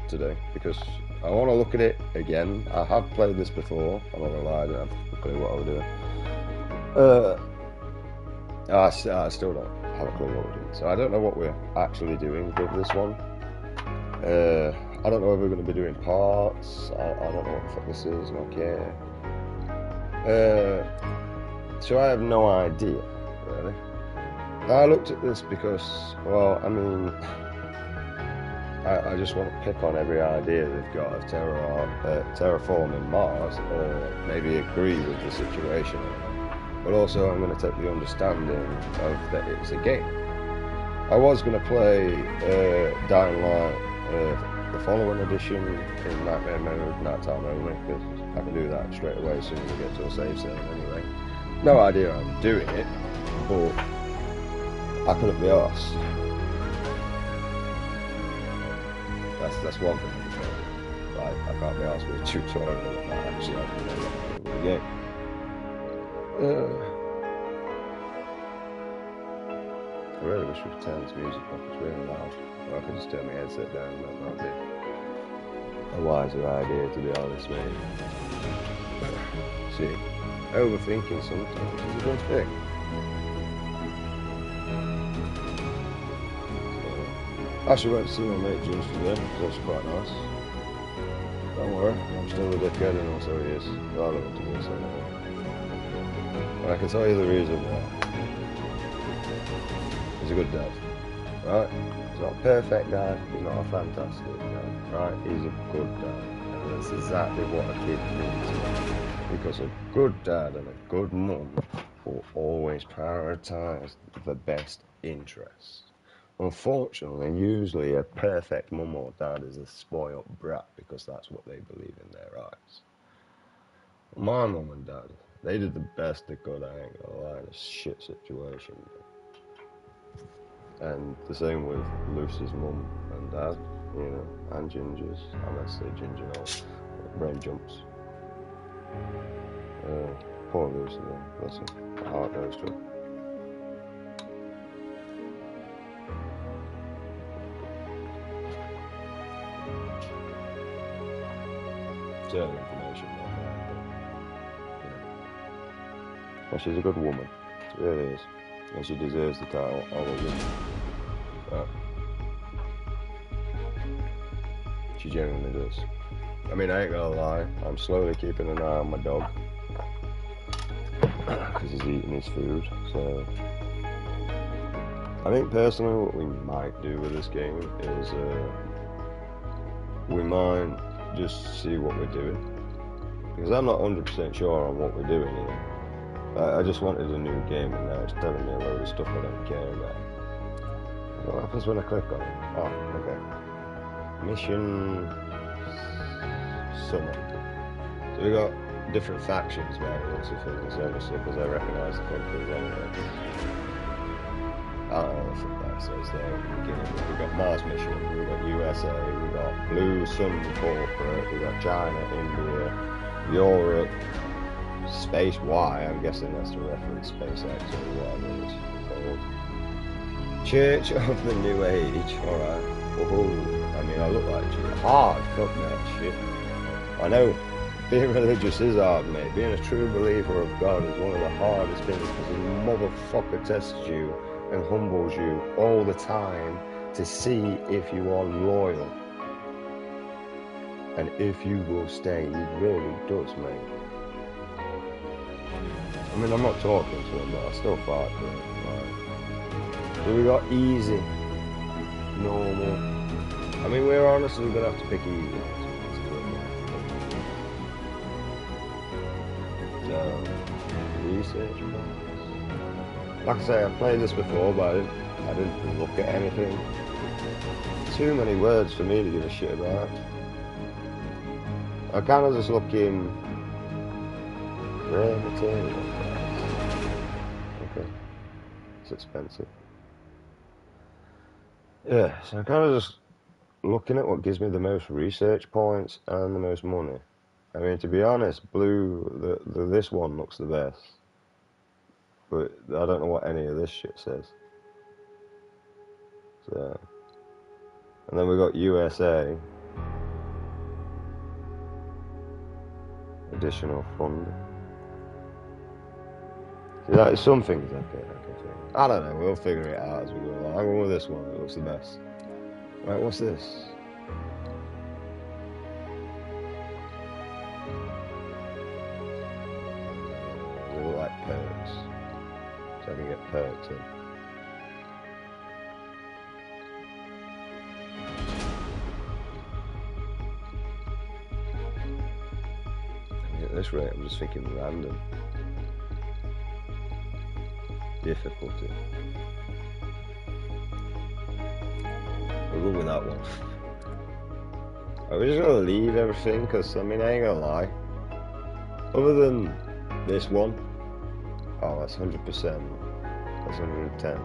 today because I want to look at it again. I have played this before. I'm not gonna lie, I didn't have a clue what I was doing. I still don't have a clue what we're doing. So I don't know what we're actually doing with this one. I don't know if we're going to be doing parts. I don't know what the fuck this is. Okay. So I have no idea, really. I looked at this because, well, I mean, I just want to pick on every idea they've got of terraforming Mars, or maybe agree with the situation. But also, I'm going to take the understanding of that it's a game. I was going to play Dying Light, the following edition in Nightmare mode, nighttime only, because I can do that straight away as soon as we get to a save save anyway. No idea I'm doing it, but I couldn't be arsed. That's one thing I can tell. I can't be arsed with a tutorial that actually I can know the game. I really wish we could turn this music up, it's really loud. Or I could just turn my headset down, that might be a wiser idea, to be honest, mate. See, overthinking sometimes is a good thing. I actually went to see my mate Jules today, so that's quite nice. Don't worry, I'm still a dickhead and also he is. Well, I don't want to be so anyway. And I can tell you the reason why. He's a good dad, right? He's not a perfect dad, he's not a fantastic dad, right? He's a good dad, and that's exactly what a kid needs. Because a good dad and a good mum will always prioritise the best interest. Unfortunately, usually a perfect mum or dad is a spoiled brat because that's what they believe in their eyes. My mum and dad, they did the best they could, I ain't gonna lie, in a shit situation. And the same with Lucy's mum and dad, you know, and Ginger's. I must say Ginger now. Brain jumps. Poor Lucy though, bless her. My heart goes to her. Certain information, but she's a good woman. She really is. And she deserves the title of a woman. She genuinely does. I mean, I ain't gonna lie, I'm slowly keeping an eye on my dog. Because he's eating his food, so... I think personally what we might do with this game is... we might just see what we're doing. Because I'm not 100% sure on what we're doing, you know. I just wanted a new game and now it's telling me a load of stuff I don't care about. What happens when I click on it? Oh, okay. Mission... Summit. So we got different factions by the looks of things, obviously, because I recognise the countries anyway. I don't know what that says there at the beginning, but we got Mars mission, we got USA, we got Blue Sun Corporate, we got China, India, Europe, Space Y, I'm guessing that's to reference SpaceX or whatever it's called. Church of the New Age, alright. Oh, I mean, I look like hard, fuck that shit. I know being religious is hard, mate. Being a true believer of God is one of the hardest things because the motherfucker tests you and humbles you all the time to see if you are loyal and if you will stay. He really does, mate. I mean, I'm not talking to him, but I still fight for him. Right? So we got easy, normal. I mean, we're honestly gonna have to pick easy. Research points. Like I say, I've played this before, but I didn't look at anything. Too many words for me to give a shit about. I kind of just look in rare material. Okay, it's expensive. Yeah, so I'm kind of just looking at what gives me the most research points and the most money. I mean, to be honest, blue, this one looks the best. But I don't know what any of this shit says. So, and then we got USA. Additional funding. See, that is some things I can do. I don't know, we'll figure it out as we go along. I'm going with this one, it looks the best. Right, what's this? They look like perks. So I can get perks in. At this rate, I'm just thinking random. Difficulty. We'll go with that one. Are we just gonna leave everything? Because, I mean, I ain't gonna lie. Other than this one. Oh, that's 100%. That's 110.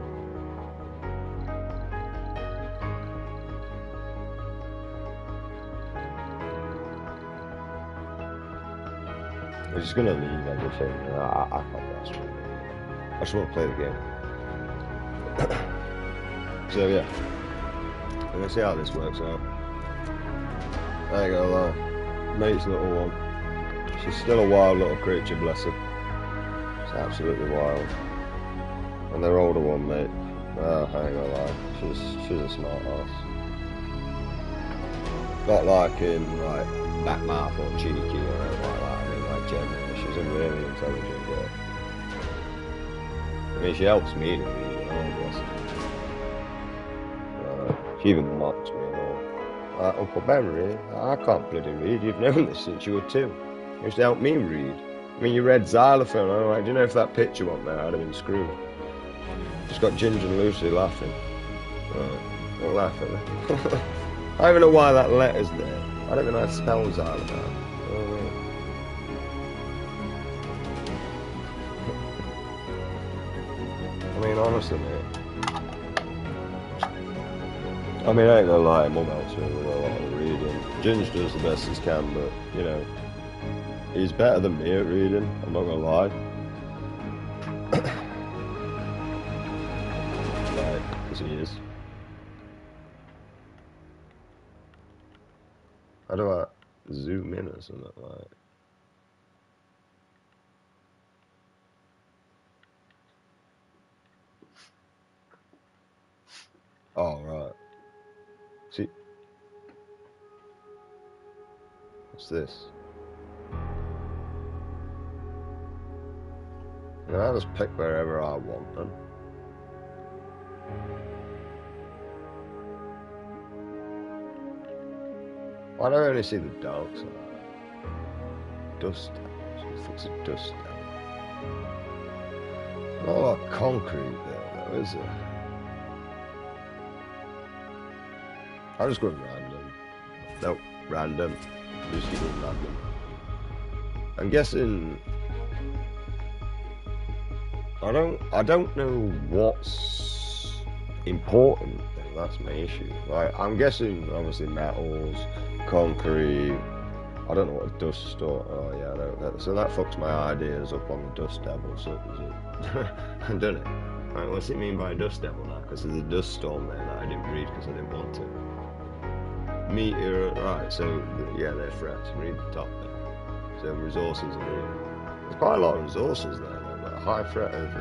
We're just gonna leave everything. I can't be asked. I just want to play the game. So yeah, I'm gonna see how this works out. I ain't gonna lie, mate's little one. She's still a wild little creature, bless her. It's absolutely wild. And their older one, mate. Oh, I ain't gonna lie, she's a smart ass. Not like in like backmouth or cheeky or anything like that. I mean, like generally, she's a really intelligent girl. I mean, she helps me to read, you know, bless her. She even mocks me, you know. Uncle Ben, really? I can't bloody read. You've known this since you were 2. You used to help me read. I mean, you read Xylophone. I'm like, do you know if that picture wasn't there, I'd have been screwed. Just got Ginger and Lucy laughing. Right, don't laugh at me. I don't even know why that letter's there. I don't even know how to spell Xylophone. I mean, honestly, mate. I mean, I ain't gonna lie, Mum helps me with a lot of reading. Ginge does the best he can, but, you know, he's better than me at reading, I'm not gonna lie. Right, because he is. How do I zoom in or something like? Oh, right. See? What's this? And I'll just pick wherever I want then. Why do I only see the dark side? Dust devils. What the fuck's a dust devil? Not a lot of concrete there though, is there? I'll just go random. Nope, random. Just keep going random. I'm guessing I don't know what's important. That's my issue. Like, I'm guessing obviously metals, concrete. I don't know what a dust storm. Oh yeah, I don't. So that fucks my ideas up on the dust devil. So I've done it. Right, what's it mean by a dust devil now? Because there's a dust storm there that I didn't read because I didn't want to. Meteor, right? So yeah, they're threats. Read the top there. So resources are real. There's quite a lot of resources there. Though, a high threat of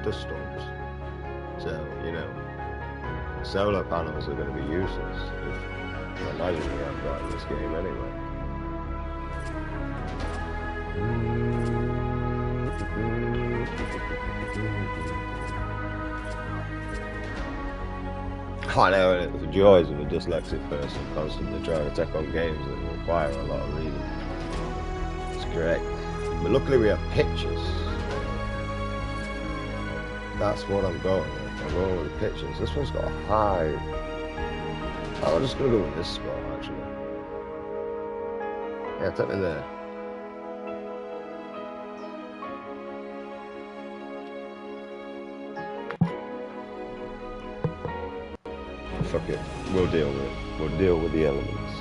dust storms. So you know, solar panels are going to be useless. I imagine we have that in this game anyway. I know, it's the joys of a dyslexic person constantly trying to take on games that require a lot of reading. It's correct. But luckily we have pictures. That's what I'm going with. I'm going with the pictures. This one's got a high... I'm just going to go with this spot, actually. Yeah, take me there. Fuck it. We'll deal with it. We'll deal with the elements.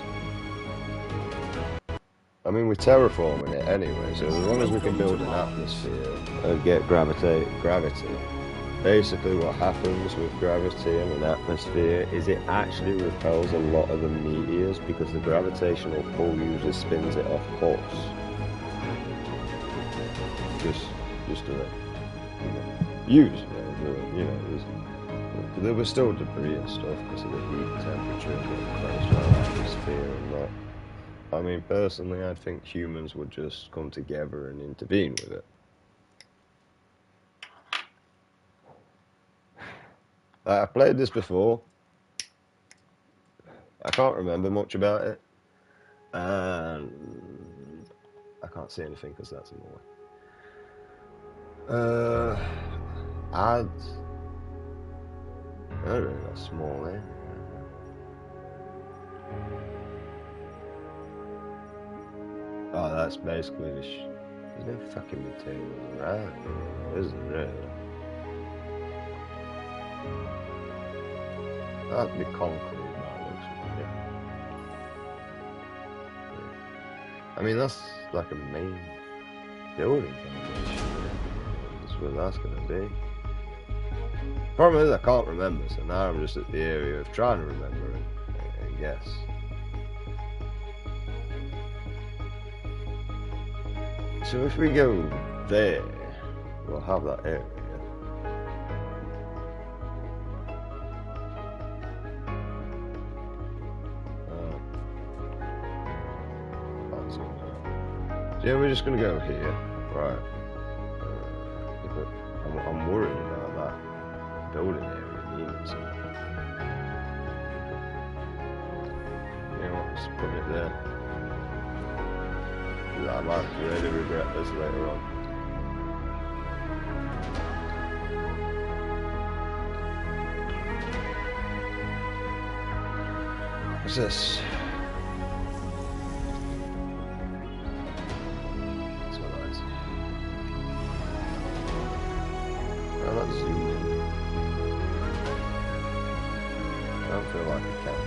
I mean, we're terraforming it anyway, so as long as we can build an atmosphere and get gravity, basically what happens with gravity and an atmosphere is it actually repels a lot of the meteors because the gravitational pull usually spins it off course. just to, use it. There was still debris and stuff because of the heat, temperature, and getting close to our atmosphere and that. I mean, personally, I think humans would just come together and intervene with it. I've played this before. I can't remember much about it. And I can't see anything because that's in the way. Ads. I don't really got small area. Oh, that's basically just. There's no fucking materials around here, is there really? That'd be concrete, that looks like it. I mean, that's like a main building foundation. That's what that's gonna be. Problem is, I can't remember, so now I'm just at the area of trying to remember and guess. So if we go there, we'll have that area. So yeah, we're just gonna go here, right? But I'm worried about that building area needing something. You know what? Just put it there. I might really regret this later on. What's this? That's what that is. I'm not zooming in. I don't feel like I can.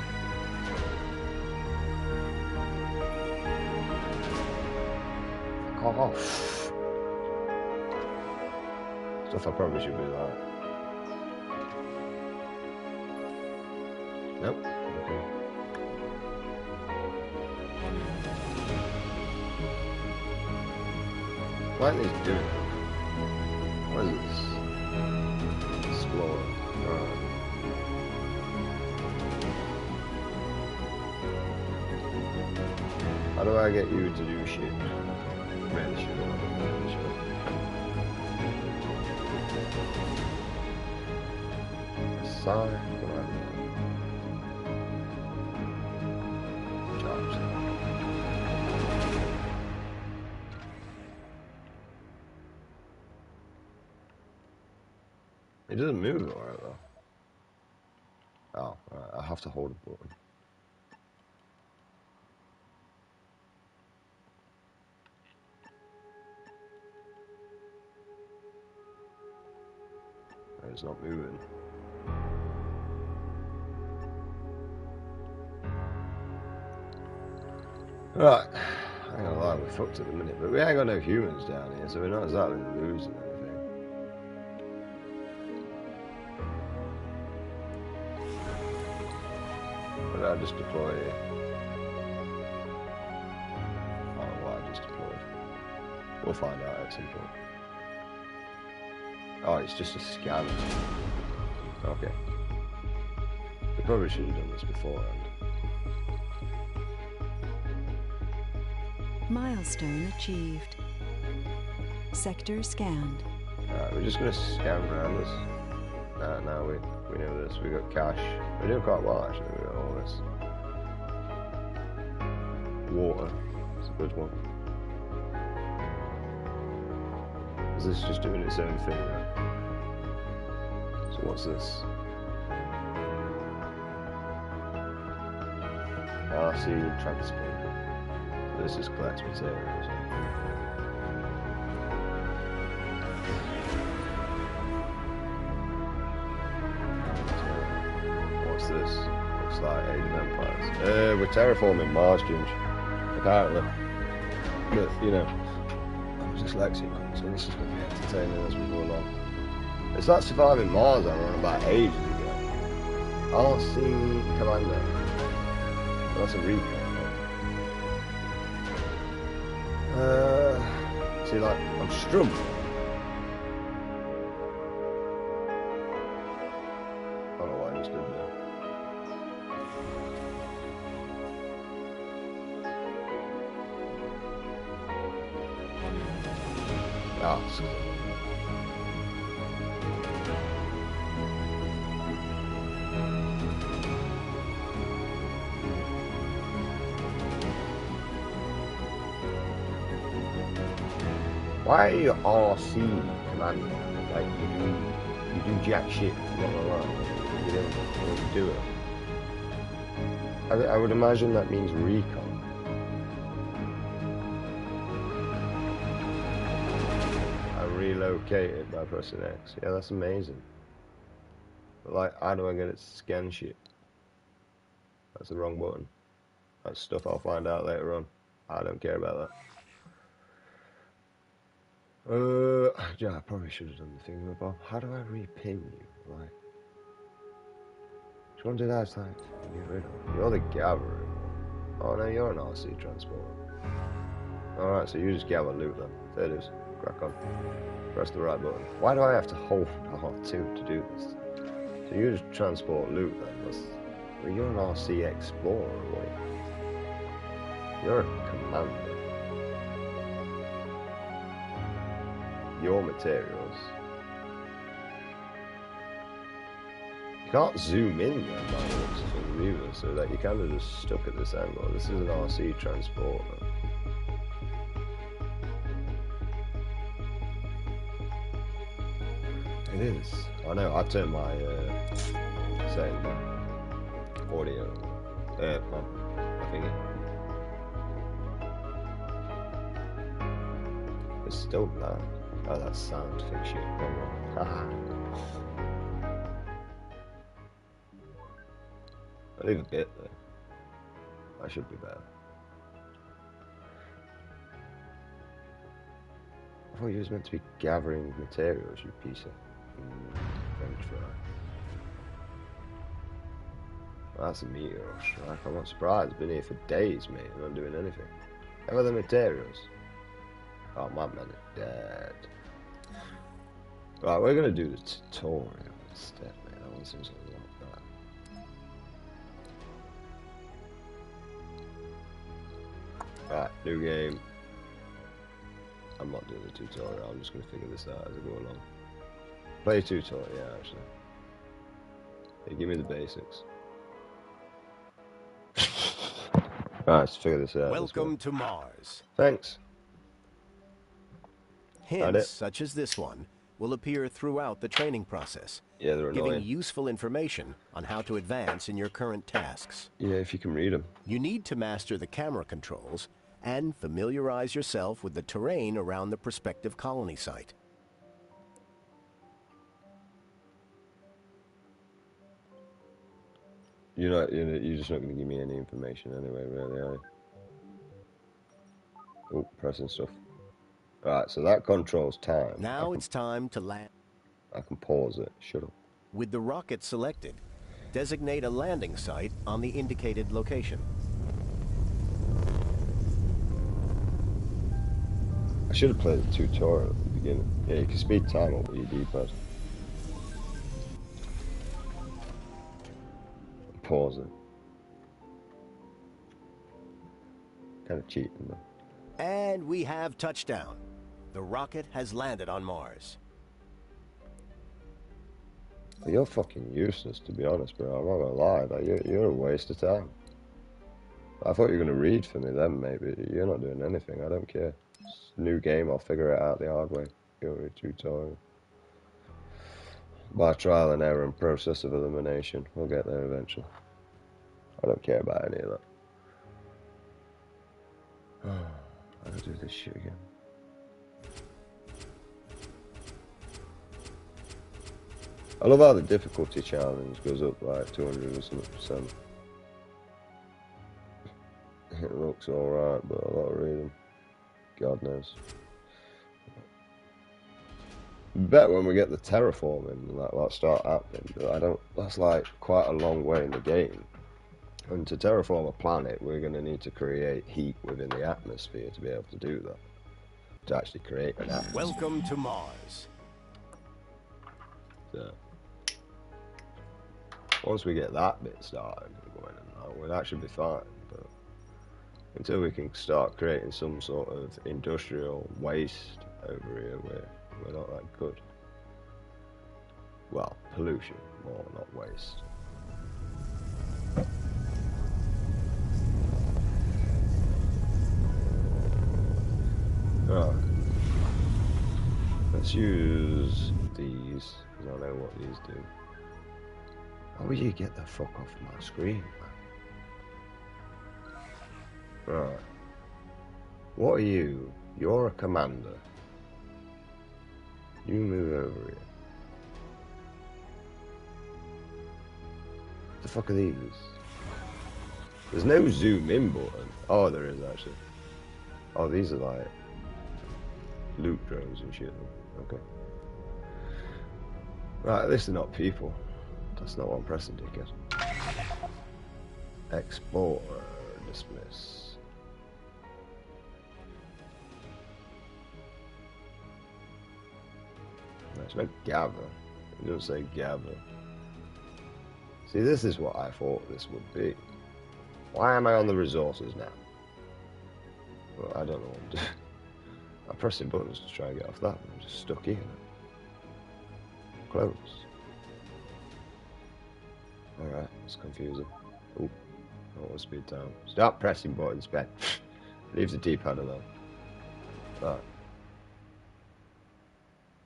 Oh, stuff I probably should be like. Nope. Okay. What are these doing? What is this? Explore. Right. How do I get you to do shit? Really should have. Sorry, come on. Jobs. It doesn't move alright though. Oh, right, I have to hold the button. It's not moving. Right, I ain't gonna lie, we're fucked at the minute, but we ain't got no humans down here, so we're not exactly losing anything. But I just deploy it. I don't know why I just deployed. We'll find out at some point. Oh, it's just a scan. Okay. We probably should have done this beforehand. Milestone achieved. Sector scanned. Alright, we're just gonna scan around us. Now we know this. We got cash. We're doing quite well actually. We got all this. Water. It's a good one. Is this just doing its own thing now? So what's this? RC transport. This just collects materials. What's this? Looks like Age of Empires. We're terraforming Mars, Ginge. Apparently. But, you know, I'm dyslexic, so this is going to be entertaining as we go along. It's like surviving Mars I ran about ages ago. RC Commander. That's a recon. So See, like, I'm struggling. I don't know what I just did there. Ah, why are you RC commander? Like, you do jack shit, blah blah blah. You don't do it. I would imagine that means recon. I relocated by pressing X. Yeah, that's amazing. But like, how do I get it to scan shit? That's the wrong button. That's stuff I'll find out later on. I don't care about that. Yeah, I probably should have done the thing with Bob. How do I repin you? Like, which one did I type? Get rid of? You're the gatherer. Oh no, you're an RC transporter. Alright, so you just gather loot then. There it is. Crack on. Press the right button. Why do I have to hold R2 to do this? So you just transport loot then. Well, you're an RC explorer, boy. You're a commander. Your materials. You can't zoom in there by the looks of things either, so that you're kind of just stuck at this angle. This is an RC transporter. It is. I know. I turned my audio. My thingy. It's still bad. Oh, that's sound fiction. Haha. I leave a bit there. I should be better. I thought you was meant to be gathering materials, you piece of French fry. That's a meteor strike. I'm not surprised. I've been here for days, mate. I'm not doing anything. How are the materials? Oh, my men are dead. Right, we're gonna do the tutorial instead, mate. That one seems a lot better. Right, new game. I'm not doing the tutorial. I'm just gonna figure this out as I go along. Play tutorial, yeah, actually. Hey, give me the basics. Right, let's figure this out. Welcome to Mars. Thanks. Hints such as this one will appear throughout the training process, yeah, they're annoying. giving useful information on how to advance in your current tasks. Yeah, if you can read them. You need to master the camera controls and familiarize yourself with the terrain around the prospective colony site. You're just not going to give me any information anyway, really, are you? Oh, pressing stuff. Right, so that controls time. Now it's time to land. I can pause it. Shut up. With the rocket selected, designate a landing site on the indicated location. I should have played the tutorial at the beginning. Yeah, you can speed time up with your D-pad. Pause it. Kind of cheating though. And we have touchdown. The rocket has landed on Mars. Well, you're fucking useless, to be honest, bro. I'm not gonna lie. Like, you're a waste of time. I thought you were gonna read for me then, maybe. You're not doing anything. I don't care. It's a new game. I'll figure it out the hard way. Go to a tutorial. By trial and error and process of elimination. We'll get there eventually. I don't care about any of that. I gotta do this shit again. I love how the difficulty challenge goes up like 200 or something %. It looks alright, but a lot of reading. God knows. Bet when we get the terraforming, like start happening, but that's like quite a long way in the game. And to terraform a planet, we're going to need to create heat within the atmosphere to be able to do that. to actually create an axe. Welcome to Mars. So, once we get that bit started and going and that should be fine. But until we can start creating some sort of industrial waste over here, we're not that good. Well, pollution more, not waste. Right. Let's use these, because I know what these do. How will you get the fuck off my screen, man? Right. What are you? You're a commander. You move over here. What the fuck are these? There's no zoom in button. Oh, there is actually. Oh, these are like loot drones and shit. Okay. Right, this is not people. That's not what I'm pressing, dickhead. Explorer, dismiss. It's meant gather. It doesn't say gather. See, this is what I thought this would be. Why am I on the resources now? Well, I don't know what I'm doing. I'm pressing buttons to try and get off that. I'm just stuck here. Close. Alright, that's confusing. Ooh, oh, speed down. Stop pressing buttons, Ben. Leave the D-pad alone. Right.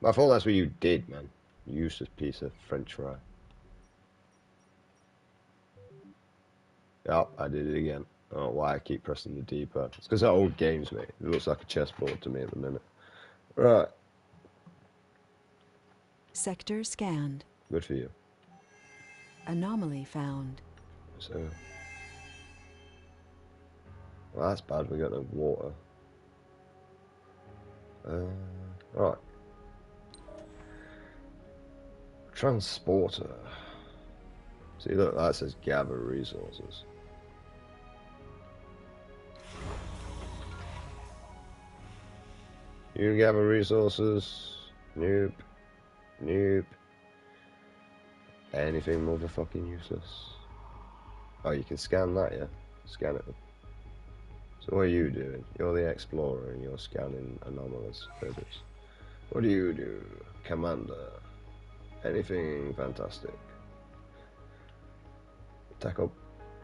I thought that's what you did, man. You useless piece of French fry. Yep, I did it again. I don't know why I keep pressing the D-pad. It's because they're old games, mate. It looks like a chessboard to me at the minute. Right. Sector scanned. Good for you. Anomaly found. So, well, that's bad. We got no water. Right. Transporter. See, look, that says gather resources. You can gather resources. Nope. Nope. Anything motherfucking useless. Oh, you can scan that, yeah? Scan it. So what are you doing? You're the explorer and you're scanning anomalous physics. What do you do? Commander. Anything fantastic. Attack up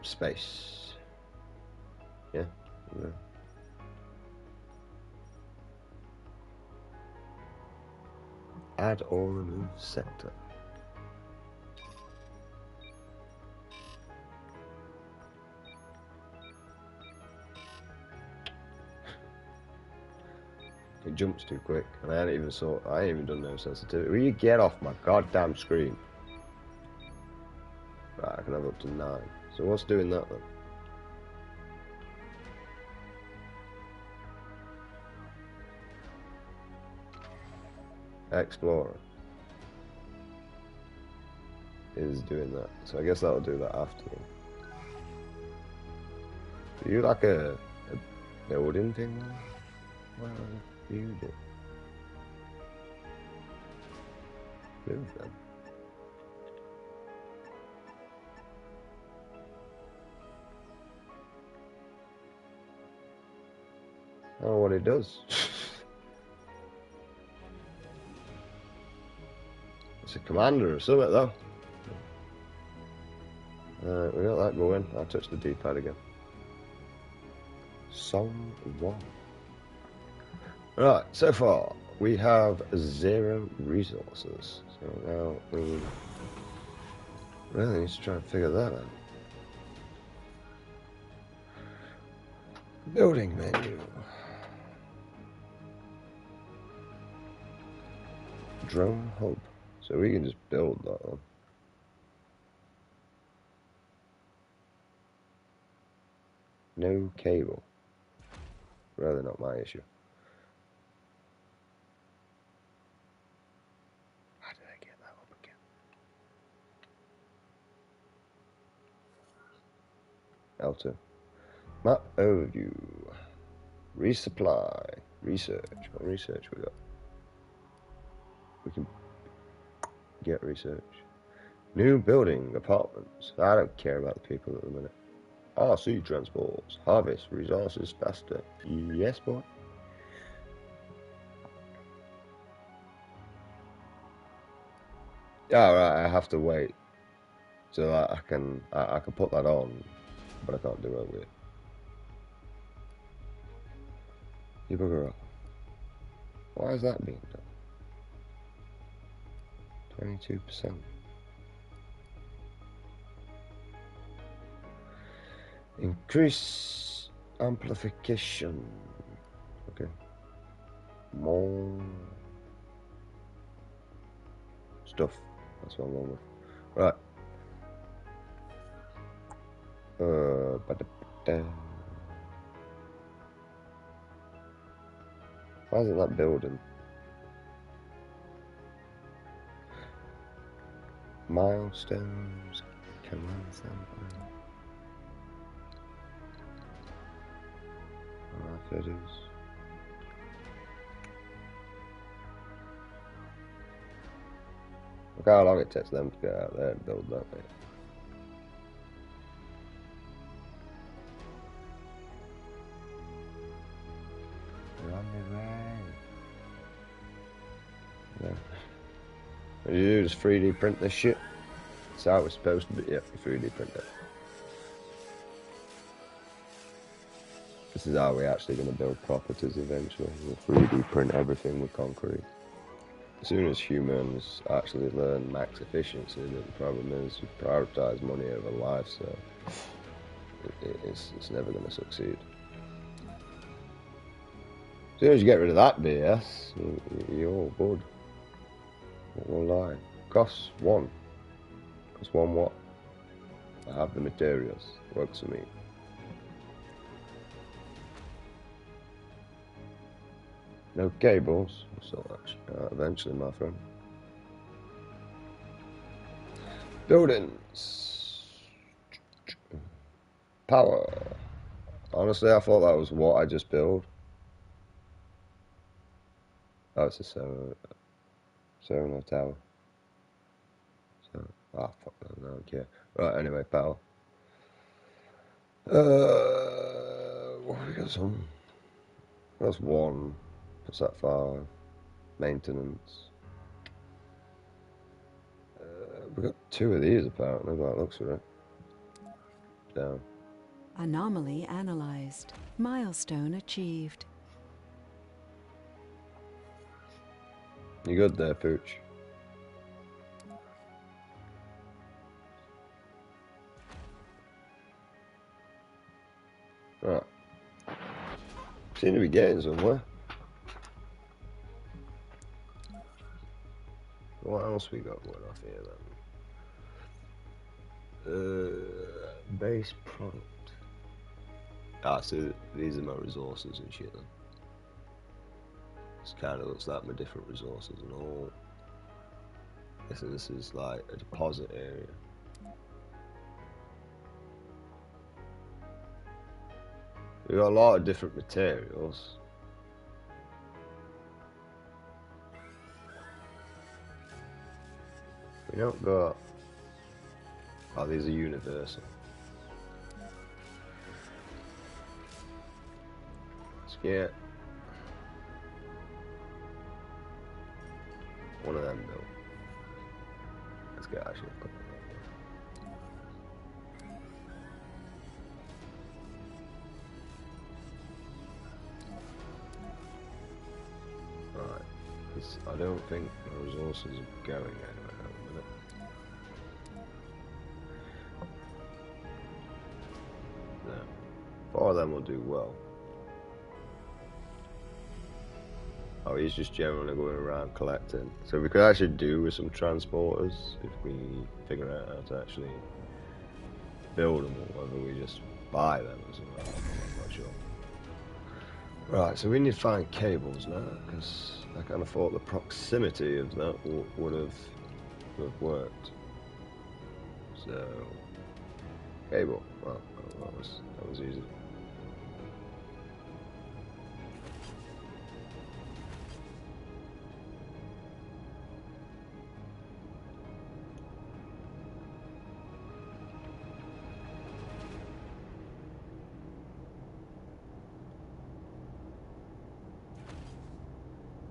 space. Yeah? Yeah. Add or remove sector. It jumps too quick, and I ain't even done no sensitivity. Will you get off my goddamn screen? Right, I can have up to 9. So what's doing that then? Explorer is doing that, so I guess that'll do that after. Are you like a building thing then? What do you do? Move then. I don't know what it does. It's a commander or something though. We got that going. I touched the D-pad again. Song 1. Right, so far we have 0 resources. So now we really need to try and figure that out. Building menu. Drone hub. So we can just build that one. No cable. Rather not my issue. How did I get that up again? L2. Map overview. Resupply. Research. What research we got? We can get research. New building, apartments. I don't care about the people at the minute. RC transports. Harvest resources faster. Yes, boy. Alright, I have to wait. So I can put that on, but I can't do it with. You bugger up. Why is that being done? 22%. Increase amplification. Okay. More stuff. That's what I'm going with. Right. Why isn't that building? Milestones. Command sample. Feathers. Look how long it takes them to get out there and build that thing. They're on the way. Yeah. What do you do? Just 3D print this shit? That's how it's supposed to be. Yep, you 3D print it. This is how we're actually going to build properties eventually. We'll 3D print everything with concrete. As soon as humans actually learn max efficiency, the problem is we prioritize money over life, so it's never going to succeed. As soon as you get rid of that BS, you're all good. Not gonna lie. Costs one. Costs one what? I have the materials. Works for me. No cables. So eventually, my friend. Buildings. Power. Honestly, I thought that was what I just built. Oh, it's a solar tower. So, fuck that, no, I don't care. Right, anyway, power. What have we got some? That's one. What's that 5? Maintenance. We got 2 of these apparently, by the looks of it. Down. Anomaly analyzed. Milestone achieved. You good there, Pooch? Right. Seem to be getting somewhere. What else we got going off here then? Base product. So these are my resources and shit then. This kind of looks like my different resources and all. I think this is like a deposit area. We got a lot of different materials. We don't got. Oh, these are universal. Let's get one of them built. Let's get actually a couple of them. Alright, because I don't think my resources are going anywhere at the minute. No. 4 of them will do well. Oh, he's just generally going around collecting. So we could actually do with some transporters if we figure out how to actually build them, or whether we just buy them or something. I'm not sure. Right, so we need to find cables now, because I kind of thought the proximity of that would have worked. So, cable. Well, that was easy.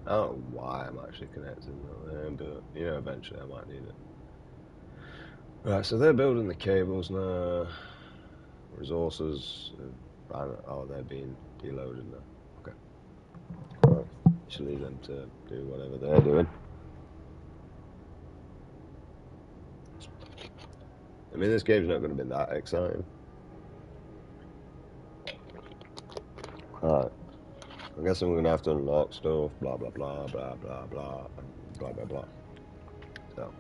I don't know why I'm actually connecting that, but you know, eventually I might need it. Right, so they're building the cables now. Resources, oh, they're being deloaded now. Okay. Well, should leave them to do whatever they're doing. I mean, this game's not going to be that exciting. Alright. I guess I'm going to have to unlock stuff, blah, blah, blah, blah, blah, blah, blah, blah, blah. So,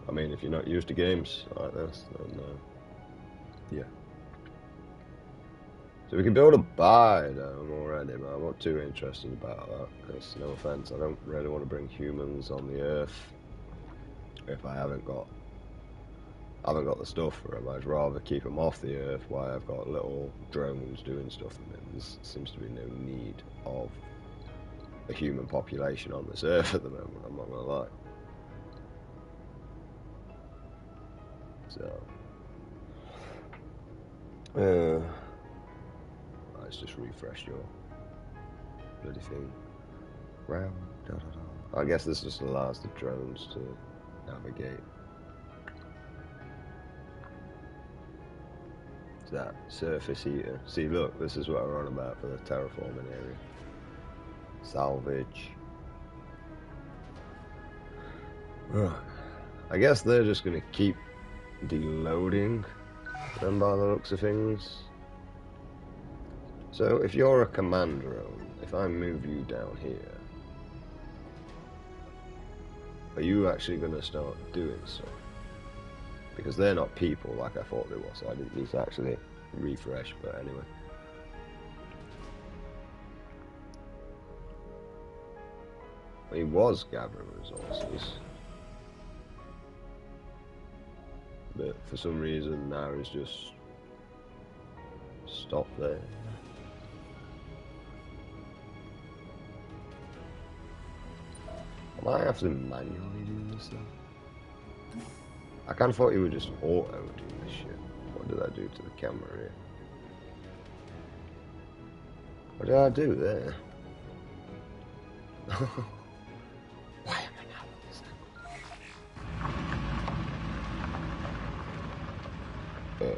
I mean, if you're not used to games like this, then, yeah. So we can build a biodome already, but I'm not too interested about that, because, no offense, I don't really want to bring humans on the Earth if I haven't got the stuff for them. I'd rather keep them off the Earth while I've got little drones doing stuff. I mean, there seems to be no need of a human population on this Earth at the moment, I'm not gonna lie. So, let's just refresh your bloody thing. Round, da, da, da. I guess this just allows the drones to navigate. That surface heater. See, look, this is what we're on about for the terraforming area. Salvage. Right. I guess they're just going to keep deloading them by the looks of things. So if you're a command drone, if I move you down here, are you actually going to start doing stuff? Because they're not people like I thought they were, so I didn't need to actually refresh, but anyway. He was gathering resources, but for some reason now he's just stopped there. Am I have to manually do this now? I kind of thought you would just auto do this shit. What did I do to the camera here? What did I do there? Why am I not with this?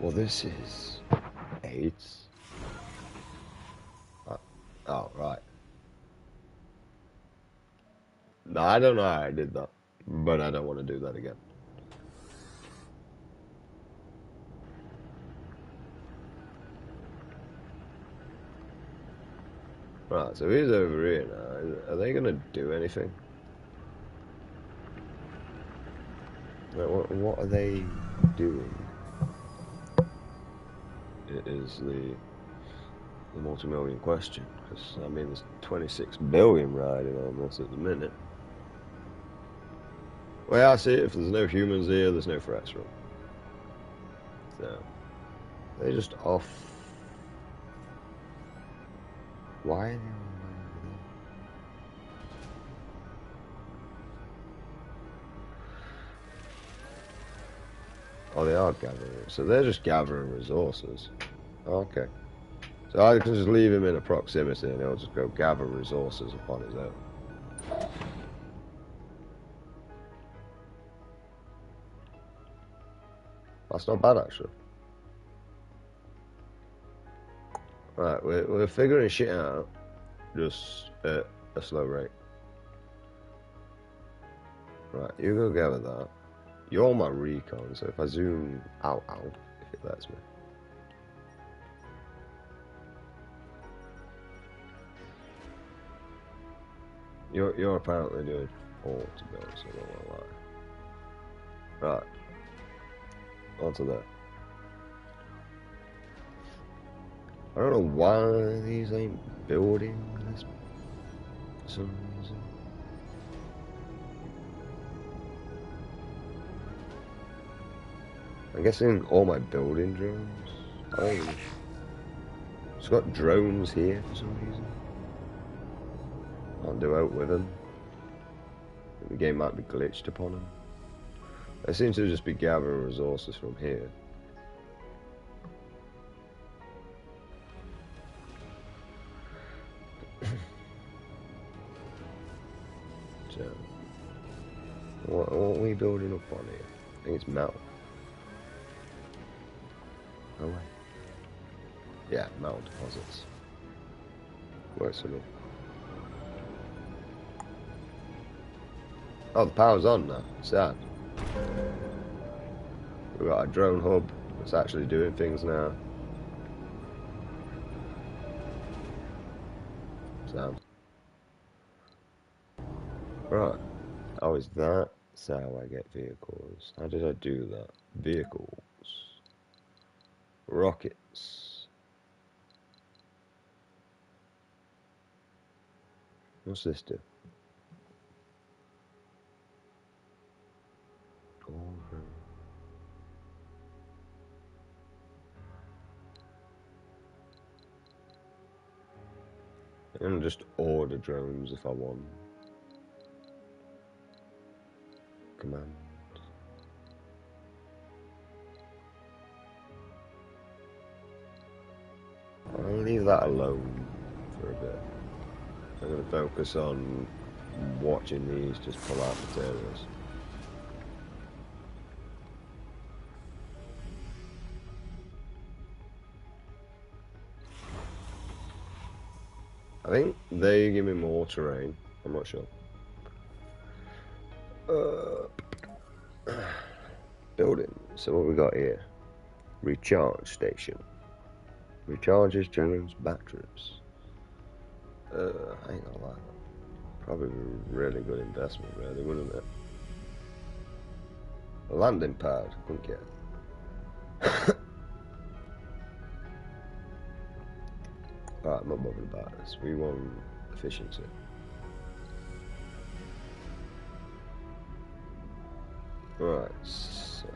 Well, this is 8. Oh, right. No, I don't know how I did that, but I don't want to do that again. Right, so he's over here now. Are they going to do anything? What are they doing? It is the multi-million question. Because, I mean, there's 26 billion riding on this at the minute. Well, I see it. If there's no humans here, there's no threats from. So, they're just off. Why are they all over there? Oh, they are gathering. So they're just gathering resources. Okay. So I can just leave him in a proximity and he'll just go gather resources upon his own. That's not bad, actually. Right, we're figuring shit out, just at a slow rate. Right, you go gather that. You're my recon, so if I zoom out, if it lets me. You're apparently doing 4 to build, so I don't want to lie. Right. Onto that. I don't know why these ain't building this for some reason. I'm guessing all my building drones. Oh, it's got drones here for some reason. Can't do out with them. The game might be glitched upon them. They seem to just be gathering resources from here. So, what are we building up on here? I think it's metal. Oh wait. Yeah, metal deposits. Works for me. Oh, the power's on now. Sad. We've got a drone hub that's actually doing things now. Sad. Right. How is that? That's how I get vehicles. How did I do that? Vehicles. Rockets. What's this do? Over. I can just order drones if I want. Command. I'll leave that alone for a bit. I'm going to focus on watching these just pull out materials. I think they give me more terrain. I'm not sure. Building. So what we got here? Recharge station. Recharges drones' batteries. I ain't gonna lie. Probably a really good investment, really, wouldn't it? A landing pad. Couldn't get it. Alright, I'm not bothered about this. We want efficiency. Right, so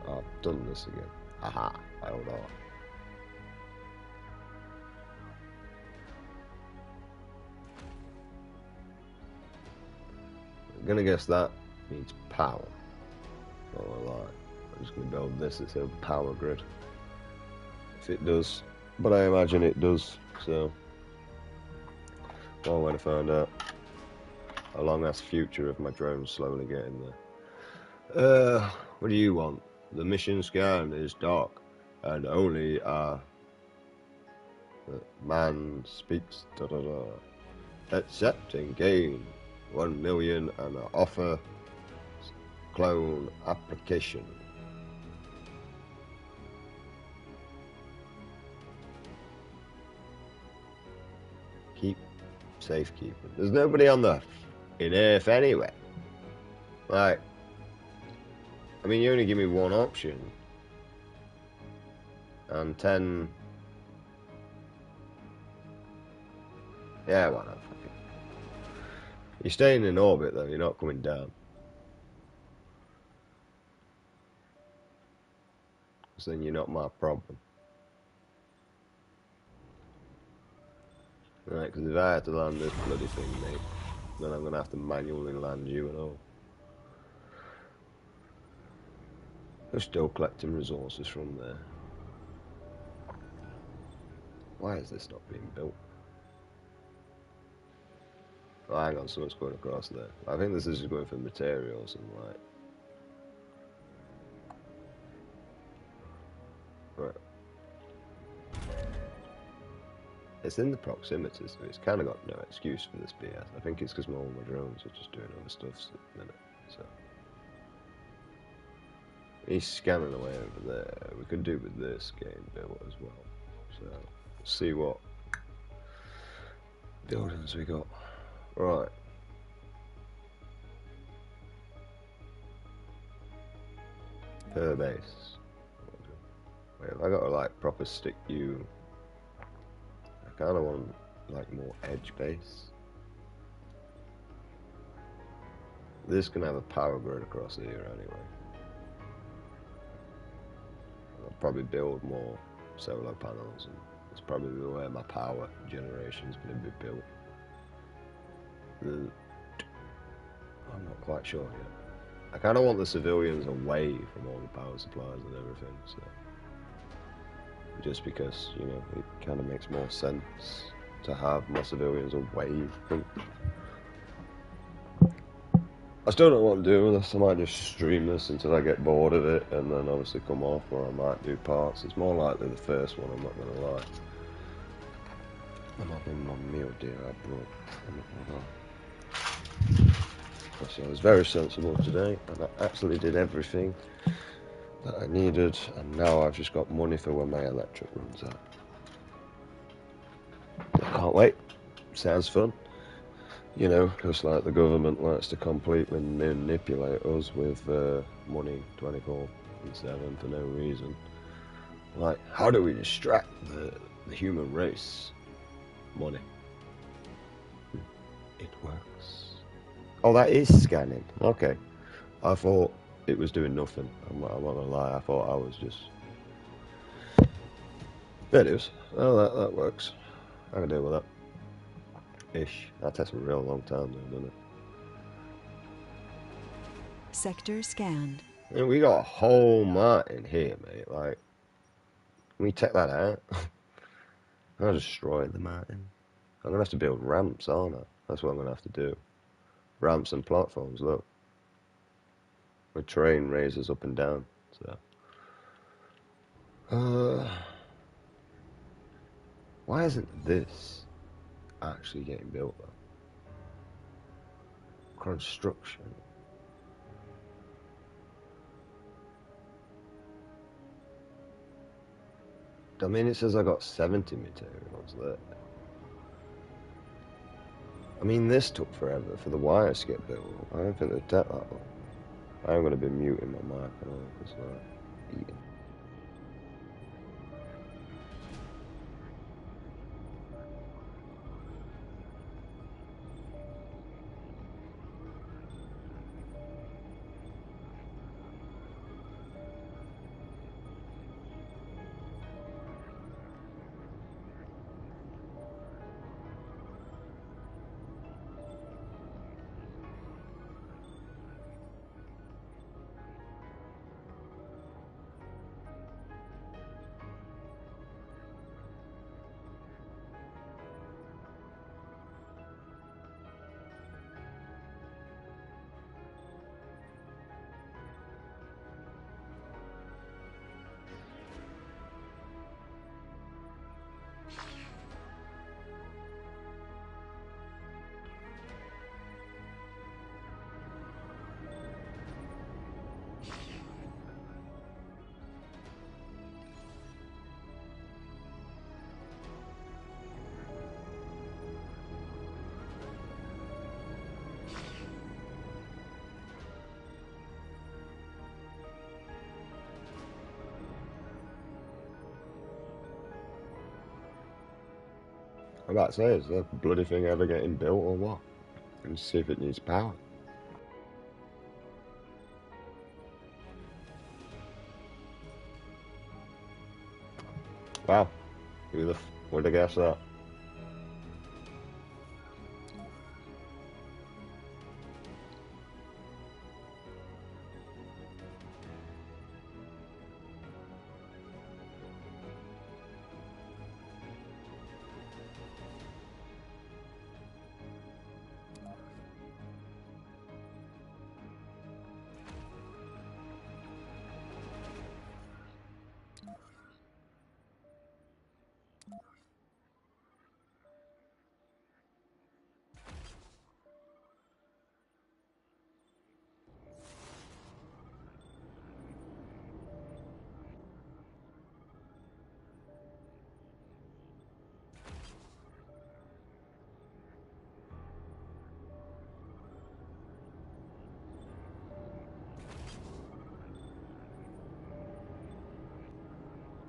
I've done this again. Haha, I don't know. I'm gonna guess that needs power. Not gonna lie. I'm just gonna build this instead of power grid. If it does, but I imagine it does, so one way to find out. A long ass future of my drones slowly getting there. What do you want? The mission scan is dark, and only man speaks. Da da da. Accept and gain 1 million and offer clone application. Keep safekeeping. There's nobody on the in Earth anyway. Like, I mean, you only give me one option, and 10. Yeah, why not? Fuck it. You're staying in orbit though. You're not coming down. So then you're not my problem. Right, because if I have to land this bloody thing, mate, then I'm going to have to manually land you and all. They're still collecting resources from there. Why is this not being built? Oh, hang on, someone's going across there. I think this is just going for materials and like... Right. It's in the proximity, so it's kind of got no excuse for this BS. I think it's because all my drones are just doing other stuff at the minute, so... He's scanning away over there. We could do with this getting built as well. So, let's see what buildings we got. Right. Per base. Wait, have I got to like proper stick you? I kind of want like more edge base. This can have a power grid across here anyway. I'll probably build more solar panels, and that's probably where my power generation is going to be built. I'm not quite sure yet. I kind of want the civilians away from all the power supplies and everything, so just because, you know, it kind of makes more sense to have my civilians away from I still don't know what to do with this. I might just stream this until I get bored of it, and then obviously come off, or I might do parts. It's more likely the first one, I'm not going to lie. I'm having my meal, dear, I brought. I'm not going to lie. So I was very sensible today, and I actually did everything that I needed, and now I've just got money for when my electric runs out. I can't wait. Sounds fun. You know, just like the government likes to completely manipulate us with money 24/7 for no reason. Like, how do we distract the human race? Money. It works. Oh, that is scanning. Okay. I thought it was doing nothing. I'm not gonna lie. I thought I was just... There it is. Oh, that works. I can deal with that. Ish. That takes a real long time though, doesn't it? Sector scanned. And we got a whole mountain here, mate. Like, can we take that out? I'll destroy the mountain. I'm gonna have to build ramps, aren't I? That's what I'm gonna have to do. Ramps and platforms, look. With terrain raises up and down, so. Why isn't this actually getting built though? Construction. I mean, it says I got 70 materials there. I mean, this took forever for the wires to get built. I don't think they'd take that long. I'm going to be muting my mic and all because I'm eating. I'm about to say, is the bloody thing ever getting built or what? And see if it needs power. Wow. Who the would have guessed that?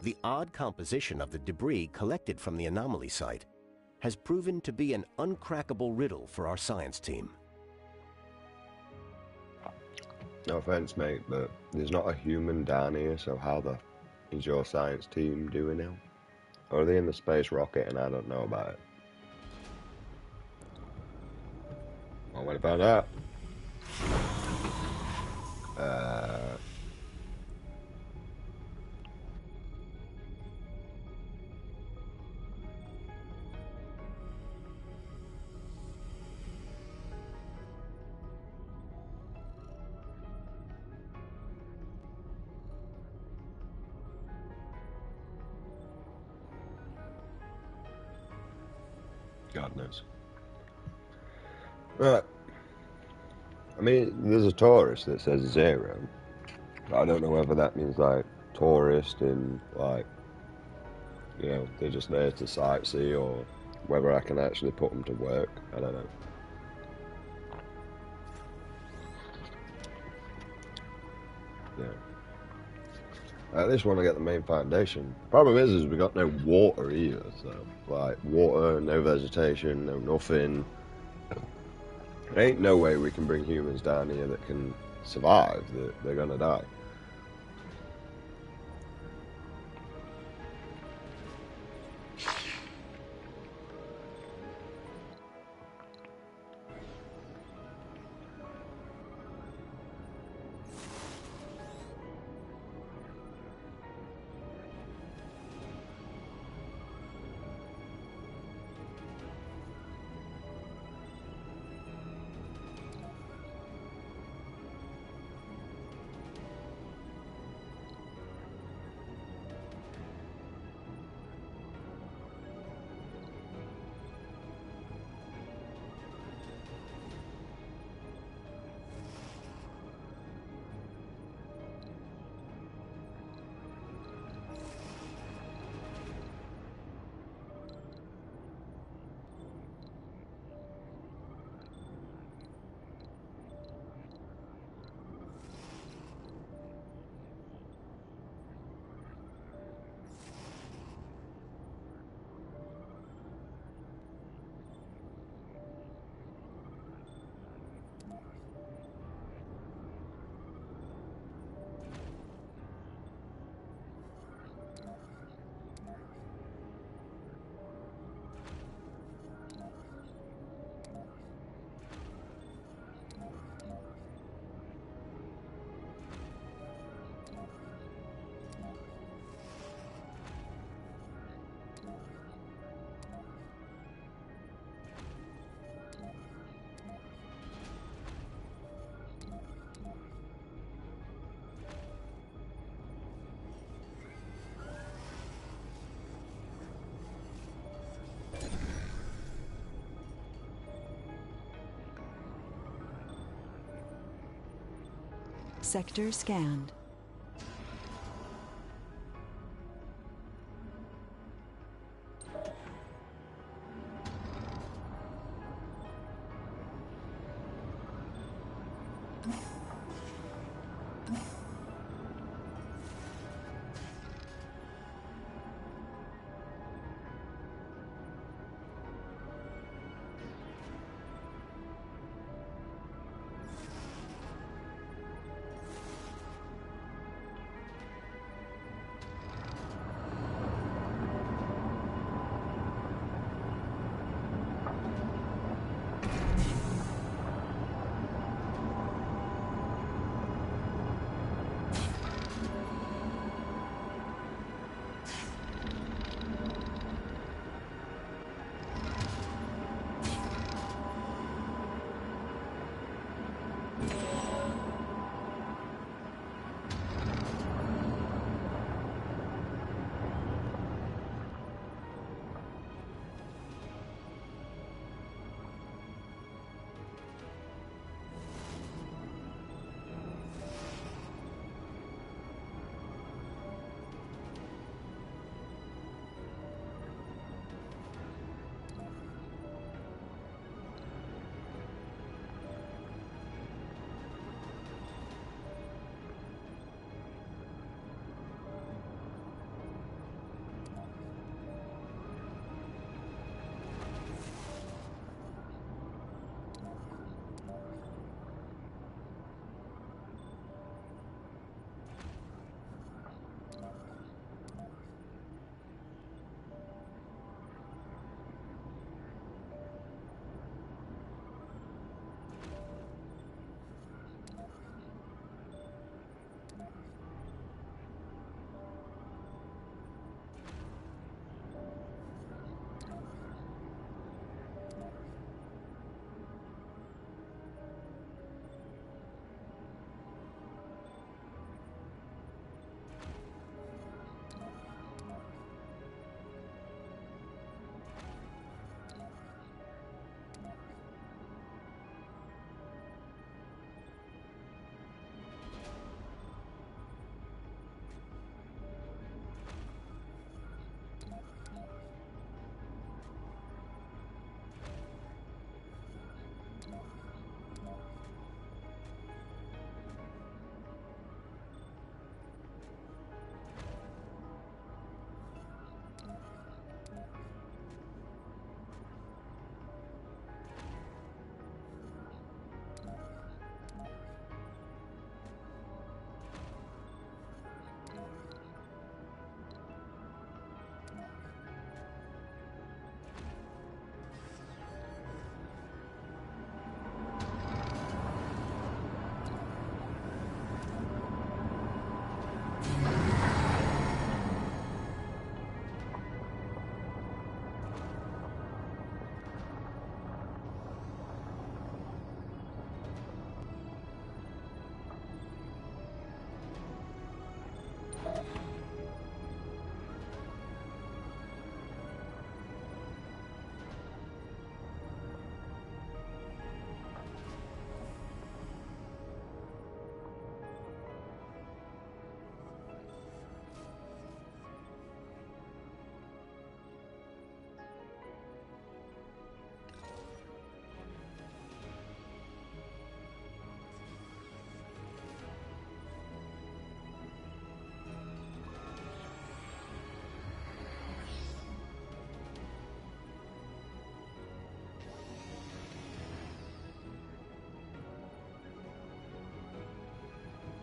The odd composition of the debris collected from the anomaly site has proven to be an uncrackable riddle for our science team. No offense, mate, but there's not a human down here, so how the is your science team doing now? Or are they in the space rocket and I don't know about it? Well, what about that? God knows. Right. I mean, there's a tourist that says 0. I don't know whether that means like tourist in like, they're just there to sightsee, or whether I can actually put them to work. I don't know. Yeah. I just want to get the main foundation. Problem is we got no water either. So like water, no vegetation, no nothing. There ain't no way we can bring humans down here that can survive. They're gonna die. Sector scanned.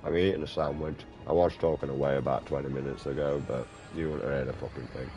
I'm eating a sandwich. I was talking away about 20 minutes ago, but you wouldn't have heard a fucking thing.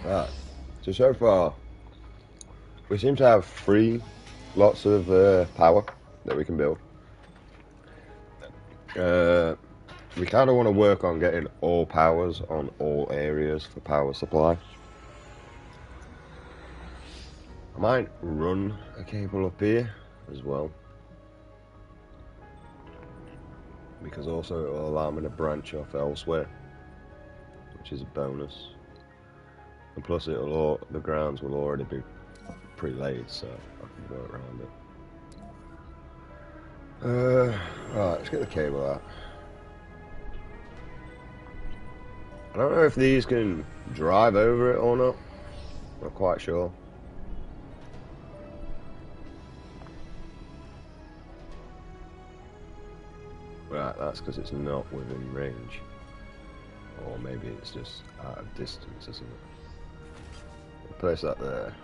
Right. So far, we seem to have 3 lots of power that we can build. We kind of want to work on getting all powers on all areas for power supply. I might run a cable up here as well, because also it will allow me to branch off elsewhere, which is a bonus. And plus, the grounds will already be pre-laid, so I can work around it. Right, let's get the cable out. I don't know if these can drive over it or not. Not quite sure. Right, that's because it's not within range. Or maybe it's just out of distance, isn't it? Place that there.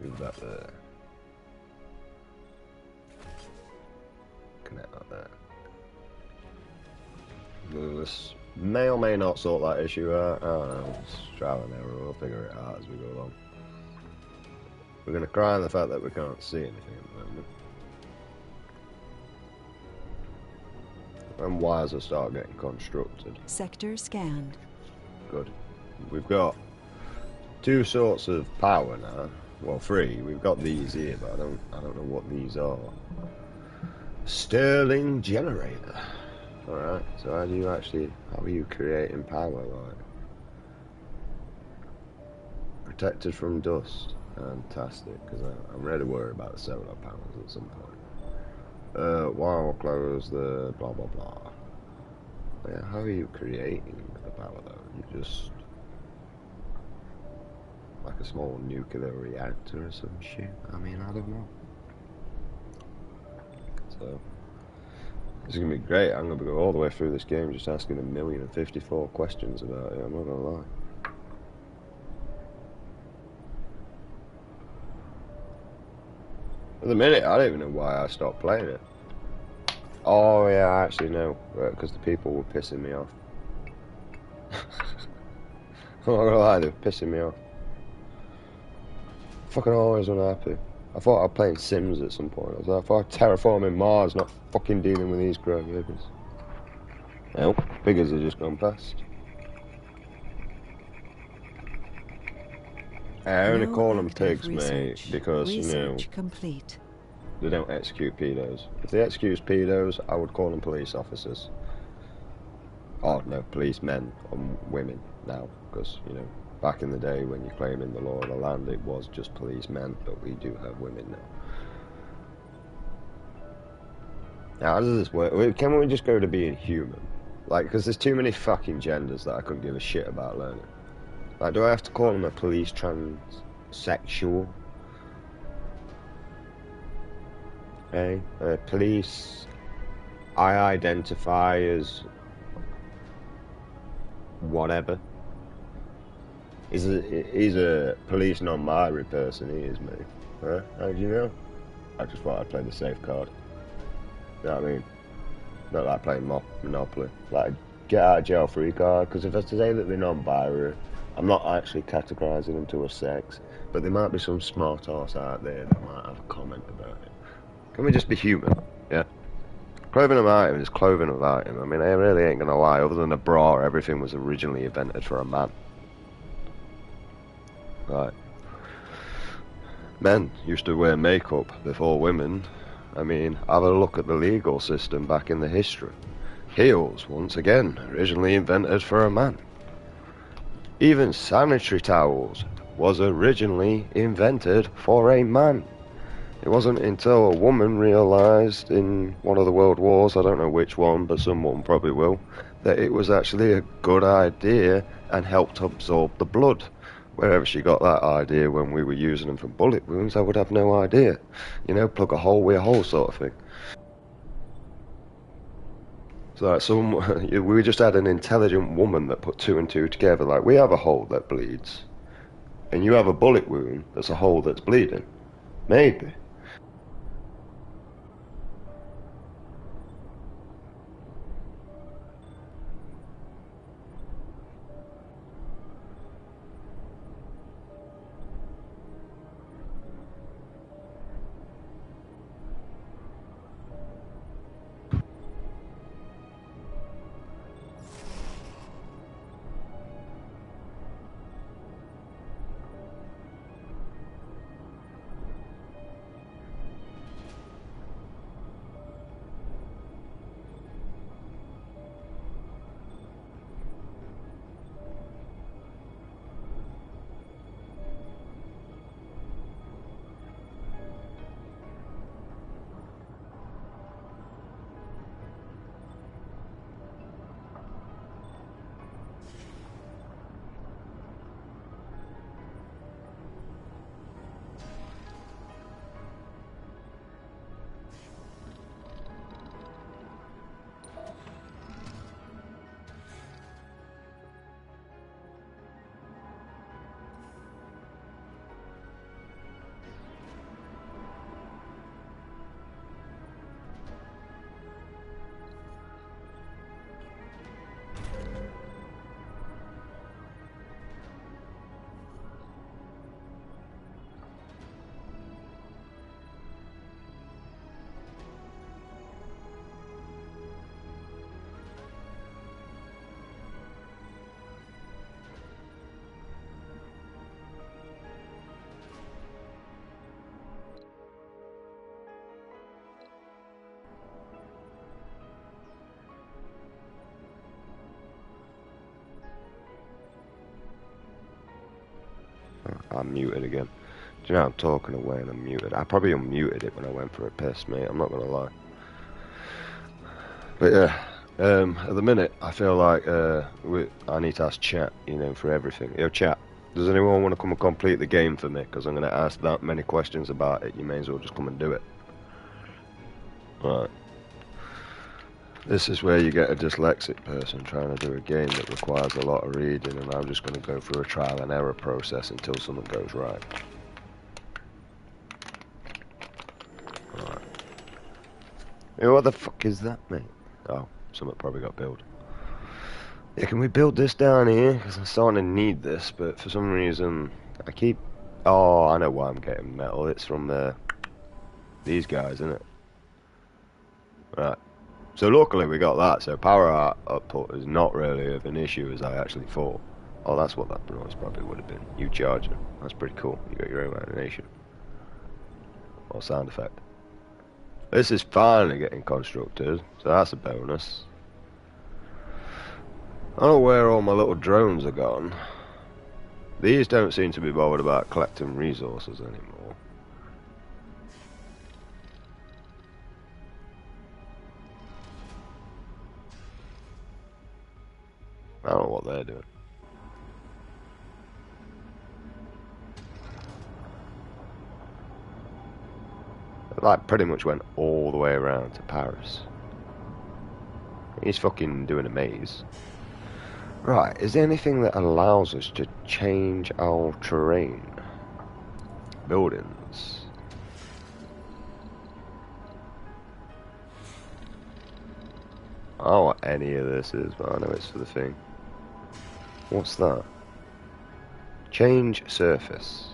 Move that there. Connect that there. This may or may not sort that issue out. I don't know. It's trial and error. We'll figure it out as we go along. We're going to cry on the fact that we can't see anything at the moment. When wires will start getting constructed. Sector scanned. Good. We've got 2 sorts of power now. Well, 3. We've got these here, but I don't know what these are. Stirling generator. Alright, so how are you creating power, like? Protected from dust. Fantastic, because I'm ready to worry about the solar panels at some point. Wire close the blah blah blah. Yeah, how are you creating the power though? You just like a small nuclear reactor or some shit? I mean, I don't know. So this is gonna be great. I'm gonna go all the way through this game just asking 1,054 questions about it. I'm not gonna lie. At the minute, I don't even know why I stopped playing it. Oh yeah, I actually know, because the people were pissing me off. I'm not gonna lie, they were pissing me off. Fucking always unhappy. I thought I was playing Sims at some point. I thought terraforming Mars, not fucking dealing with these crybabies. Nope, figures have just gone past. I only call them pigs, mate, because, you know, complete. They don't execute pedos. If they execute pedos, I would call them police officers. Oh, no, policemen and women now, because, you know, back in the day when you're claiming the law of the land, it was just policemen, but we do have women now. Now, how does this work? Can we just go to being human? Like, because there's too many fucking genders that I couldn't give a shit about learning. Like, do I have to call them a police transsexual? Okay, police, I identify as whatever. He's a police non-binary person, he is, mate. Huh? How do you know? I just thought I'd play the safe card. You know what I mean? Not like playing Monopoly. Like, get out of jail free card, because if I say that they're non-binary, I'm not actually categorising them to a sex, but there might be some smart arse out there that might have a comment about it. Can we just be human? Yeah. Clothing about him is clothing about him. I mean, I really ain't gonna lie, other than a bra, everything was originally invented for a man. Right. Men used to wear makeup before women. I mean, have a look at the legal system back in the history. Heels, once again, originally invented for a man. Even sanitary towels was originally invented for a man. It wasn't until a woman realised in one of the world wars, I don't know which one, but someone probably will, that it was actually a good idea and helped absorb the blood. Wherever she got that idea when we were using them for bullet wounds, I would have no idea. You know, plug a hole with a hole sort of thing. So we just had an intelligent woman that put two and two together. Like, we have a hole that bleeds, and you have a bullet wound that's a hole that's bleeding. Maybe. I'm muted again. Do you know I'm talking away and I'm muted? I probably unmuted it when I went for a piss, mate. I'm not gonna lie. But yeah, at the minute I feel like I need to ask chat, you know, for everything. Yo, chat. Does anyone want to come and complete the game for me? Because I'm gonna ask that many questions about it. You may as well just come and do it. Right. This is where you get a dyslexic person trying to do a game that requires a lot of reading, and I'm just going to go through a trial and error process until something goes right. Right. Hey, what the fuck is that, mate? Oh, something probably got built. Yeah, can we build this down here? Because I'm starting to need this, but for some reason I keep... Oh, I know why I'm getting metal. It's from these guys, isn't it? Right. So luckily we got that, so power output is not really of an issue as I actually thought. Oh, that's what that noise probably would have been. You charging. That's pretty cool. You got your own animation. Or sound effect. This is finally getting constructed, so that's a bonus. I don't know where all my little drones are gone. These don't seem to be bothered about collecting resources anymore. I don't know what they're doing. It, like, pretty much went all the way around to Paris. He's fucking doing a maze. Right, is there anything that allows us to change our terrain? Buildings. I don't know what any of this is, but I know it's for the thing. What's that? Change surface.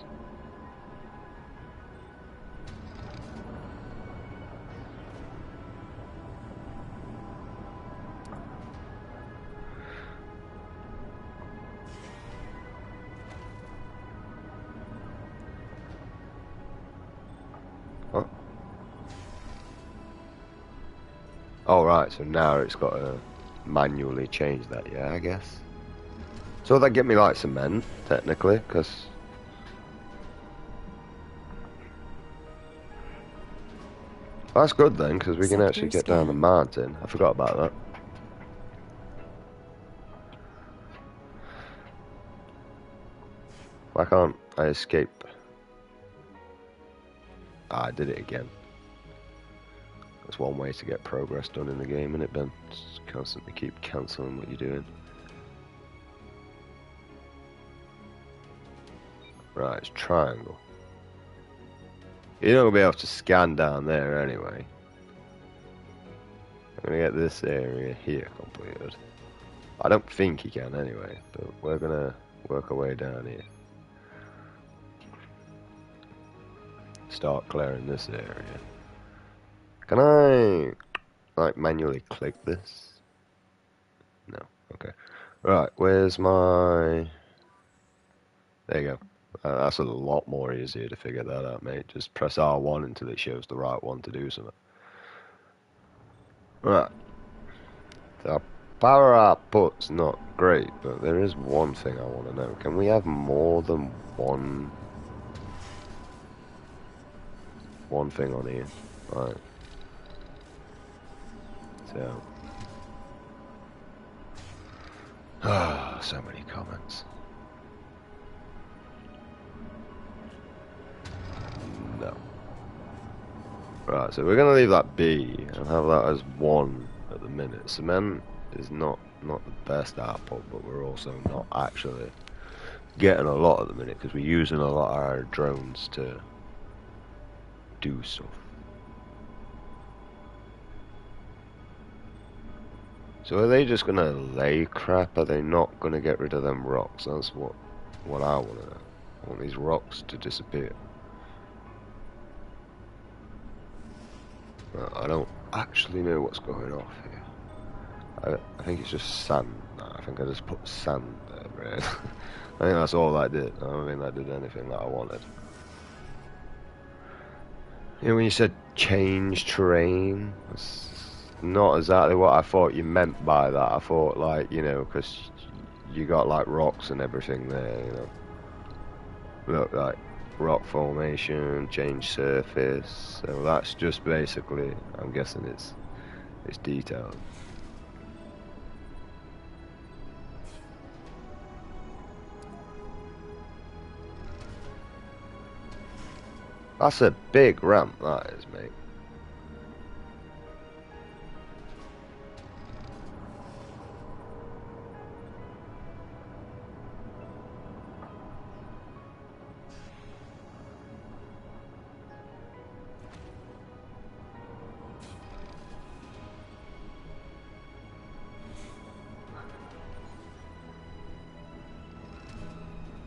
What? Oh right, so now it's got to manually change that, yeah, I guess. So that get me like cement, technically, because... That's good then, because we can actually get down the mountain. I forgot about that. Why can't I escape? Ah, I did it again. That's one way to get progress done in the game, innit, Ben? Just constantly keep cancelling what you're doing. Right, it's triangle. You're not going to be able to scan down there anyway. I'm going to get this area here completed. I don't think you can anyway, but we're going to work our way down here. Start clearing this area. Can I, like, manually click this? No, okay. Right, where's my... There you go. That's a lot more easier to figure that out, mate. Just press R1 until it shows the right one to do something. Right. The power output's not great, but there is one thing I want to know. Can we have more than one thing on here? Right. So. Ah, so many comments. No. Right, so we're going to leave that be and have that as 1 at the minute. Cement is not the best output, but we're also not actually getting a lot at the minute because we're using a lot of our drones to do stuff. So are they just going to lay crap? Are they not going to get rid of them rocks? That's what I want to know. I want these rocks to disappear. I don't actually know what's going off here. I think it's just sand. I think I just put sand there, right? I think that's all I did. I don't think I did anything that I wanted. You know, when you said change terrain, that's not exactly what I thought you meant by that. I thought, like, you know, because you got, like, rocks and everything there, you know. Look, like, rock formation, change surface, so that's just basically, I'm guessing it's detailed. That's a big ramp, that is, mate.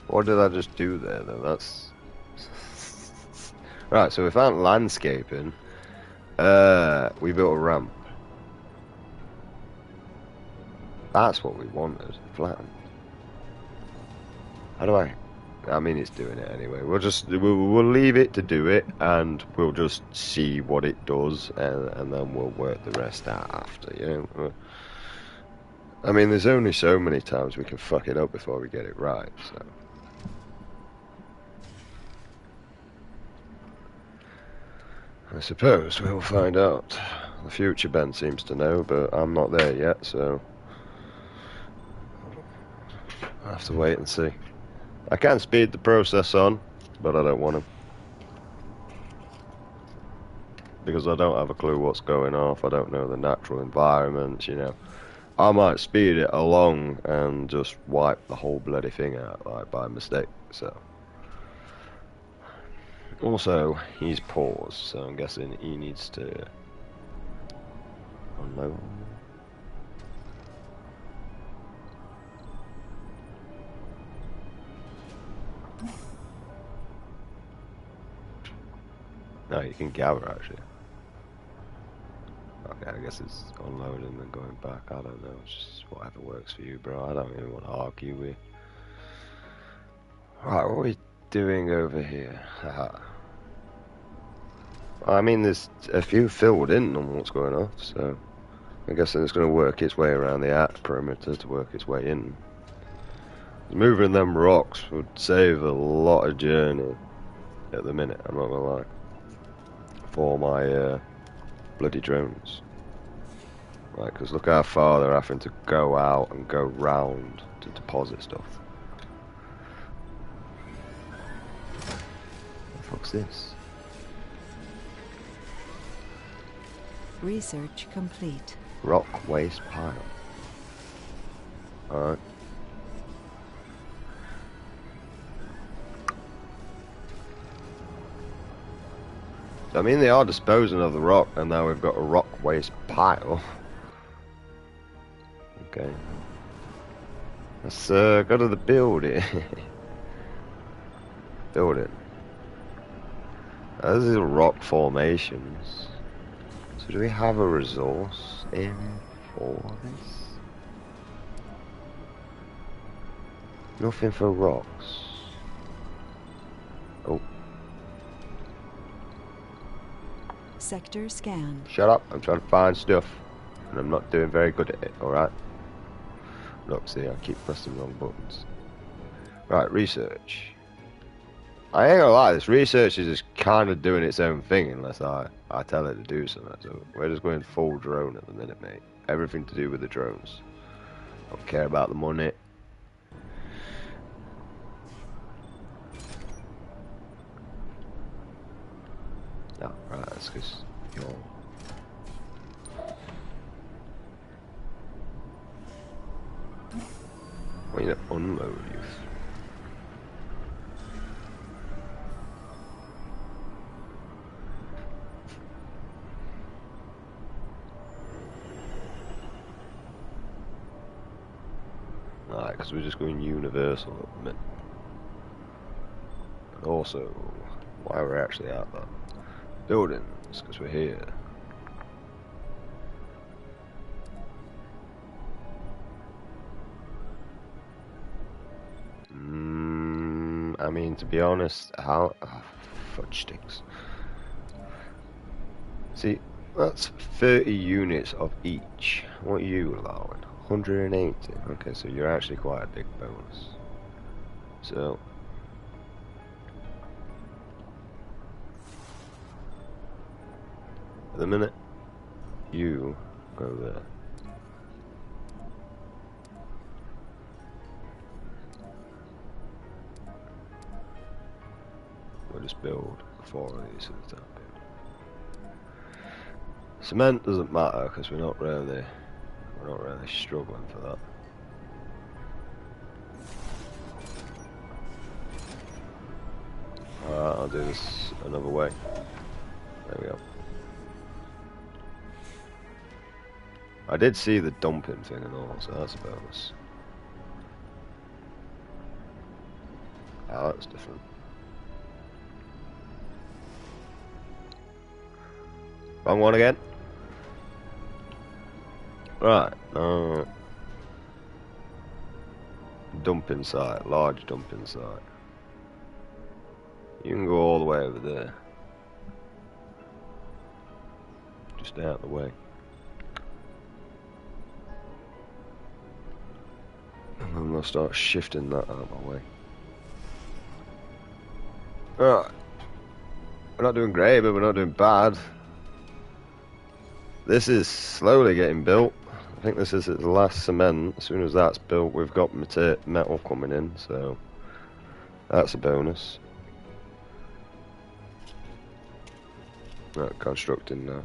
What did I just do there, though? That's... Right, so we found landscaping. We built a ramp. That's what we wanted. Flattened. How do I mean, it's doing it anyway. We'll leave it to do it, and we'll just see what it does, and then we'll work the rest out after, you know? I mean, there's only so many times we can fuck it up before we get it right, so... I suppose we'll find out. The future Ben seems to know, but I'm not there yet, so... I'll have to wait and see. I can speed the process on, but I don't want to. Because I don't have a clue what's going off, I don't know the natural environments, you know. I might speed it along and just wipe the whole bloody thing out, like, by mistake, so... Also, he's paused, so I'm guessing he needs to unload. No, you can gather actually. Okay, I guess it's unloading and going back. I don't know. It's just whatever works for you, bro. I don't even want to argue with. Right, what are we doing over here? Haha. I mean, there's a few filled in on what's going on, so I guess it's going to work its way around the outer perimeter to work its way in. Moving them rocks would save a lot of journey at the minute, I'm not going to lie, for my bloody drones. Right, because look how far they're having to go out and go round to deposit stuff. What the fuck's this? Research complete. Rock waste pile. Alright. So, I mean, they are disposing of the rock, and now we've got a rock waste pile. Okay. Let's go to the building. Building. This is rock formations. So do we have a resource in for this? Nothing for rocks. Oh. Sector scanned. Shut up, I'm trying to find stuff. And I'm not doing very good at it, alright? Look, see, I keep pressing the wrong buttons. Right, research. I ain't gonna lie, this research is just kind of doing its own thing unless I tell it to do something. So we're just going full drone at the minute, mate. Everything to do with the drones. Don't care about the money. No, right, that's because you're... I need to unload you. Alright, because we're just going universal at the minute. And also, why we're actually at that building is because we're here. I mean, to be honest, how... Oh, fudge sticks. See, that's 30 units of each. What are you allowing? 180. Okay, so you're actually quite a big bonus. So... at the minute, you go there. We'll just build 4 of these at the time. Cement doesn't matter because we're not really struggling for that. Alright, I'll do this another way. There we go. I did see the dumping thing and all, so that's a bonus. Oh, that's different. Wrong one again. Right, dumping site, large dumping site. You can go all the way over there. Just stay out of the way. And then I'll start shifting that out of my way. Alright. We're not doing great, but we're not doing bad. This is slowly getting built. I think this is its last cement. As soon as that's built, we've got metal coming in, so that's a bonus. Right, constructing now.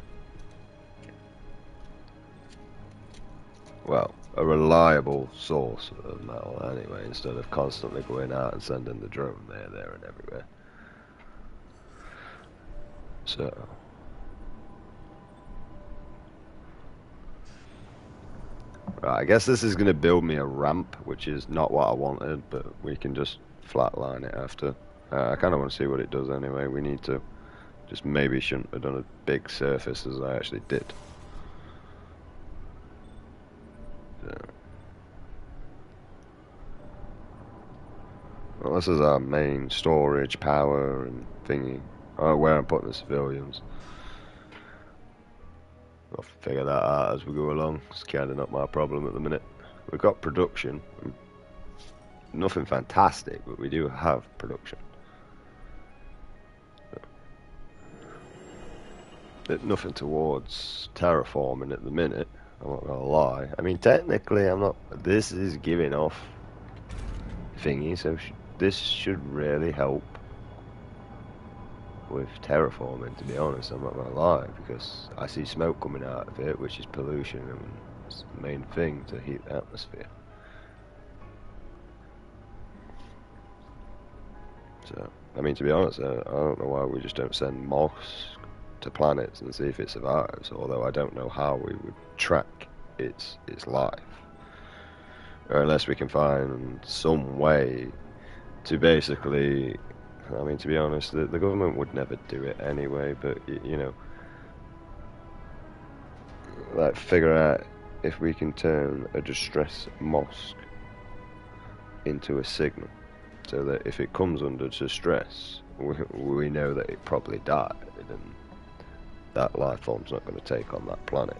Well, a reliable source of metal anyway, instead of constantly going out and sending the drone there, and everywhere. So... right, I guess this is going to build me a ramp, which is not what I wanted, but we can just flatline it after. I kind of want to see what it does anyway. We need to Just maybe shouldn't have done a big surface as I actually did. So. Well, this is our main storage, power, and thingy. Oh, where I'm putting the civilians. I'll figure that out as we go along. It's kind of not my problem at the minute. We've got production. Nothing fantastic, but we do have production. Nothing towards terraforming at the minute. I'm not gonna lie. I mean, technically, I'm not. This is giving off thingy, so this should really help with terraforming. To be honest, I'm not gonna lie, because I see smoke coming out of it, which is pollution, and it's the main thing to heat the atmosphere. So, I mean, to be honest, I don't know why we just don't send moss to planets and see if it survives, although I don't know how we would track its life. Or unless we can find some way to basically, I mean, to be honest, the government would never do it anyway, but, you know, like, figure out if we can turn a distress mosque into a signal, so that if it comes under distress, we know that it probably died, and that life form's not going to take on that planet.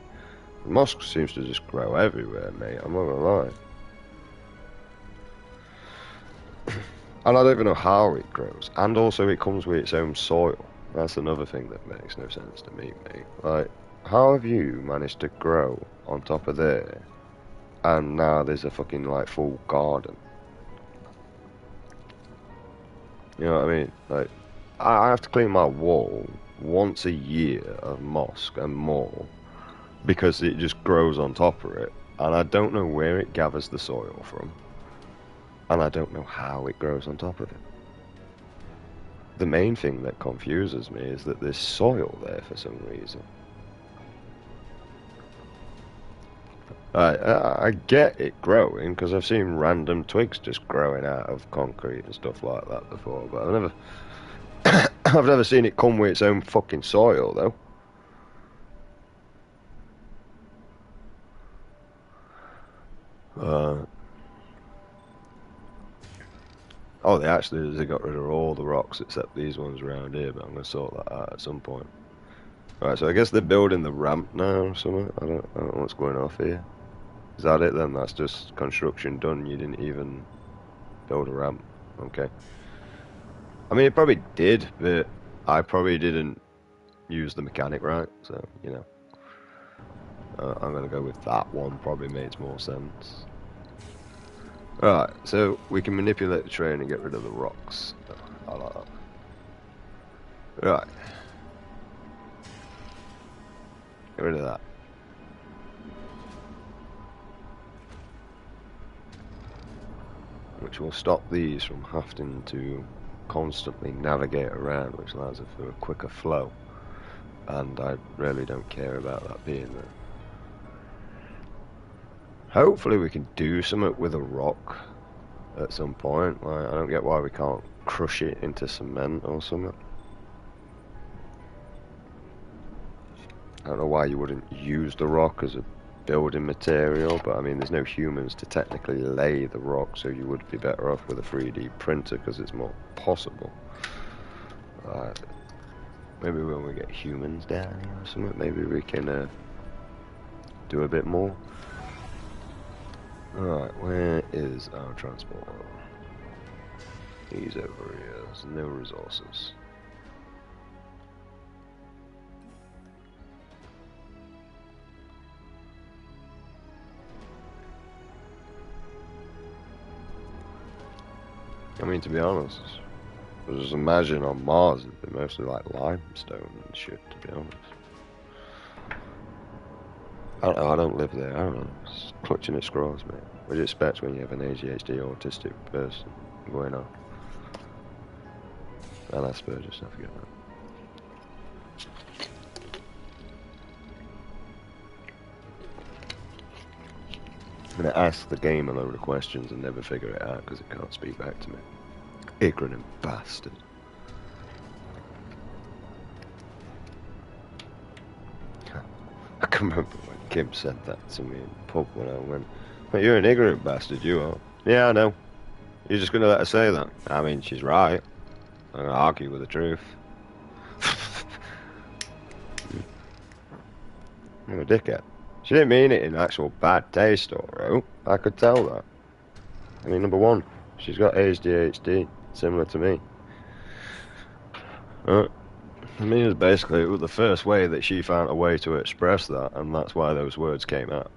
The mosque seems to just grow everywhere, mate, I'm not going to lie. And I don't even know how it grows. And also it comes with its own soil. That's another thing that makes no sense to me, mate. Like, how have you managed to grow on top of there, and now there's a fucking, like, full garden? You know what I mean? Like, I have to clean my wall once a year of mosque and more, because it just grows on top of it, and I don't know where it gathers the soil from, and I don't know how it grows on top of it. The main thing that confuses me is that there's soil there for some reason. I get it growing, because I've seen random twigs just growing out of concrete and stuff like that before, but I've never seen it come with its own fucking soil, though. Oh, they got rid of all the rocks except these ones around here, but I'm going to sort that out at some point. Right, so I guess they're building the ramp now or something. I don't know what's going off here. Is that it then? That's just construction done. You didn't even build a ramp. Okay. I mean, it probably did, but I probably didn't use the mechanic right, so, you know. I'm going to go with that one. Probably makes more sense. Alright, so we can manipulate the train and get rid of the rocks. I like that. Right. Get rid of that. Which will stop these from having to constantly navigate around, which allows it for a quicker flow. And I really don't care about that being there. Hopefully we can do something with a rock at some point. Like, I don't get why we can't crush it into cement or something. I don't know why you wouldn't use the rock as a building material, but I mean, there's no humans to technically lay the rock, so you would be better off with a 3D printer because it's more possible. Maybe when we get humans down here or something, maybe we can do a bit more. Alright, where is our transport? He's over here. There's no resources. I mean, to be honest, just imagine on Mars it'd be mostly like limestone and shit, to be honest. I don't know, I don't live there, I don't know. It's clutching at straws, mate. What do you expect when you have an ADHD autistic person going on? And Asperger's, I forget that. I'm gonna ask the game a load of questions and never figure it out because it can't speak back to me. Ignorant bastard. remember when Kim said that to me in the pub when I went, "But you're an ignorant bastard, you are." Yeah, I know. You're just gonna let her say that? I mean, she's right. I'm gonna argue with the truth. I'm a dickhead. She didn't mean it in actual bad taste, or I could tell that. I mean, number one, she's got ADHD, similar to me. I mean, it's basically, it was the first way that she found a way to express that, and that's why those words came out.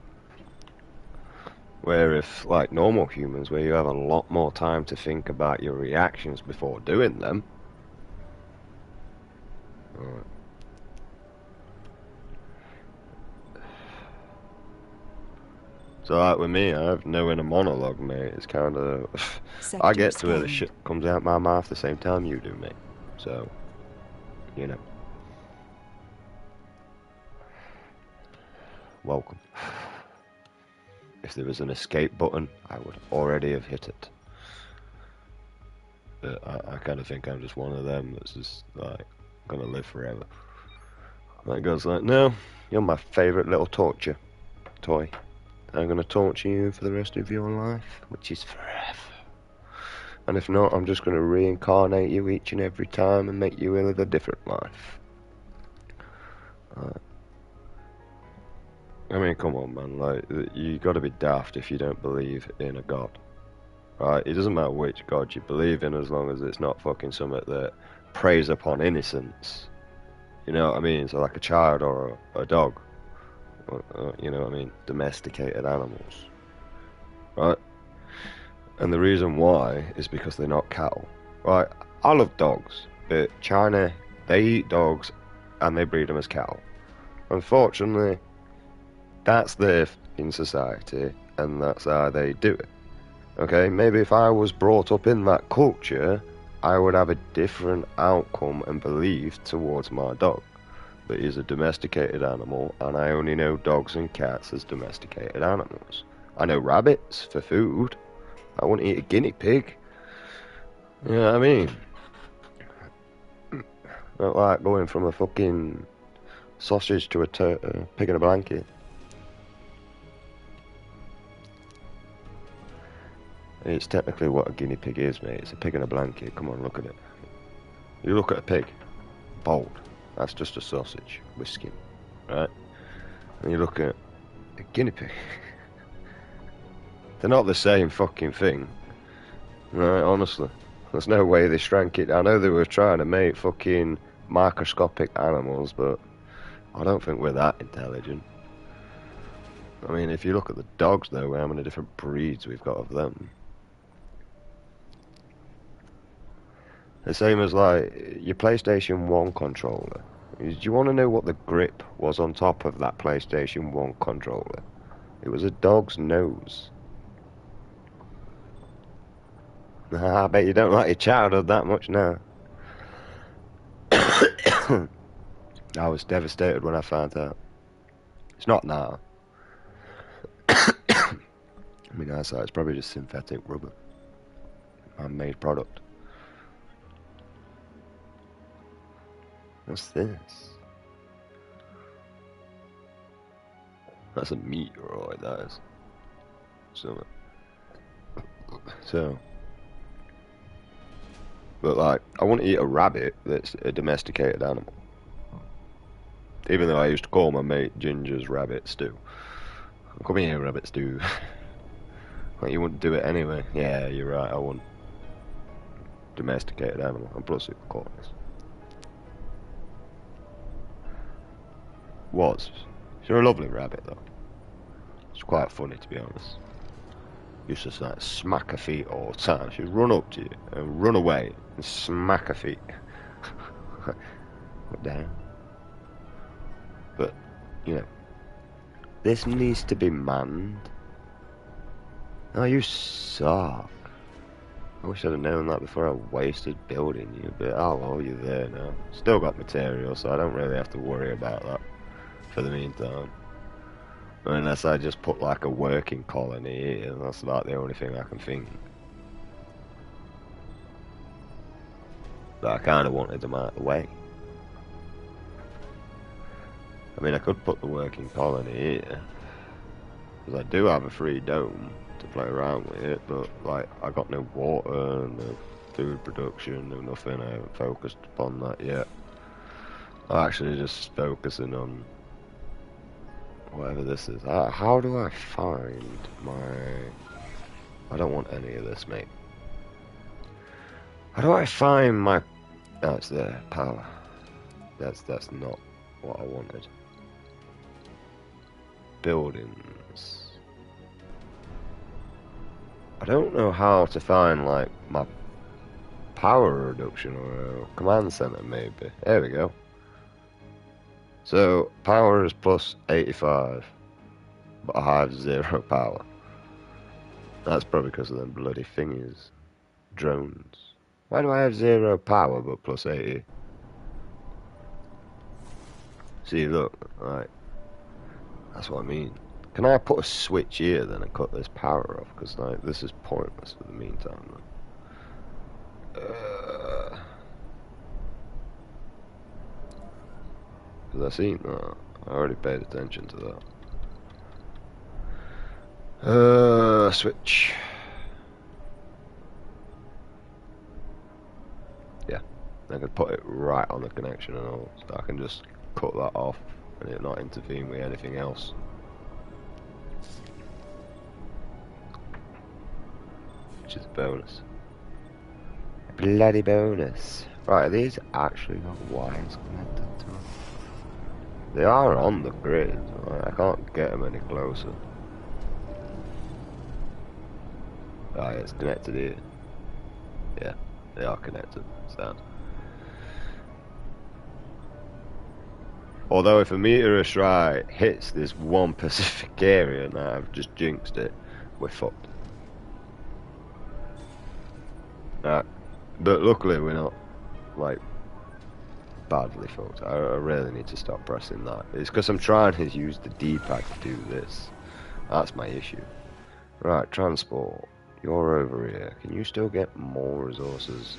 Where if, like normal humans, where you have a lot more time to think about your reactions before doing them. Alright. So like with me, I have no inner monologue, mate. It's kind of... I get to where the shit comes out my mouth the same time you do, mate. So, you know. Welcome. If there was an escape button, I would already have hit it. But I kind of think I'm just one of them that's just, like, gonna live forever. That goes like, no, you're my favourite little torture toy. I'm gonna torture you for the rest of your life, which is forever. And if not, I'm just gonna reincarnate you each and every time and make you live a different life. I mean, come on, man. Like, you gotta be daft if you don't believe in a god. Right? It doesn't matter which god you believe in, as long as it's not fucking something that preys upon innocence. You know what I mean? So like a child or a dog. You know what I mean? Domesticated animals. Right? And the reason why is because they're not cattle. Right? I love dogs, but China, they eat dogs and they breed them as cattle. Unfortunately, that's their in society, and that's how they do it. Okay, maybe if I was brought up in that culture, I would have a different outcome and belief towards my dog. But he's a domesticated animal, and I only know dogs and cats as domesticated animals. I know rabbits for food. I wouldn't eat a guinea pig. You know what I mean? Not like going from a fucking sausage to a pig in a blanket. It's technically what a guinea pig is, mate. It's a pig in a blanket. Come on, look at it. You look at a pig, bold. That's just a sausage with skin, right? And you look at a guinea pig. They're not the same fucking thing, right? Honestly, there's no way they shrank it. I know they were trying to make fucking microscopic animals, but I don't think we're that intelligent. I mean, if you look at the dogs, though, how many different breeds we've got of them. The same as, like, your PlayStation 1 controller. Do you want to know what the grip was on top of that PlayStation 1 controller? It was a dog's nose. I bet you don't like your childhood that much now. I was devastated when I found out. It's not now. I mean, outside it's probably just synthetic rubber. Man-made product. What's this? That's a meteoroid, that is. So. But, like, I wouldn't eat a rabbit that's a domesticated animal. Even though I used to call my mate Ginger's rabbit stew. Come here, rabbit stew. Like, you wouldn't do it anyway. Yeah, you're right, I wouldn't. Domesticated animal, and plus it was Was. She's a lovely rabbit, though. It's quite funny, to be honest. Used to like smack her feet all the time. She'd run up to you and run away and smack her feet. What down? But, you know, this needs to be manned. Oh, you suck. I wish I'd have known that before I wasted building you, but oh well, you're there now. Still got material, so I don't really have to worry about that for the meantime. Unless I just put like a working colony here, that's like the only thing I can think. But I kind of wanted them out of the way. I mean, I could put the working colony here, because I do have a free dome to play around with it, but like I got no water, no food production, no nothing. I haven't focused upon that yet. I'm actually just focusing on whatever this is. How do I find my... I don't want any of this, mate. How do I find my... Oh, it's there. Power. That's not what I wanted. Buildings. I don't know how to find, like, my power reduction or a command center, maybe. There we go. So, power is plus 85, but I have 0 power. That's probably because of them bloody thingies. Drones. Why do I have 0 power but plus 80? See, look, right. That's what I mean. Can I put a switch here then and cut this power off? Because like, this is pointless for the meantime. Because I seen that. I already paid attention to that. Switch. Yeah. I could put it right on the connection and all. So I can just cut that off and it not interfere with anything else. Which is a bonus. A bloody bonus. Right, are these actually got wires connected to them? They are on the grid. Right, I can't get them any closer. Ah, it's connected here. Yeah, they are connected. So. Although if a meteorist right hits this one Pacific area, and I've just jinxed it, we're fucked. But luckily we're not, like, badly fucked. I really need to stop pressing that. It's because I'm trying to use the D-pad to do this. That's my issue. Right, transport. You're over here. Can you still get more resources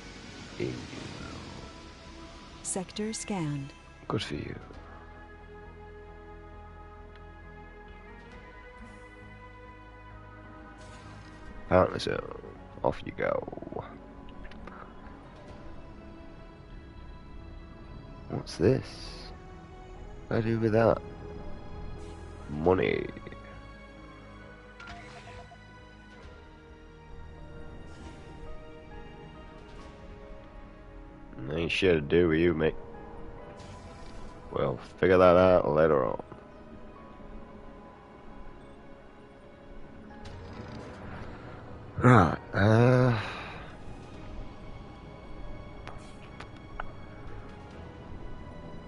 in you? Sector scanned. Good for you. Apparently so. Off you go. What's this? What do I do with that? Money. Ain't shit to do with you, mate. Well, figure that out later on. Right,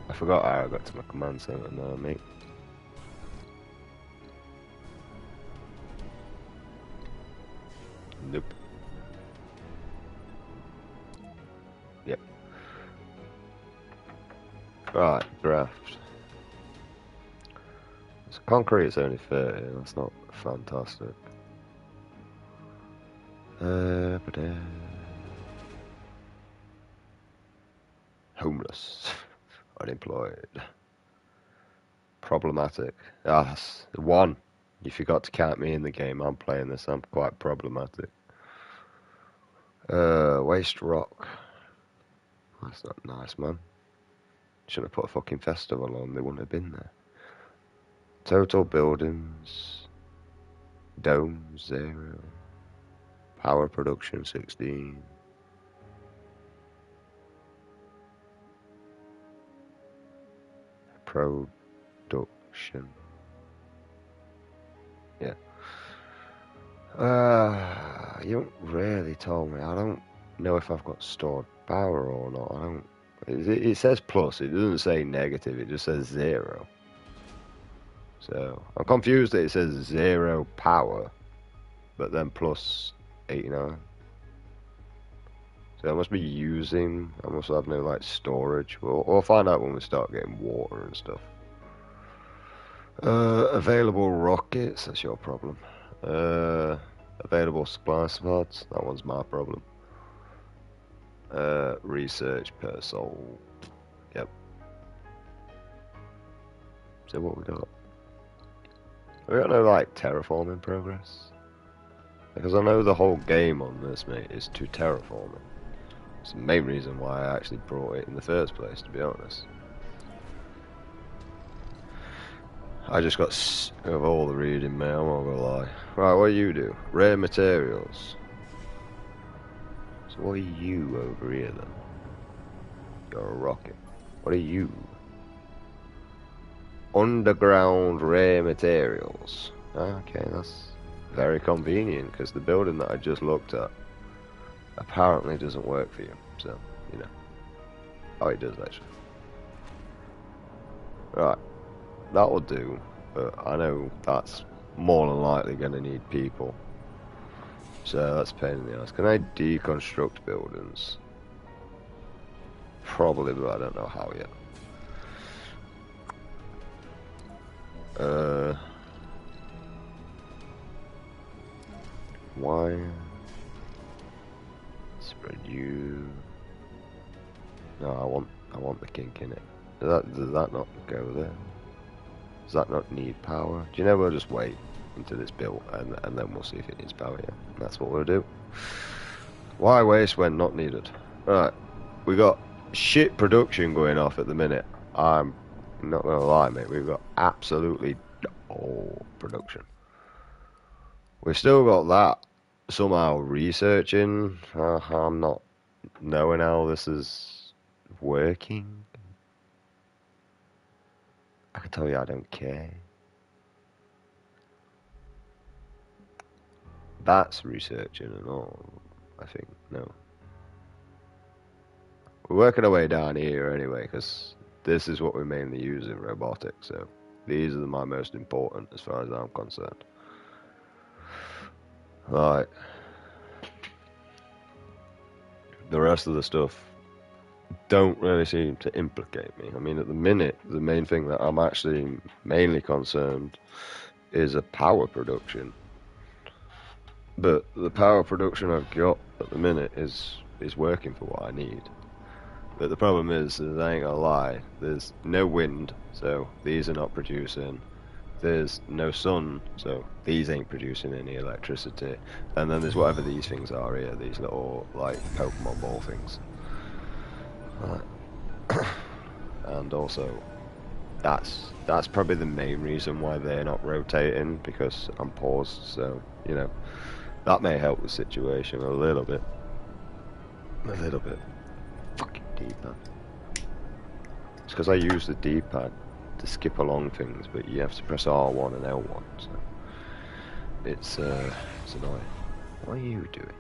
I forgot how I got to my command center now, mate. Nope. Yep. Right, graft. So concrete is only 30, that's not fantastic. Homeless. Unemployed. Problematic. Ah, that's one. You forgot to count me in the game. I'm playing this. I'm quite problematic. Waste rock. That's not nice, man. Should have put a fucking festival on. They wouldn't have been there. Total buildings. Dome 0. Power production 16. Production. Yeah. You don't really told me. I don't know if I've got stored power or not. I don't. It says plus. It doesn't say negative. It just says 0. So I'm confused that it says 0 power, but then plus 89. So I must be using. I must have no like storage. We'll find out when we start getting water and stuff. Available rockets. That's your problem. Available supply spots. That one's my problem. Research per soul. Yep. So what we got? We got no like terraforming progress. Because I know the whole game on this, mate, is to terraform it. It's the main reason why I actually brought it in the first place, to be honest. I just got sick of all the reading, mate, I'm not gonna lie. Right, what do you do? Rare materials. So what are you over here then? You're a rocket. What are you? Underground rare materials. Okay, that's very convenient, because the building that I just looked at apparently doesn't work for you, so, you know. Oh, it does, actually. Right, that will do, but I know that's more than likely going to need people. So that's a pain in the ass. Can I deconstruct buildings? Probably, but I don't know how yet. Why? Spread you. No, I want the kink in it. Does that not go there? Does that not need power? Do you know we'll just wait until it's built and then we'll see if it needs power, yeah. That's what we'll do. Why waste when not needed? Right. We got shit production going off at the minute. I'm not gonna lie, mate, we've got absolutely no production. We've still got that somehow researching. I'm not knowing how this is working. I can tell you I don't care. That's researching and all, I think. No. We're working our way down here anyway, because this is what we mainly use in robotics, so these are my most important as far as I'm concerned. Right. The rest of the stuff don't really seem to implicate me. I mean, at the minute, the main thing that I'm actually mainly concerned is a power production. But the power production I've got at the minute is working for what I need. But the problem is I ain't gonna lie, there's no wind, so these are not producing. There's no sun, so these ain't producing any electricity. And then there's whatever these things are here, these little, like, Pokemon ball things. And also, that's probably the main reason why they're not rotating, because I'm paused, so, you know, that may help the situation a little bit. A little bit. Fucking D-pad. It's because I use the D-pad to skip along things, but you have to press R1 and L1, so it's annoying. What are you doing?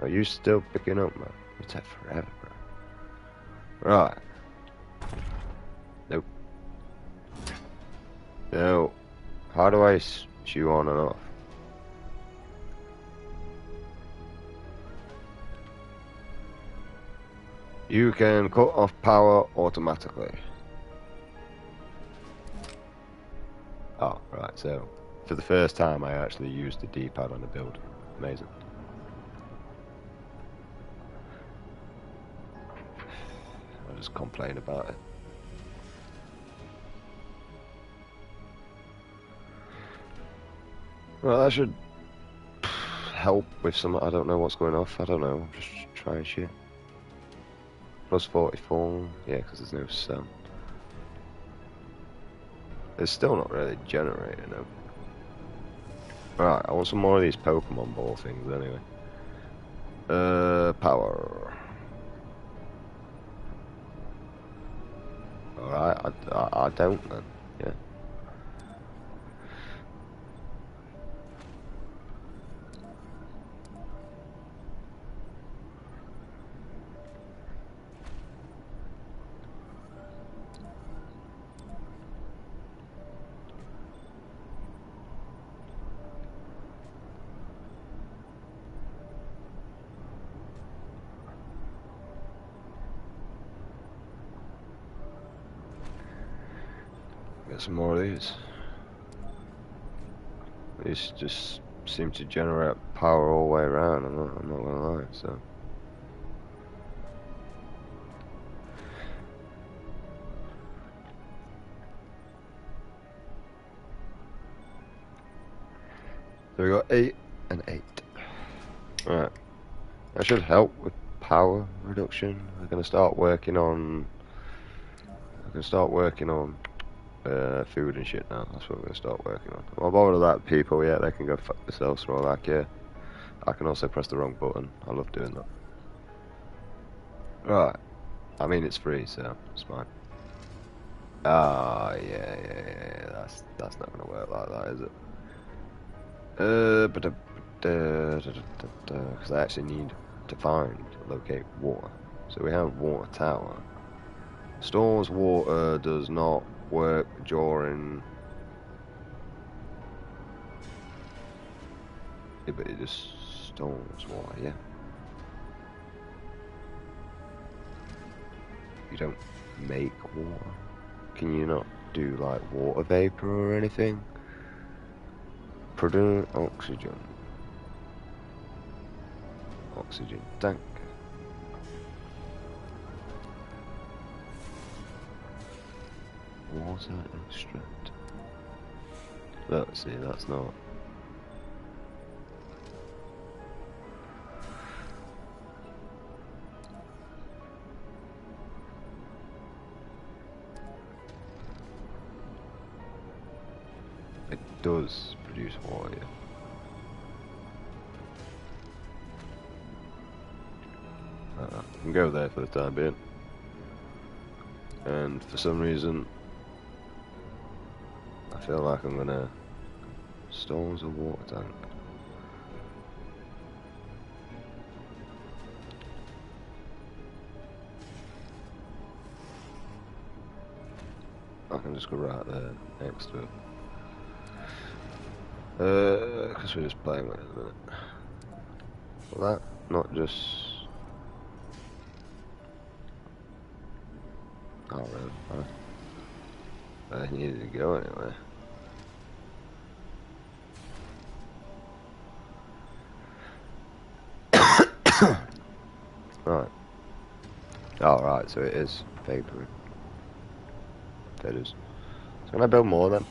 Are you still picking up, man? You take forever, bro. Right. Nope. No. How do I shoot on and off? You can cut off power automatically. Oh, right, so for the first time I actually used the D-pad on the build. Amazing. I'll just complain about it. Well, that should help with some, I don't know what's going off, I don't know, I'm just trying shit. Plus 44, yeah, because there's no sun. It's still not really generating them. Right, I want some more of these Pokemon ball things anyway. Power. Alright, I don't then, yeah. Get some more of these. These just seem to generate power all the way around, I'm not gonna lie, so. So we got 8 and 8. Right. That should help with power reduction. We're gonna start working on. Food and shit now. That's what we're gonna start working on. I'm not bothered about people yet. They can go fuck themselves for all I care. I can also press the wrong button. I love doing that. Right. I mean, it's free, so it's fine. Ah, yeah. That's not gonna work like that, is it? Because I actually need to locate water. So we have water tower. Stores water does not work during. Yeah, but it just stores water, yeah. You don't make water. Can you not do like water vapor or anything? Produce oxygen. Oxygen tank. Water extract. Let's see, that's not. It does produce water, yeah. I can go there for the time being. And for some reason, I feel like I'm gonna stores a water tank. I can just go right there next to it. Because we're just playing with it a minute. Well, that not just. Oh, really? I needed to go anyway. Right. Oh, right, so it is vapor. That is. So can I build more then?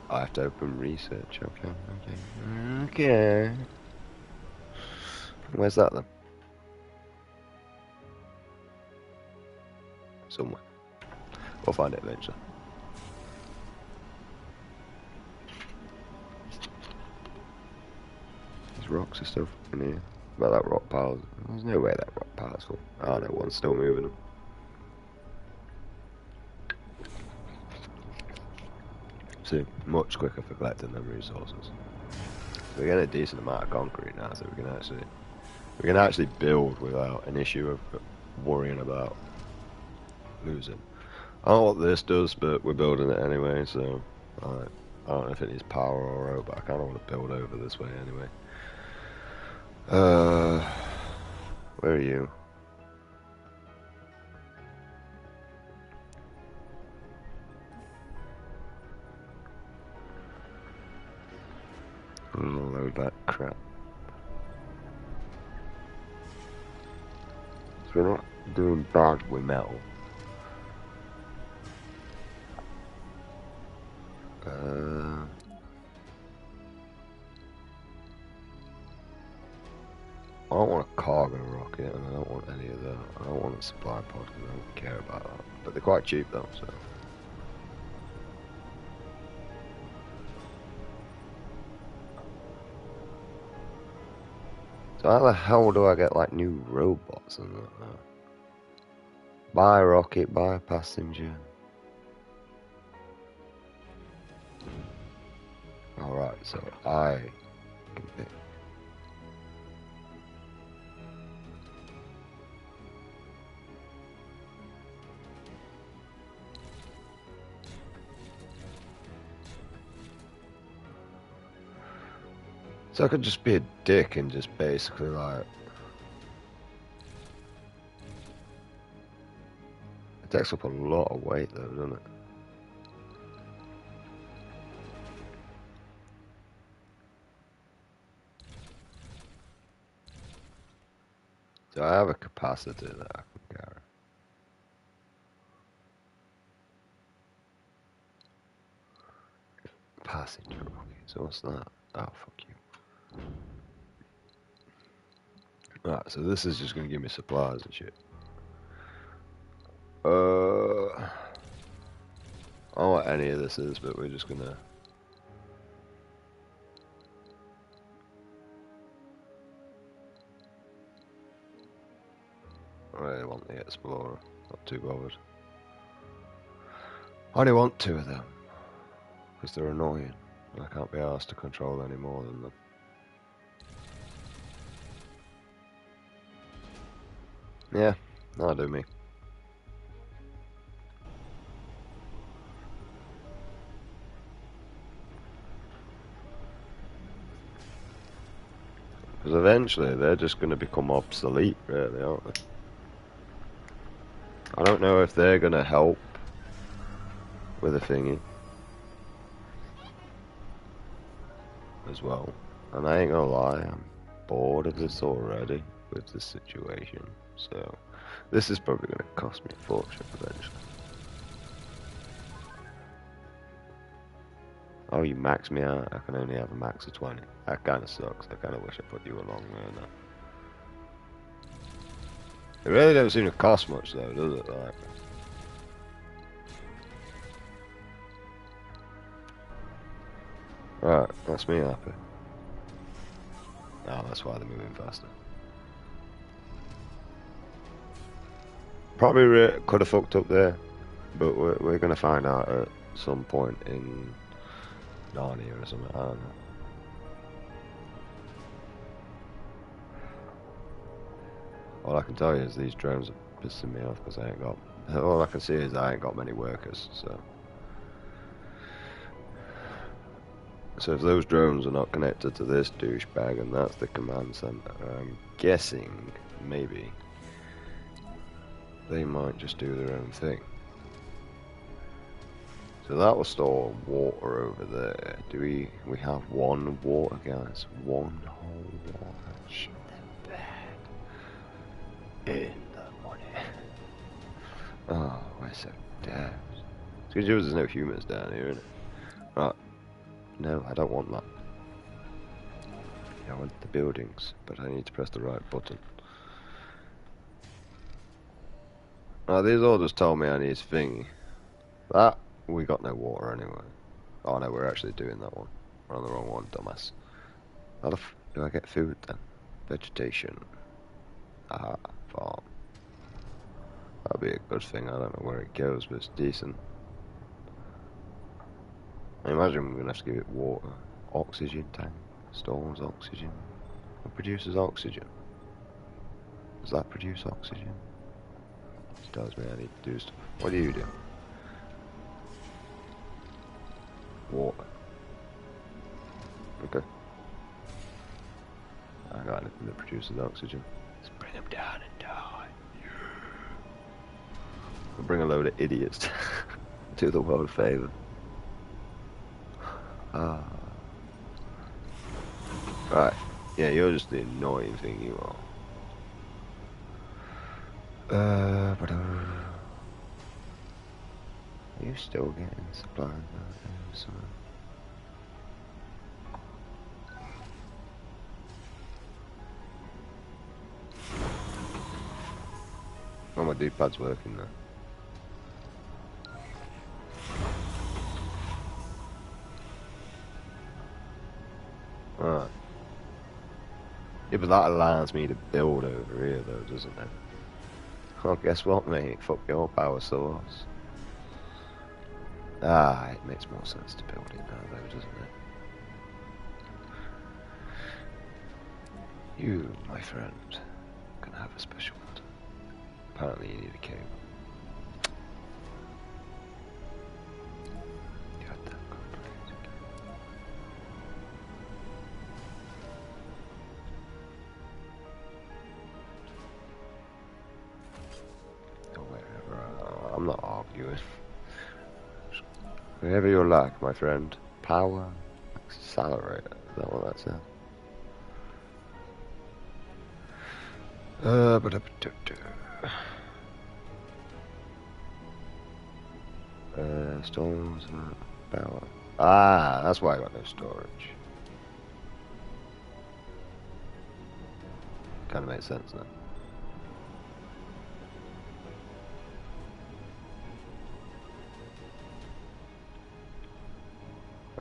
I have to open research. Okay. Where's that then? Somewhere. We'll find it eventually. These rocks are still in here. About that rock pile. There's no way that rock pile's full. Oh no, one's still moving them. So much quicker for collecting them resources. We're getting a decent amount of concrete now, so we can actually build without an issue of worrying about losing. I don't know what this does, but we're building it anyway, so I don't know if it needs power or rope, but I kind of want to build over this way anyway. Where are you? Load that crap. So we're not doing bad with metal. I don't want a cargo rocket, and I don't want any of that. I don't want a supply pod, because I don't care about that. But they're quite cheap though, so. So how the hell do I get like new robots and that? Buy rocket, buy passenger. Alright, so I can pick. So I could just be a dick and just basically like. It takes up a lot of weight though, doesn't it? So I have a capacity that I can carry. Passenger rocket. So what's that? Oh, fuck you. Right, so this is just going to give me supplies and shit. I don't know what any of this is, but we're just going to... I really want the Explorer. Not too bothered. I only want 2 of them. Because they're annoying. And I can't be asked to control any more than them. Yeah, that'll do me. Because eventually they're just going to become obsolete, really, aren't they? I don't know if they're going to help with a thingy as well. And I ain't gonna lie, I'm bored of this already with this situation. So this is probably going to cost me a fortune eventually. Oh, you max me out? I can only have a max of 20. That kind of sucks. I kind of wish I put you along there now. It really don't seem to cost much though, does it? Like, right, that's me happy. Oh, that's why they're moving faster. Probably could have fucked up there, but we're gonna find out at some point in Narnia or something. I don't know. All I can tell you is these drones are pissing me off because I ain't got. All I can see is I ain't got many workers. So if those drones are not connected to this douchebag and that's the command center, I'm guessing maybe they might just do their own thing. So that will store water over there. Do we have 1 water, guys? 1 whole water. Shit, they're bad. In the money. Oh, we're so dead. It's because there's no humans down here, isn't it? Right. No, I don't want that. I want the buildings, but I need to press the right button. Now, these orders told me I need thingy. That, we got no water anyway. Oh no, we're actually doing that one. We're on the wrong one, dumbass. How the f do I get food then? Vegetation. Aha, farm. That'll be a good thing. I don't know where it goes, but it's decent. I imagine we're going to have to give it water. Oxygen tank. Stores oxygen. What produces oxygen? Does that produce oxygen? It tells me I need to do stuff. What do you do? Water. Okay. I got anything that produces oxygen. Let's bring them down and die. Yeah. We'll bring a load of idiots. Do the world a favour. Ah. Right. Yeah, you're just the annoying thing you are. But are you still getting supplies out there? So oh, my D-pad's working now. Alright. Yeah, but that allows me to build over here though, doesn't it? Oh, guess what, mate? Fuck your power source. Ah, it makes more sense to build it now though, doesn't it? You, my friend, can have a special one. Apparently you need a cable. Goddamn complicated. Or wherever. I'm not arguing. Wherever you lack, my friend. Power accelerator. Is that what that says? Storms, power. Ah, that's why I got no storage. Kind of makes sense now.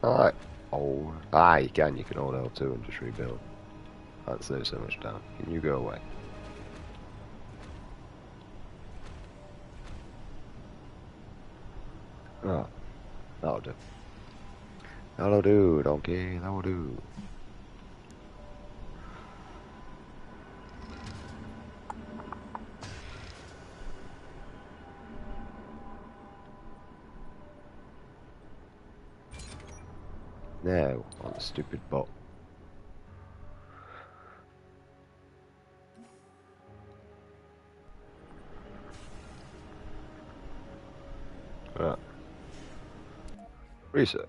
Alright. Oh, you can. You can hold L2 and just rebuild. That saves so much down. Can you go away? Oh, that'll do. That'll do, donkey. That'll do. No, on the stupid bot. Right. Research.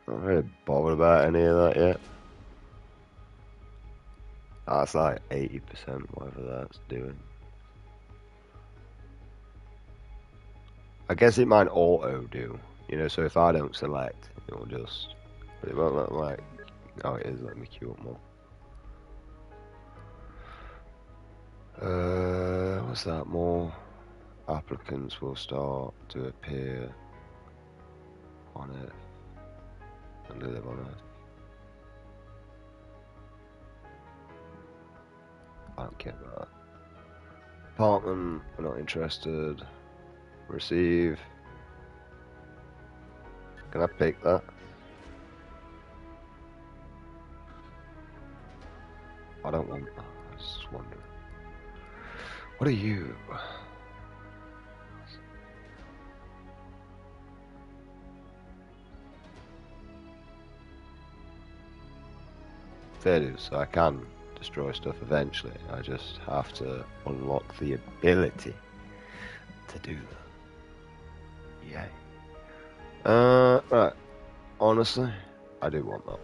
Not really bothered about any of that yet. That's like 80%, whatever that's doing. I guess it might auto do, you know, so if I don't select, it will just, but it won't look like, oh it is letting me queue up more. What's that, more applicants will start to appear on it, and live on it. I don't care about that. Apartment, we're not interested. Receive. Can I pick that? I don't want that. I was just wondering. What are you? Fair dues, so I can destroy stuff eventually. I just have to unlock the ability to do that. Yay. Right. Honestly, I do want that.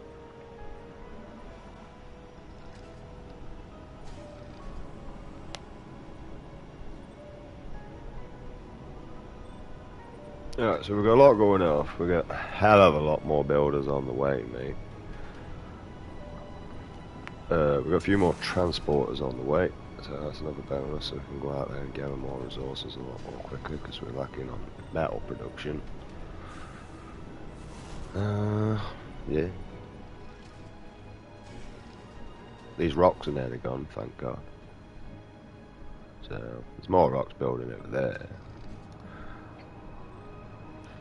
Alright, so we've got a lot going off. We've got a hell of a lot more builders on the way, mate. We've got a few more transporters on the way, so that's another bonus, so we can go out there and gather more resources a lot more quickly, because we're lacking on metal production. Yeah. These rocks are nearly gone, thank God. So, there's more rocks building over there.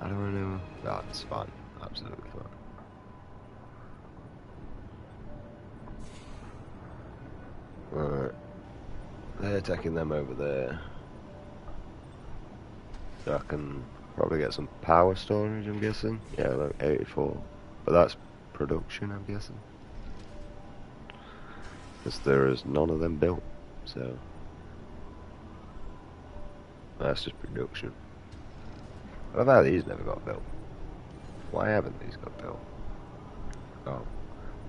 I don't know. That's fine. Absolutely fine. Alright. They're taking them over there. So I can probably get some power storage, I'm guessing. Yeah, look, 84. But that's production, I'm guessing. Because there is none of them built. So that's just production. What about these never got built? Why haven't these got built? Oh,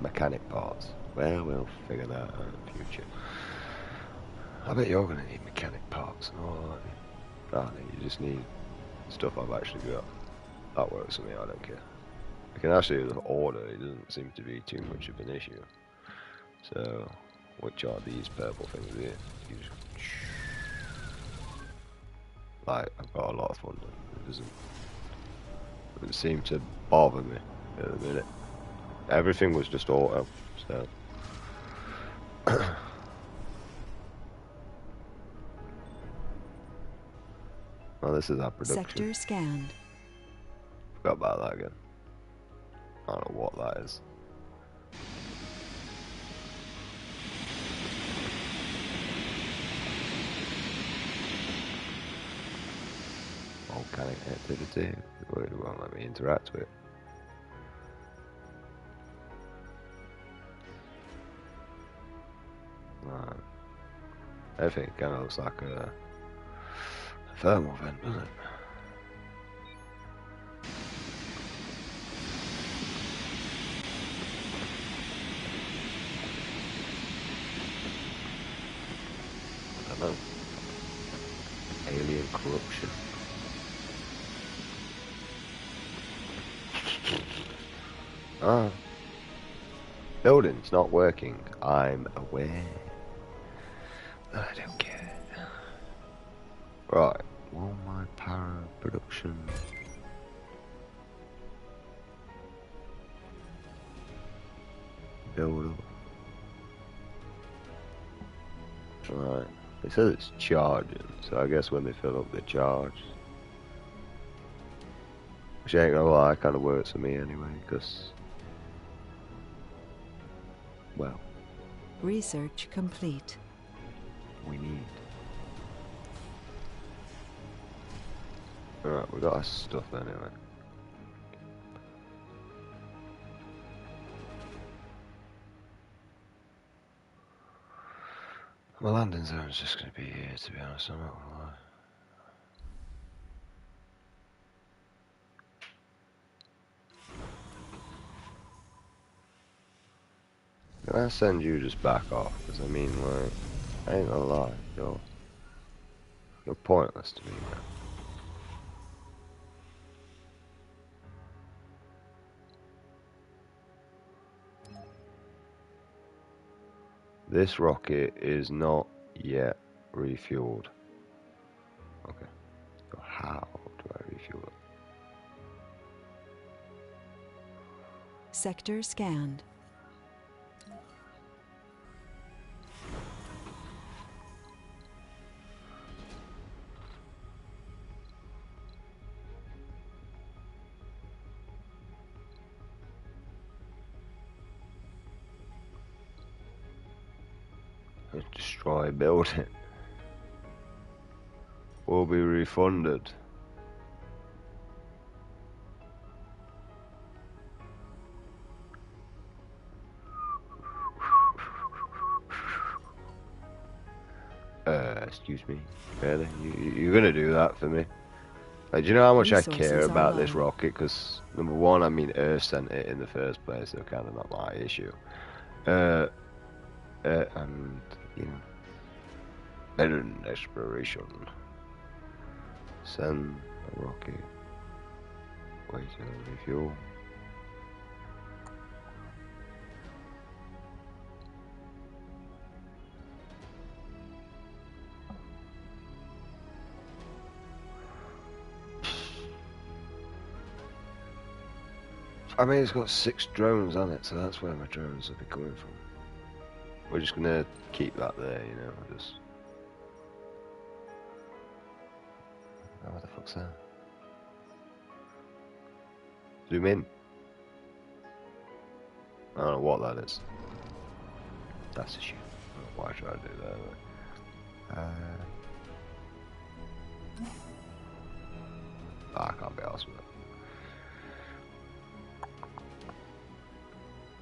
mechanic parts. Well, we'll figure that out in the future. I bet you're gonna need mechanic parts and all that. I think you just need stuff I've actually got. That works for me, I don't care. I can actually order, it doesn't seem to be too much of an issue. So, which are these purple things here? You just, like, I've got a lot of fun. It doesn't seem to bother me at the minute. Everything was just auto, so. Well, this is our production. Sector scanned. Forgot about that again. I don't know what that is. Volcanic activity. It won't let me interact with it. Right. Everything kind of looks like a thermal vent, doesn't it? Ah, building's not working. I'm aware. I don't care. Right. All my power production. Build up. Right. It says it's charging, so I guess when they fill up, they charge. Which ain't gonna lie, kind of works for me anyway, because, well, Research complete. we need. Alright, we got our stuff anyway. My landing zone's just gonna be here, to be honest, I'm not gonna lie. Can I send you just back off? Because I mean, like, I ain't gonna lie, you're pointless to me, man. This rocket is not yet refueled. Okay. So how do I refuel it? Sector scanned. Let's destroy building. Will be refunded. Excuse me. Really? You're gonna do that for me? Like, do you know how much I care Resources are about this low. rocket? Because, number one, I mean, Earth sent it in the first place, so kind of not my issue. And, you know, better than exploration. Send a rocket. Wait to refuel. I mean, it's got 6 drones on it, so that's where my drones will be coming from. We're just gonna keep that there, you know, just... Oh, what the fuck's that? Zoom in. I don't know what that is. That's a shit. I don't know why I tried to do that. But, I can't be arsed with it.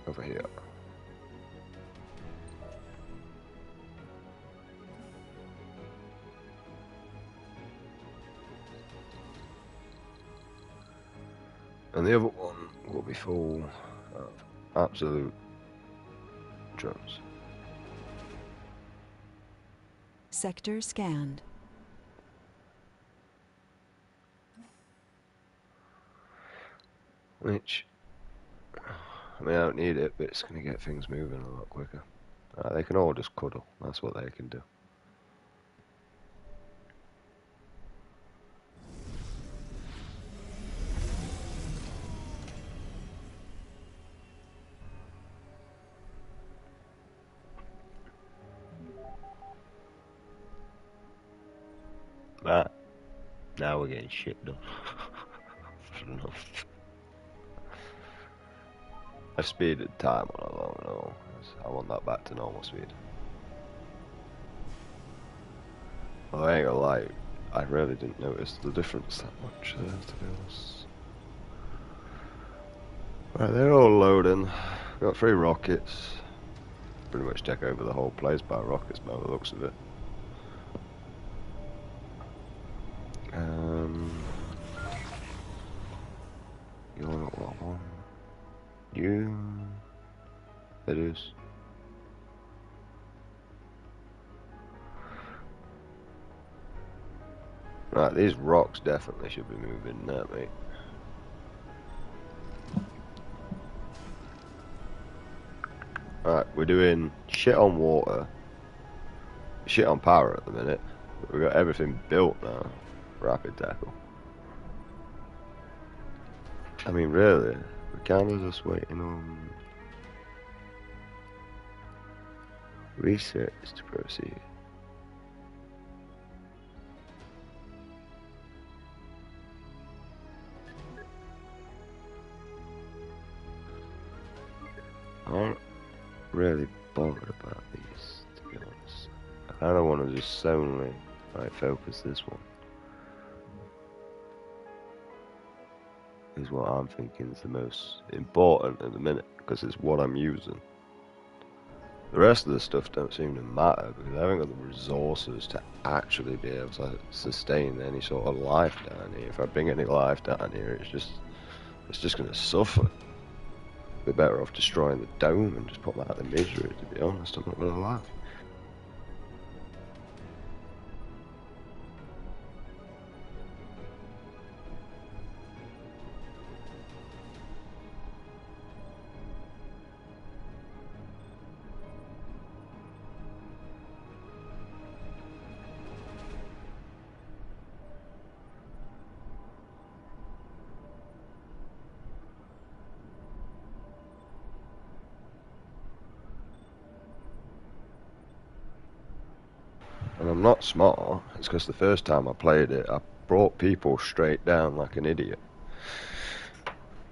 Over here. And the other one will be full of absolute drones. Sector scanned. Which, I mean, I don't need it, but it's going to get things moving a lot quicker. They can all just cuddle. That's what they can do. Right. Now we're getting shit done. I speeded time on a long no. I want that back to normal speed. Well, I ain't gonna lie, I really didn't notice the difference that much, to be honest. Right, they're all loading. Got 3 rockets. Pretty much take over the whole place by rockets by the looks of it. You're not what I want. You... It is. Right, these rocks definitely should be moving that, mate. Right, we're doing shit on water, shit on power at the minute. But we've got everything built now. Rapid tackle. I mean, really, we're kind of just waiting on research to proceed. I aren't really bothered about these, to be honest. I kind of want to just solely focus this one. Is what I'm thinking is the most important at the minute, because it's what I'm using. The rest of the stuff don't seem to matter because I haven't got the resources to actually be able to sustain any sort of life down here. If I bring any life down here, it's just going to suffer. We're better off destroying the dome and just put them out of misery, to be honest. I'm not going to lie. And I'm not smart. It's because the first time I played it, I brought people straight down like an idiot.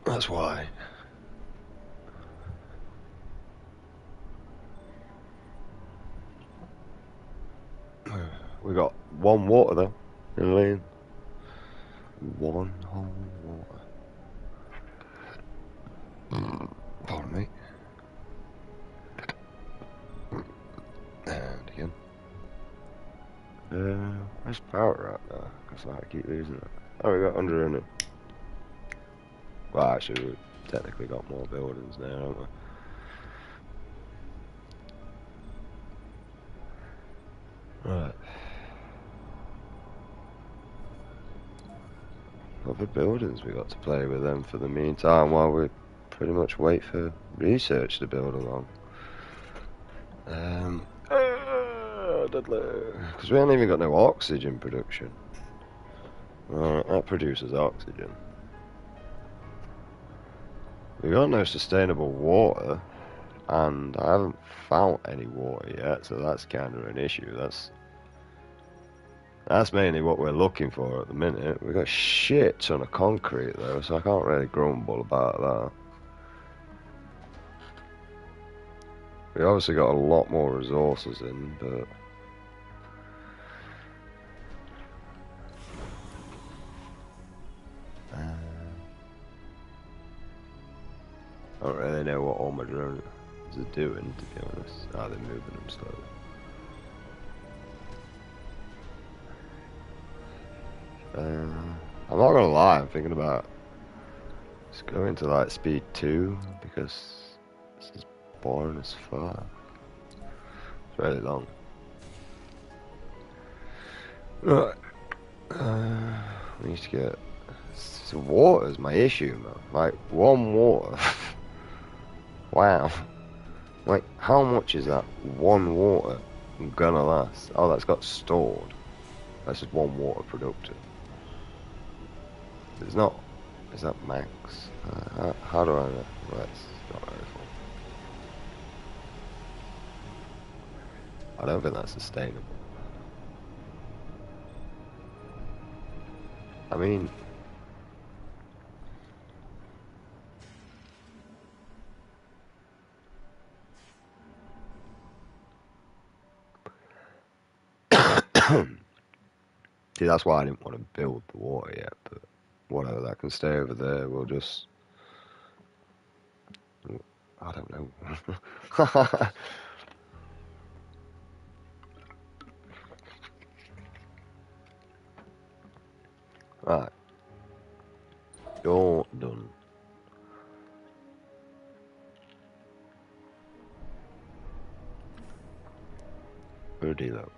That's why. We got one water though in the lane. One whole water. Pardon me. And again. Where's power at now? Because I keep losing it. Oh, we got 100. Well, actually, we've technically got more buildings now, haven't we? Right. Other buildings we got to play with them for the meantime while we pretty much wait for research to build along. Because we haven't even got no oxygen production. Alright, that produces oxygen. We got no sustainable water, and I haven't found any water yet, so that's kind of an issue. That's mainly what we're looking for at the minute. We got a shit ton of concrete though, so I can't really grumble about that. We obviously got a lot more resources in, but I don't really know what all my drones are doing, to be honest. They're moving them slowly. I'm not gonna lie, I'm thinking about just going to like speed 2 because this is boring as fuck. It's really long. Right. We need to get. So water's my issue, man. Like one water. Wow. Like how much is that one water gonna last? Oh, that's got stored. That's just one water productive. It's not. Is that max? How do I know? That's not very full. I don't think that's sustainable. I mean, see, that's why I didn't want to build the water yet, but whatever, that can stay over there. We'll just. I don't know. Right. You're done. Reload.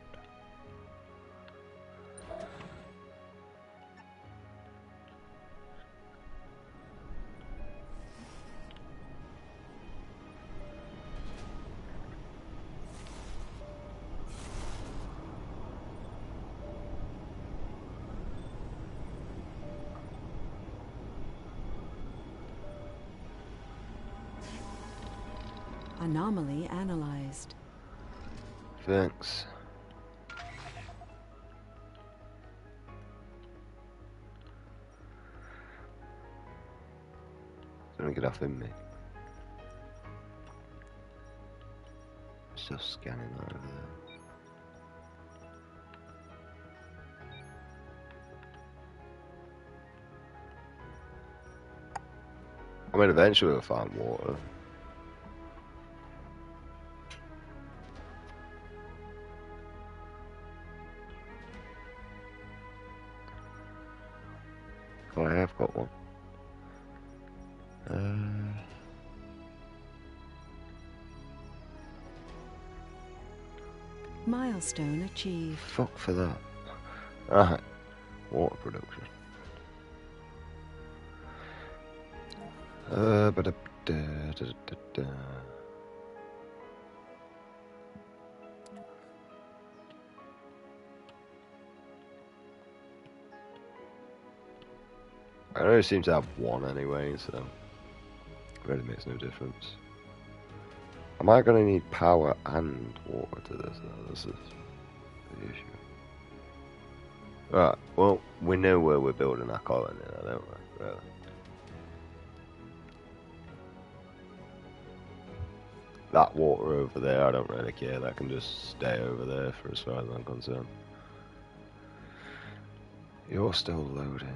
Anomaly analyzed. Thanks. Don't get off in me. Still scanning that over there. I mean, eventually we'll find water. Oh, I have got one. Milestone achieved. Fuck for that. Right. Water production. But I only seem to have one anyway, so it really makes no difference. Am I going to need power and water to this? No, this is the issue. Right, well, we know where we're building our colony now, don't we? Really? That water over there, I don't really care. That can just stay over there for as far as I'm concerned. You're still loading.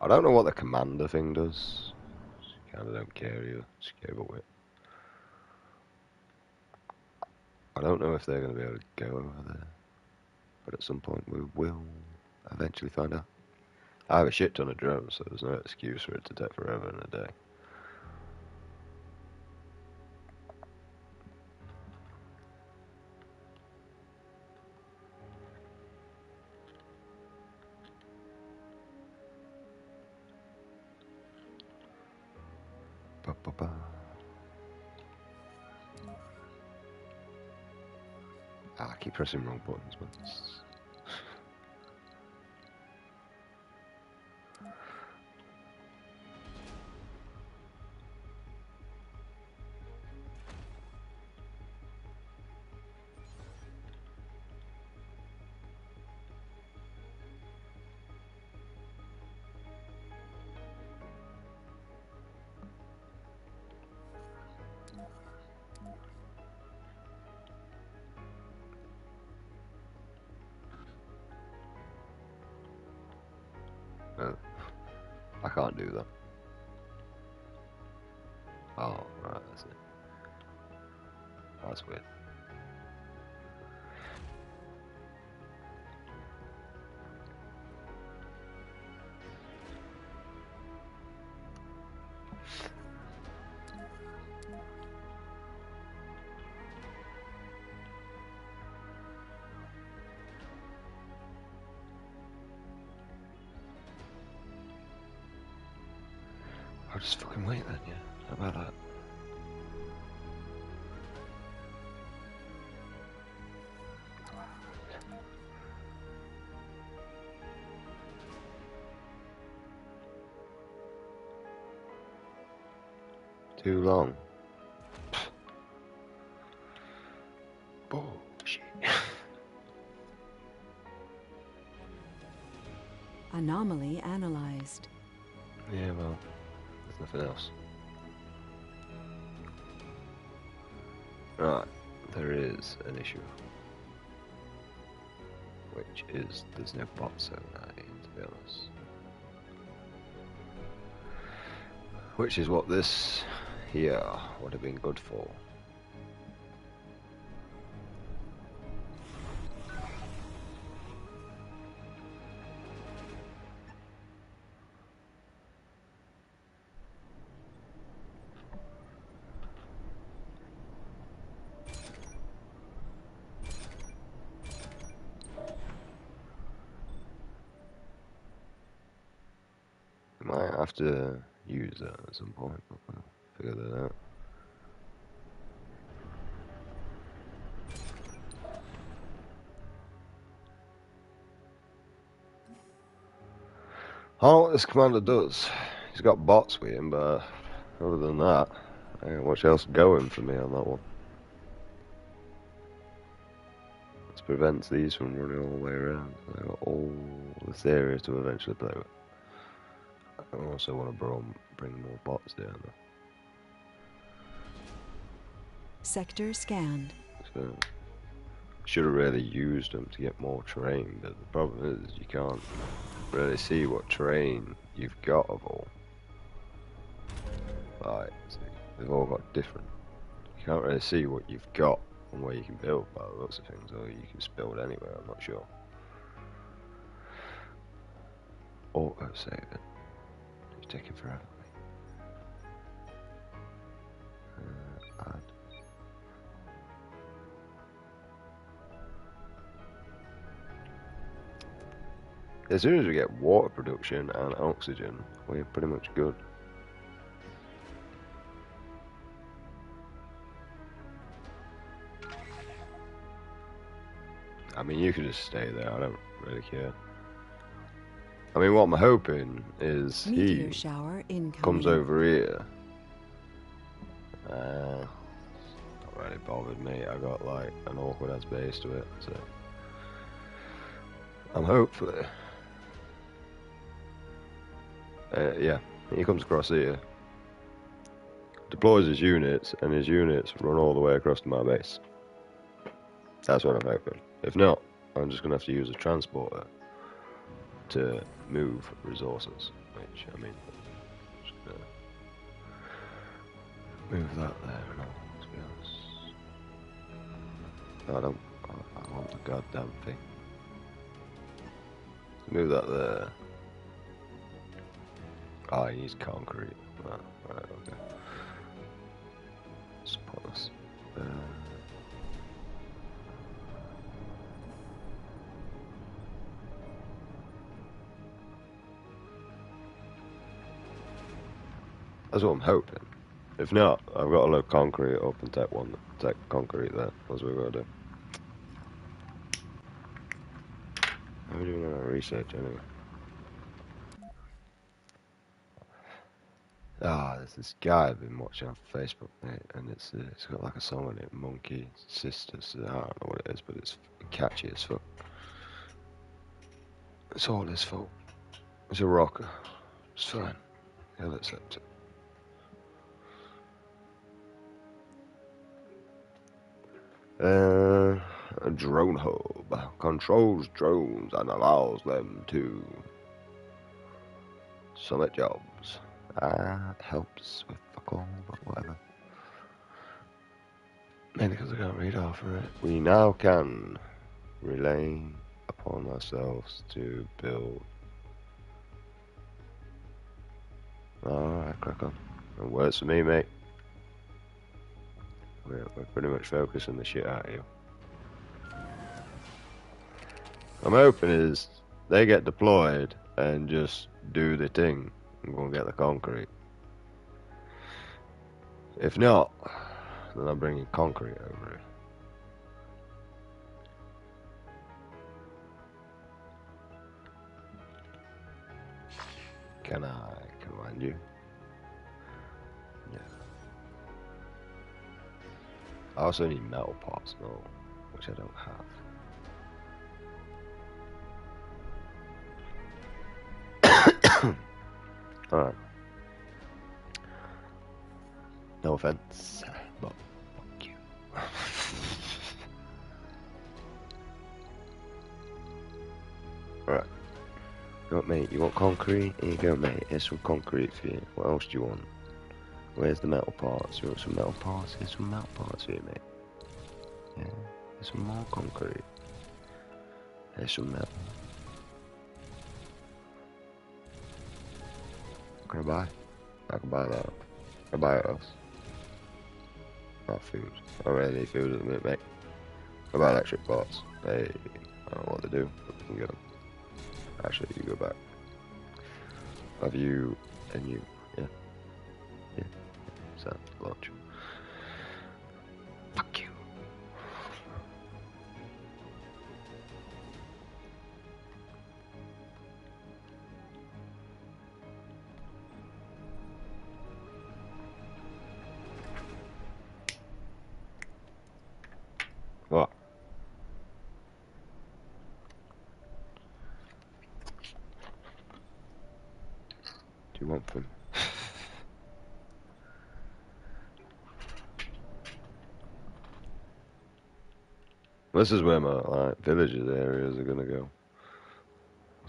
I don't know what the commander thing does. Kinda don't care either. Just gave up with. I don't know if they're going to be able to go over there. But at some point we will eventually find out. I have a shit ton of drones, so there's no excuse for it to take forever in a day. Ba, ba, ba. I keep pressing wrong buttons, man. No, I can't do that. Oh, right, that's it. That's weird. I'll just fucking wait then, yeah. How about that? Too long. Bullshit. Anomaly analyzed. Yeah, well, there's nothing else. Right, there is an issue. Which is, there's no bot zone to be honest. Which is what this here would have been good for. Might have to use that at some point, but we'll figure that out. I don't know what this commander does. He's got bots with him, but other than that, I ain't much else going for me on that one. This prevents these from running all the way around. I've got all this area to eventually play with. I also want to bring more bots down there. Sector scanned. So, should have really used them to get more terrain, but the problem is you can't really see what terrain you've got of all. Like, see, they've all got different. You can't really see what you've got and where you can build by the looks of things, or you can just build anywhere, I'm not sure. Auto saving. It's taking forever. Add. As soon as we get water production and oxygen, we're pretty much good. I mean, you could just stay there, I don't really care. I mean, what I'm hoping is Meteor he shower incoming. comes over here. Not really bothered me, I got like an awkward ass base to it, so I'm hopefully. Yeah, he comes across here, deploys his units, and his units run all the way across to my base. That's what I'm hoping. If not, I'm just going to have to use a transporter to move resources, which, I mean, I'm just going to move that there and all, to be honest. I want the goddamn thing. Move that there. Oh, he needs concrete. Oh, right, okay. Spotless. That's what I'm hoping. If not, I've got to load concrete up and take concrete there. That's what we've got to do. How are we doing our research anyway? There's this guy I've been watching on Facebook, mate, and it's got like a song in it, Monkey Sisters. I don't know what it is, but it's catchy as fuck. It's all his fault. It's a rocker. It's fine. He'll accept it. A drone hub controls drones and allows them to summit jobs. Helps with fuck all, but whatever. Mainly because I can't read after it. We now can rely upon ourselves to build. Alright, crack on. It works for me, mate. We're pretty much focusing the shit out of you. I'm hoping is they get deployed and just do the thing and go and get the concrete. If not, then I'm bringing concrete over here. Can I command you? Yeah. I also need metal parts though, which I don't have. Alright. No offense, but fuck you. Alright. Mate, you want concrete? Here you go, mate. Here's some concrete for you. What else do you want? Where's the metal parts? You want some metal parts? Here's some metal parts for you, mate. Yeah, here's some more concrete. Here's some metal. What can I buy? I can buy that. I buy what else? Not food. I don't really need food at the minute, mate. I buy electric parts. Hey, I don't know what to do, but we can get them. Actually, you go back. Have you and you? Yeah. Yeah. So, launch. Fuck you. What? Do you want them? This is where my like villages areas are gonna go.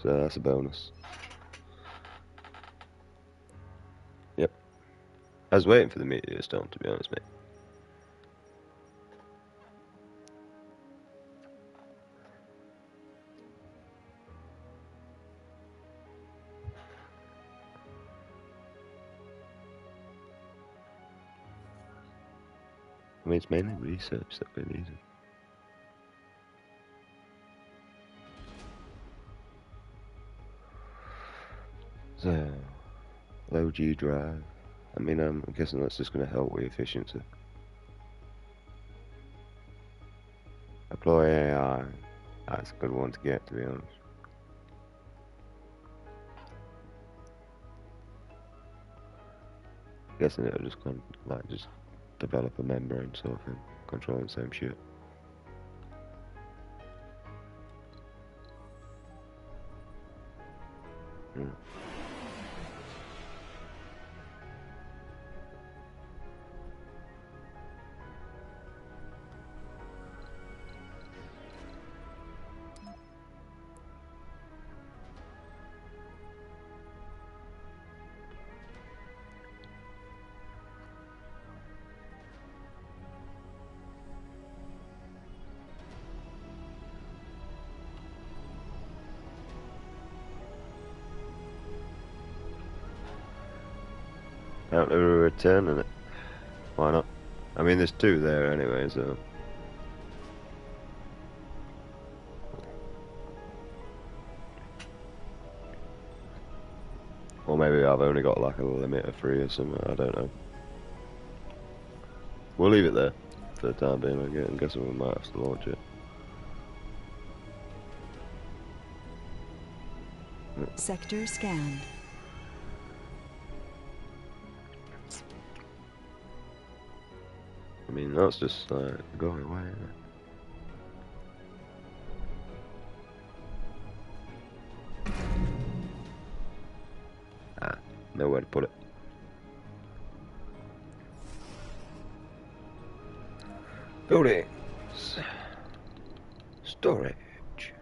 So that's a bonus. Yep. I was waiting for the meteor stone, to be honest, mate. I mean, it's mainly research that we need. So, low G drive. I mean, I'm guessing that's just going to help with efficiency. Deploy AI. That's a good one to get, to be honest. Guessing it'll just kind of, like, just develop a membrane sort of thing, controlling the same shit. Out of a return in it. Why not? I mean, there's two there anyway, so. Or maybe I've only got like a limit of 3 or something, I don't know. We'll leave it there for the time being, I'm guessing we might have to launch it. Sector scanned. I mean, that's just going away, isn't it? Ah, nowhere to put it. Buildings. Storage.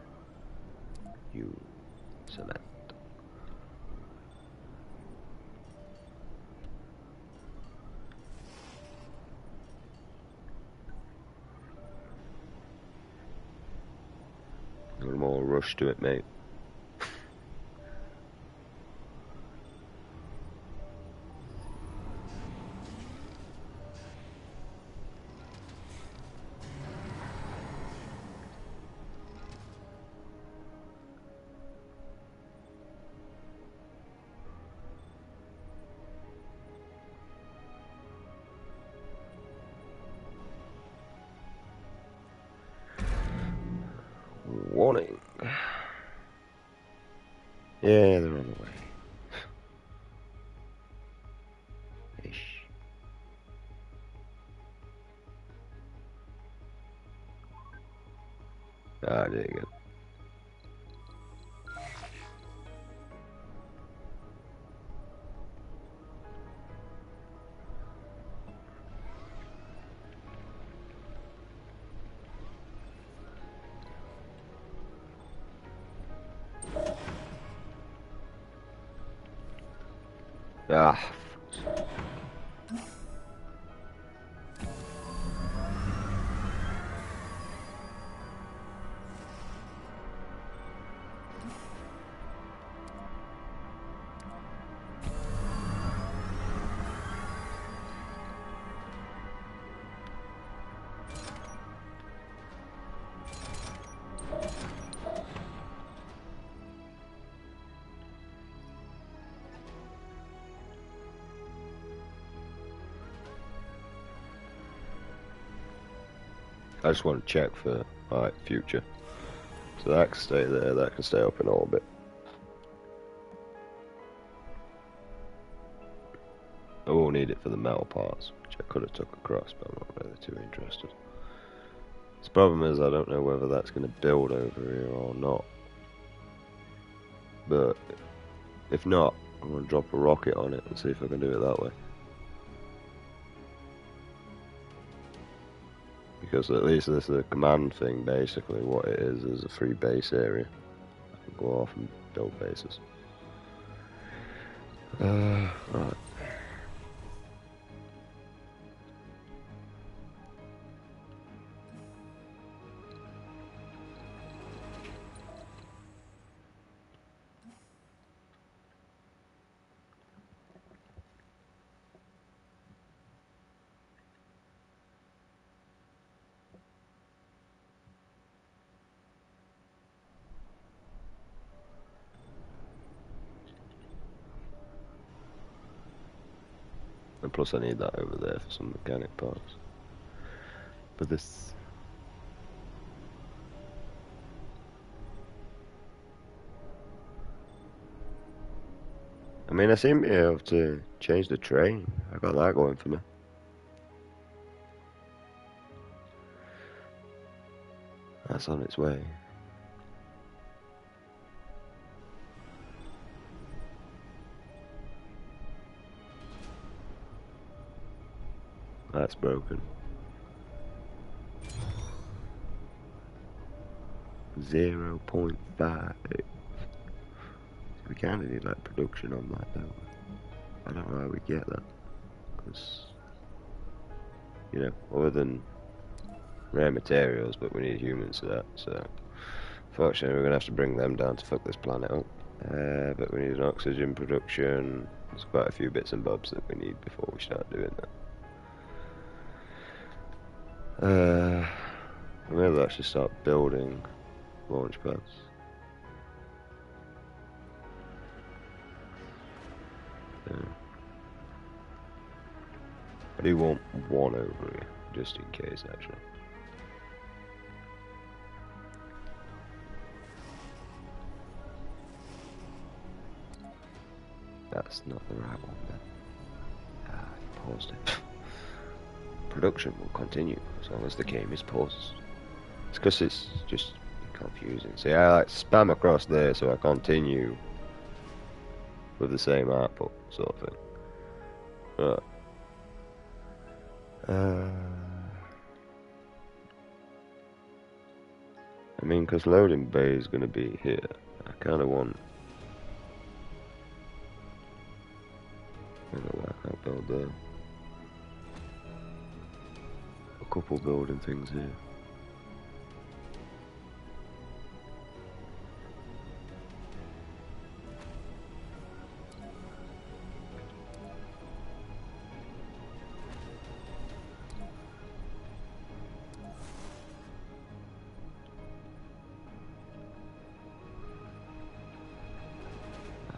You select. A little more rush to it, mate. Warning. Yeah, they're on the way. Ish. Ah, there you go. Ah. I just want to check for future. So that can stay there, that can stay up in orbit. I will need it for the metal parts, which I could have took across, but I'm not really too interested. The problem is I don't know whether that's going to build over here or not. But if not, I'm going to drop a rocket on it and see if I can do it that way. Because at least this is a command thing, basically. What it is a free base area. I can go off and build bases. Right. And plus I need that over there for some mechanic parts. But this... I mean, I seem to be able to change the train. I got that going for me. That's on its way. That's broken. 0.5. We kind of need like production on that, don't we? I don't know how we get that. Because, you know, other than rare materials, but we need humans for that, so fortunately we're going to have to bring them down to fuck this planet up. But we need an oxygen production. There's quite a few bits and bobs that we need before we start doing that. Maybe I should start building launch pads. I do want one over here, just in case, actually. That's not the right one then. I paused it. Production will continue as long as the game is paused. It's because it's just confusing. See, I like spam across there so I continue with the same output, sort of thing. Right. I mean, because loading bay is going to be here. I kind of want... I don't know why I can't build there. A couple building things here.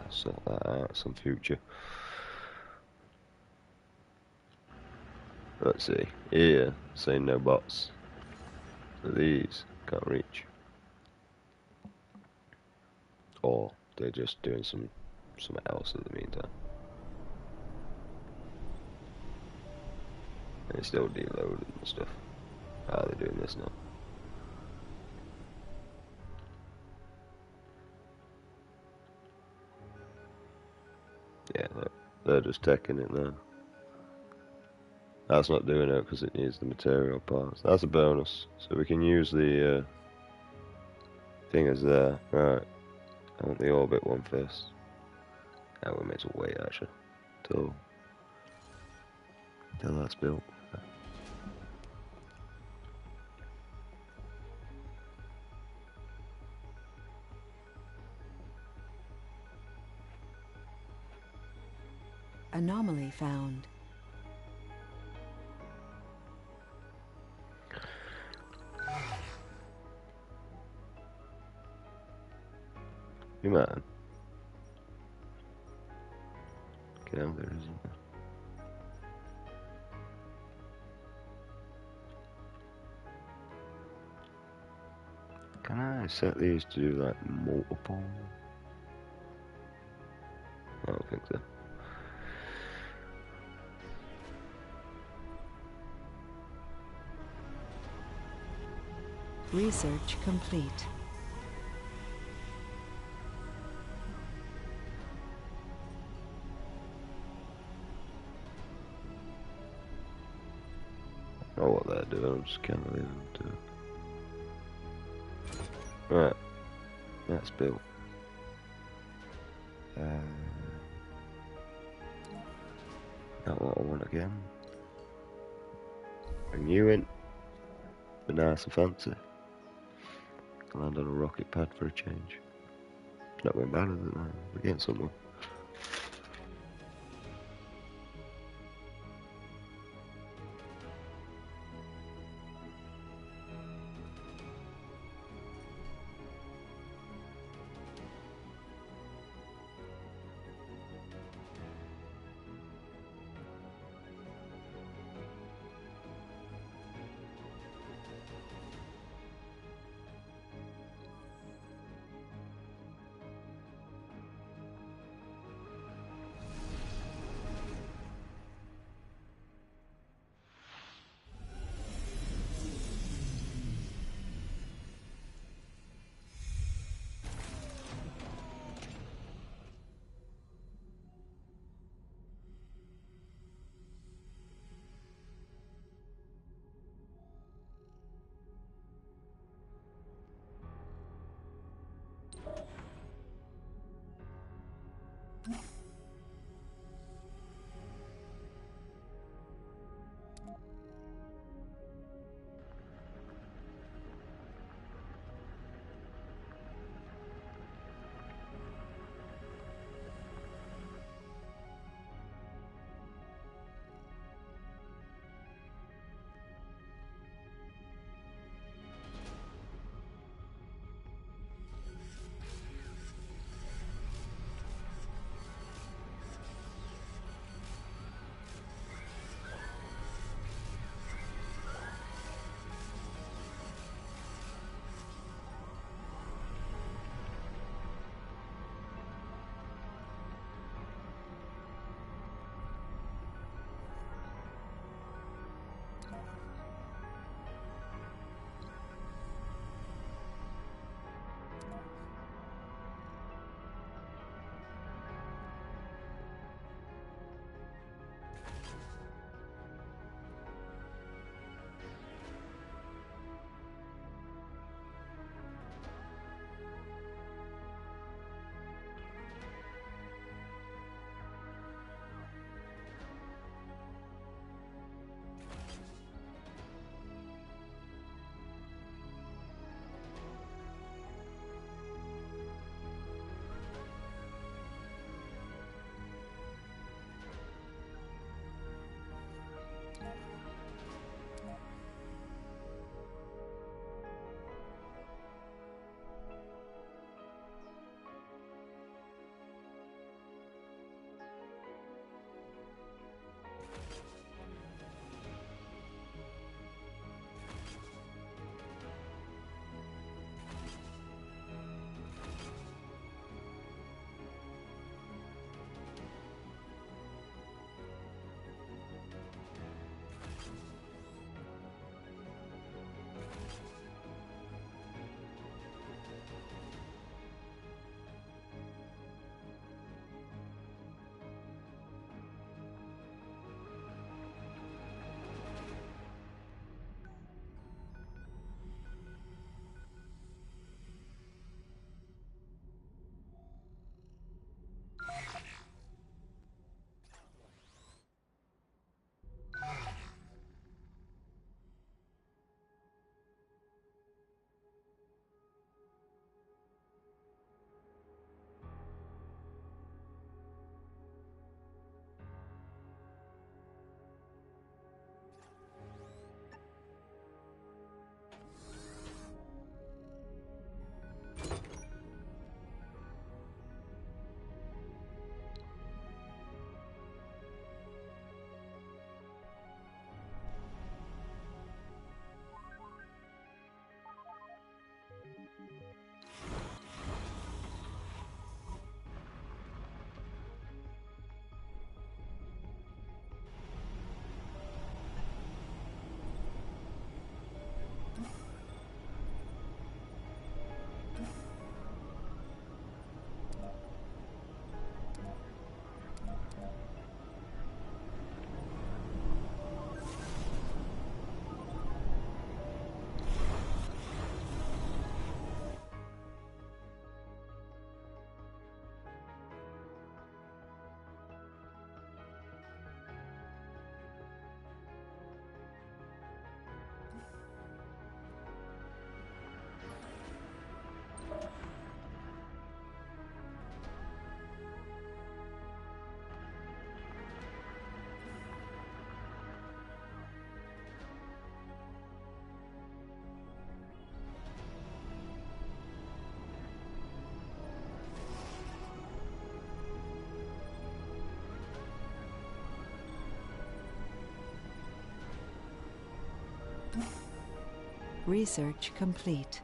Sort that out some future. Let's see. Here, saying no bots. So these can't reach. Or they're just doing something else in the meantime. And it's still deloading and stuff. How are they doing this now? Yeah, they're just taking it now. That's not doing it because it needs the material parts. That's a bonus. So we can use the thing as there. Right. I want the orbit one first. Now we may as well wait actually. Till that's built. Anomaly found. You man. Get out there, isn't there? Can I set these to do like multiple? I don't think so. Research complete. I know what they're doing, I'm just kind of leaving them to it. Right, that's built. Not what I want again. Bring you in. Be nice and fancy. Land on a rocket pad for a change. It's not been bad, is it? We're getting somewhere. Research complete.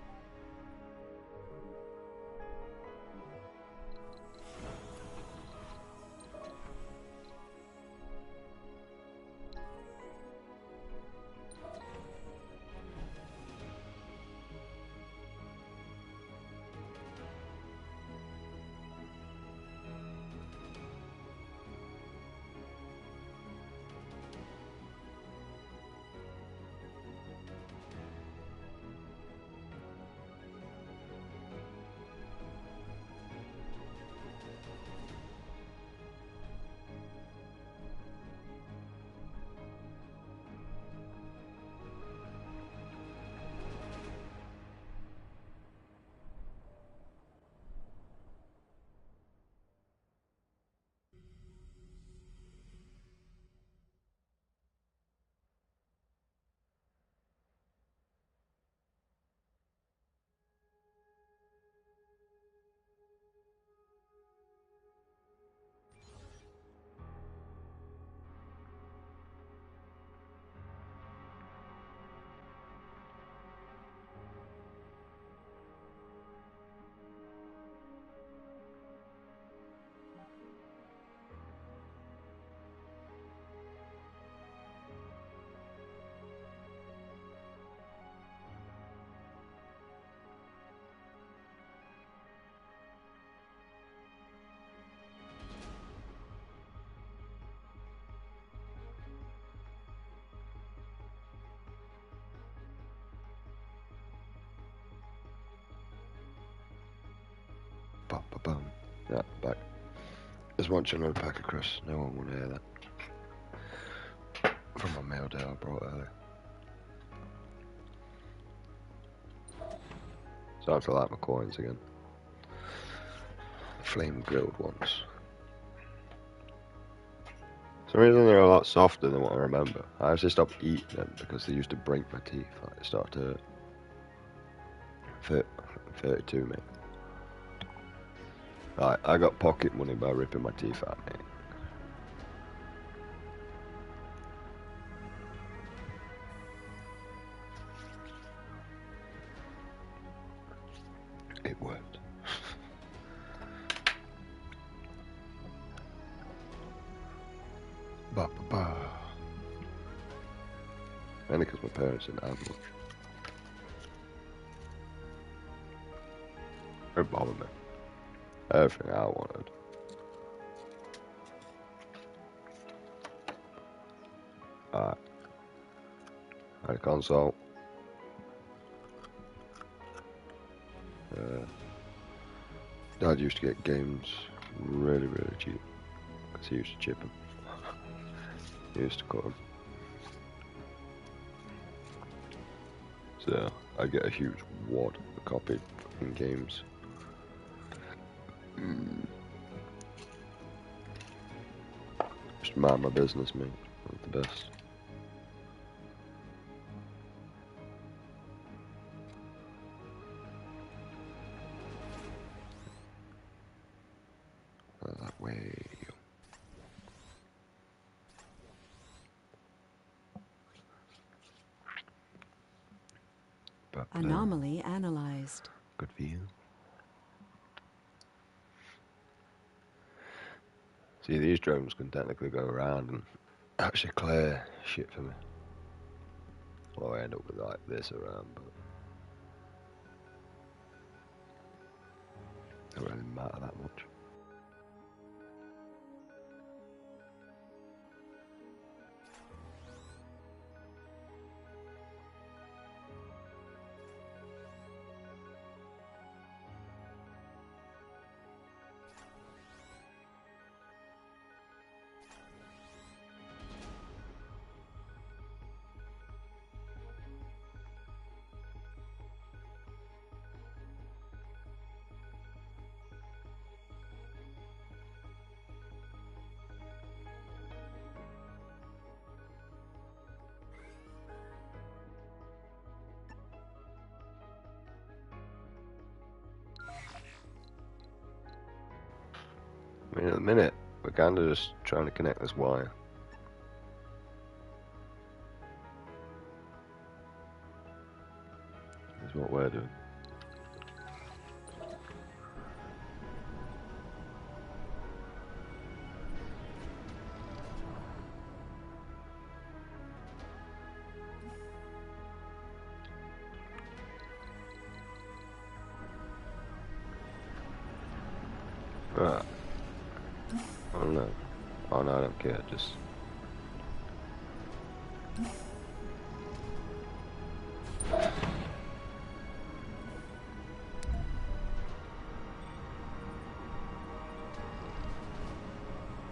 Bum, ba, bum. Yeah, back. Just want another pack of crisps. No one will hear that. From my meal day I brought earlier. Starting to like my coins again. Flame grilled ones. For some reason they're a lot softer than what I remember. I actually stopped eating them because they used to break my teeth. Like, it started to hurt. 32, mate. Right, I got pocket money by ripping my teeth out, mate. It worked. Ba ba ba. Mainly because my parents didn't have much. They're bombing me. Everything I wanted. Alright. Had a console. Dad used to get games really, really cheap. Because he used to chip them. He used to cut them. So, I get a huge wad of copied fucking games. Just mind my business, mate. Not the best. That way. But, Anomaly analyzed. good for you. See, these drones can technically go around and actually clear shit for me. Well, I end up with like this around, but it doesn't really matter that much. I mean, at the minute, we're kind of just trying to connect this wire. is what we're doing. Right. Oh no. Oh no, I don't care, just...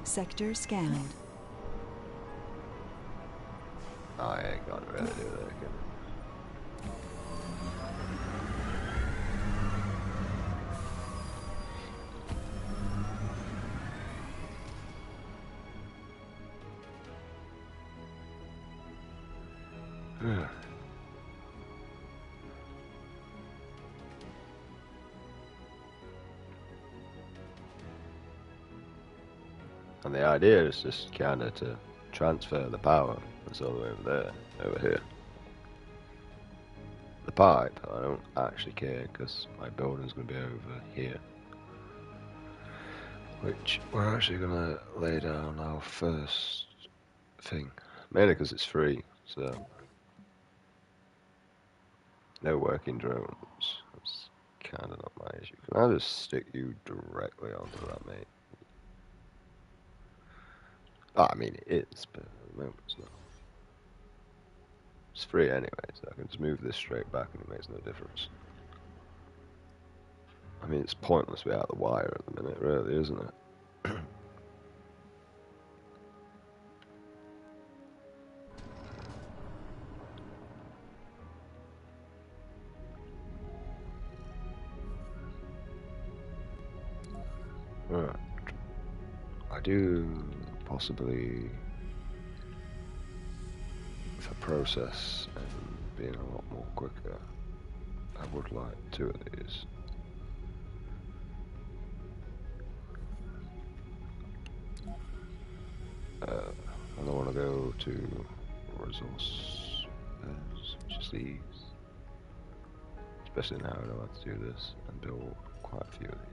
Sector scanned. I ain't gonna really do that again. And the idea is just kind of to transfer the power that's all the way over there, over here. The pipe, I don't actually care because my building's going to be over here. Which we're actually going to lay down our first thing. Mainly because it's free, so no working drones. That's kind of not my issue. Can I just stick you directly onto that, mate? Oh, I mean it is, but at the moment it's not. It's free anyway, so I can just move this straight back and it makes no difference. I mean, it's pointless without the wire at the minute, really, isn't it? Right. I do possibly, for process and being a lot more quicker, I would like 2 of these. And I want to go to resource which is these. Especially now I know how to do this and build quite a few of these.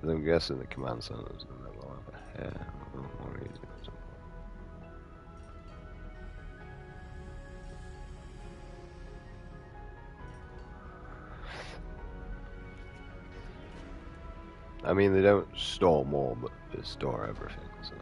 I'm guessing the command centers and then we'll have a hair a little more easy or something. I mean, they don't store more, but they store everything, so.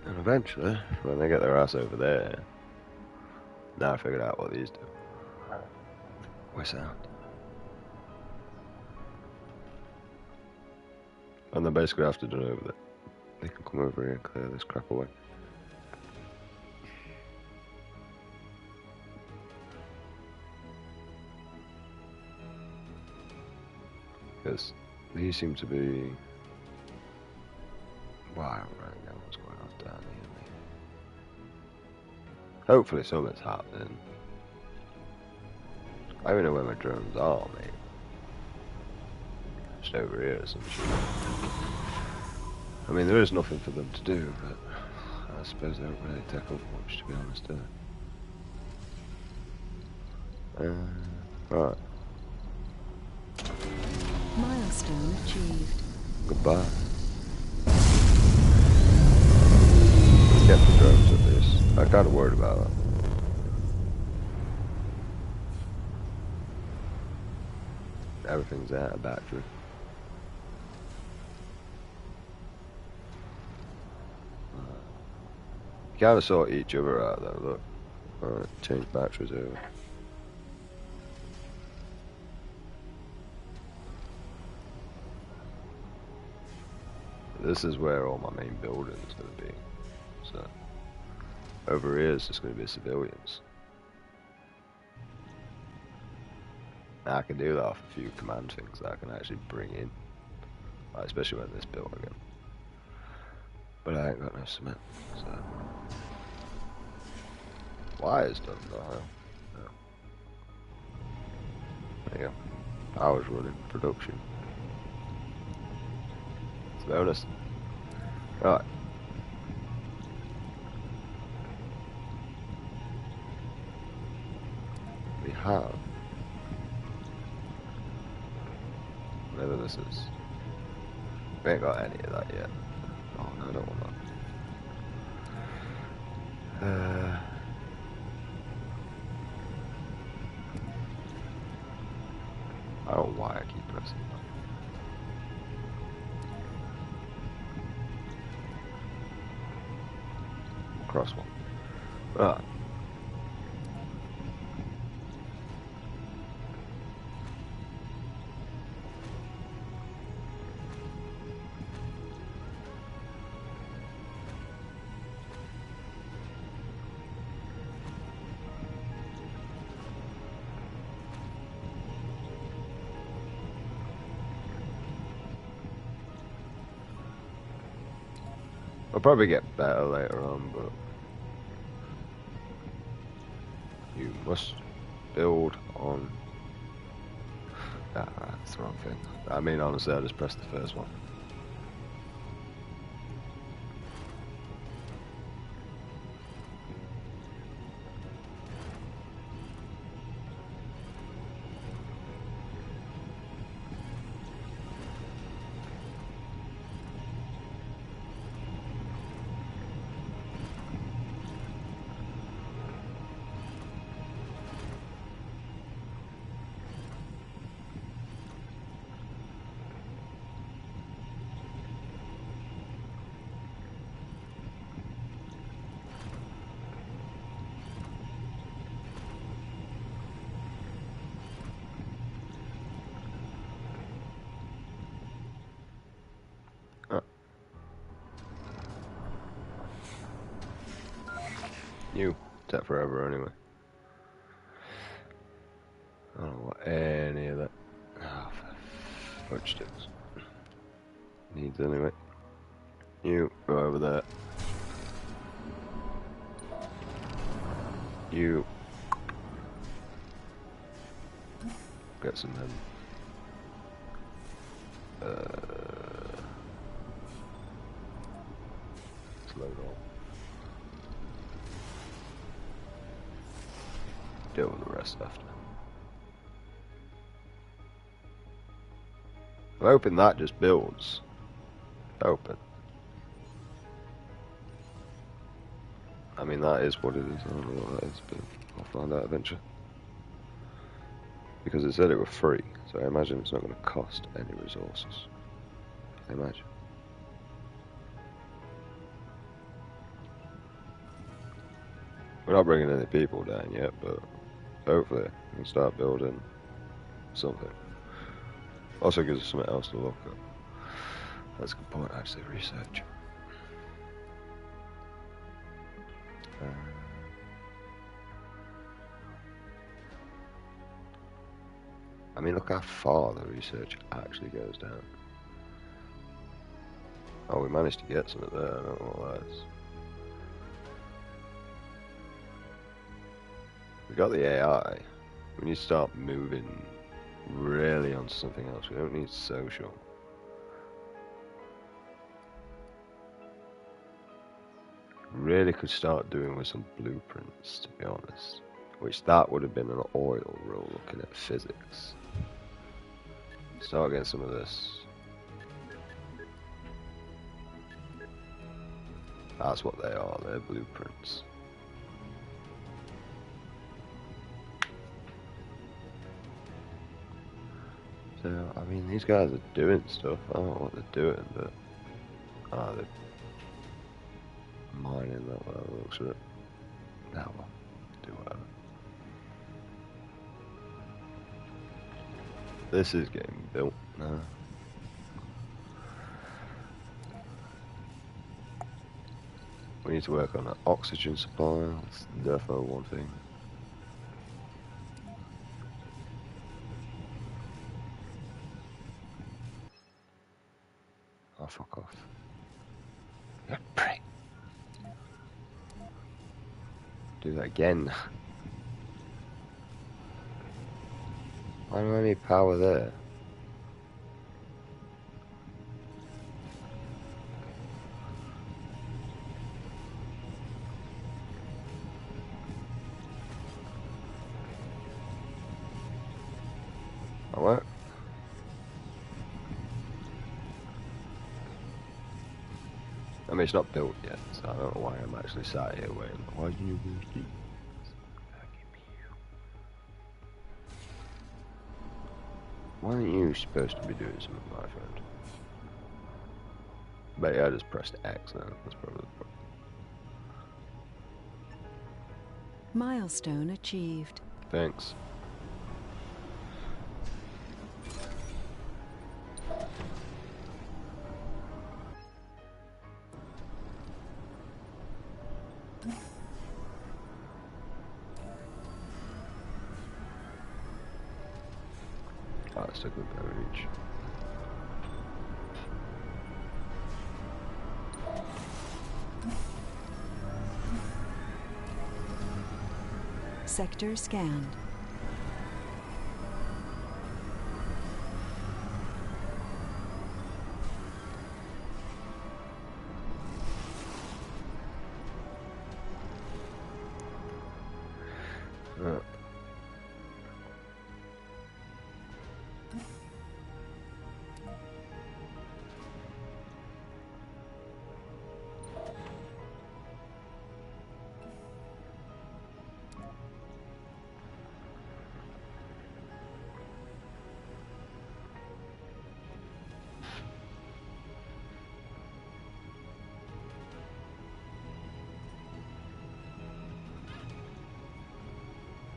And eventually, when they get their ass over there, now I figured out what these do. Where's sound? And they basically have to do over there. They can come over here and clear this crap away. Because these seem to be... Wow, I don't really know what's going on down here, mate. Hopefully something's happening. I don't even know where my drones are, mate. Just over here or some shit. I mean, there is nothing for them to do, but I suppose they don't really take up much, to be honest, do they? Right. Milestone achieved. Goodbye. Get the drones at least. I'm kind of worried about that. Everything's out of battery. You kind of sort each other out though, look. Alright, change batteries over. This is where all my main building is going to be. So, over here is just going to be civilians. I can do that off a few command things that I can actually bring in, like, especially when this built again. But I ain't got no cement, so wire's done though. No. There you go. Power's running, production. It's a bonus. Right. We have whatever this is. We ain't got any of that yet. Oh no, I don't want that. I don't know why I keep pressing that. Cross one. Right. I'll probably get better later on, but you must build on. Ah, that's the wrong thing. I mean, honestly, I just pressed the first one. New. Take forever anyway. I don't want any of that. Oh, fudge sticks. Needs anyway. You go over there. You get some men. Let's load all. Deal with the rest after. I'm hoping that just builds. Open. I mean, that is what it is. I don't know what that is, but I'll find out eventually. Because it said it were free, so I imagine it's not going to cost any resources. I imagine. We're not bringing any people down yet, but hopefully we can start building something. Also gives us something else to look at. That's a good point, actually, research. I mean, look how far the research actually goes down. Oh, we managed to get something there, I don't know what that is. We got the AI. We need to start moving really onto something else. We don't need social. Really could start doing with some blueprints, to be honest. Which that would have been an oil rule looking at physics. Start getting some of this. That's what they are, they're blueprints. So, I mean, these guys are doing stuff. I don't know what they're doing, but... they're mining that way, looks at it. Now, well, do whatever. This is getting built now. We need to work on an oxygen supply. That's definitely one thing. Oh, fuck off. You prick. Do that again. Why do I need power there? What? I mean, it's not built yet, so I don't know why I'm actually sat here waiting. Why do you use these? Why aren't you supposed to be doing something, my friend? But yeah, I just pressed X now. That's probably the problem. Milestone achieved. Thanks. Oh, it's a good beverage. Sector scanned.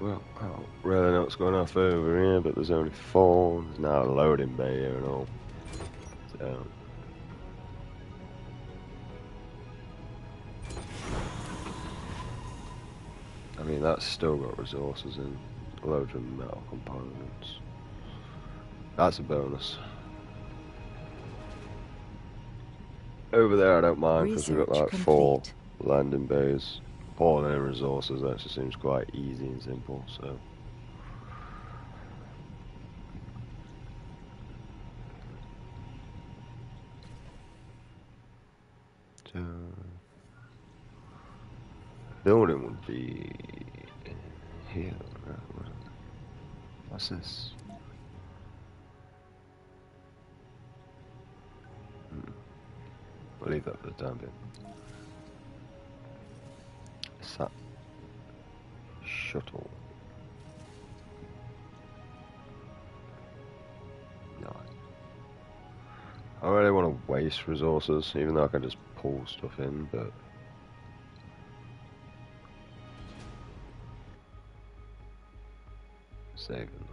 Well, I don't really know what's going off over here, but there's only 4. There's now a loading bay here and all. So. I mean, that's still got resources in. Loads of metal components. That's a bonus. Over there I don't mind, because we've got like 4 landing bays. Pulling in resources actually seems quite easy and simple, so. Building would be here. What's this? We'll leave that for the time being. Is that shuttle? No. I don't really want to waste resources, even though I can just pull stuff in, but saving them.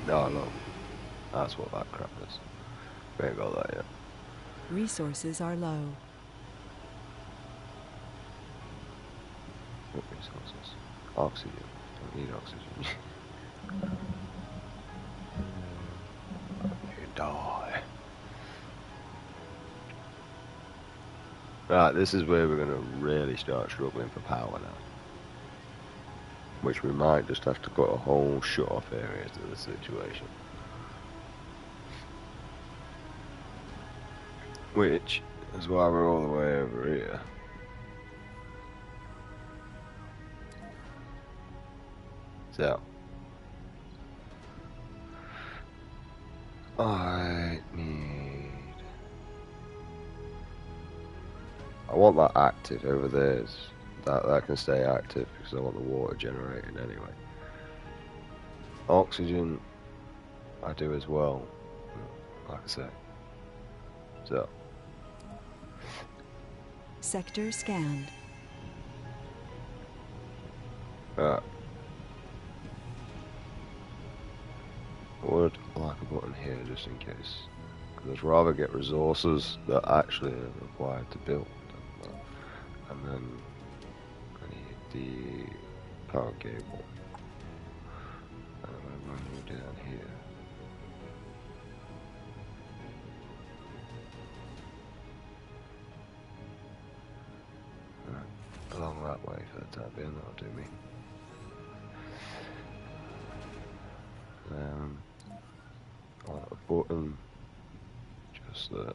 No, no. That's what that crap is. We ain't got that yet. Resources are low. What resources? Oxygen. Don't need oxygen. You die. Right, this is where we're going to really start struggling for power now. Which we might just have to cut a whole shut-off area to the situation. Which is why we're all the way over here. So, I want that active over there. That can stay active because I want the water generating anyway. Oxygen, I do as well, like I say. So. Sector scanned. I would like a button here just in case. Because I'd rather get resources that actually are required to build. And then I need power cable. And I run you down here. Right, along that way for the time being, that'll do me. A button just there.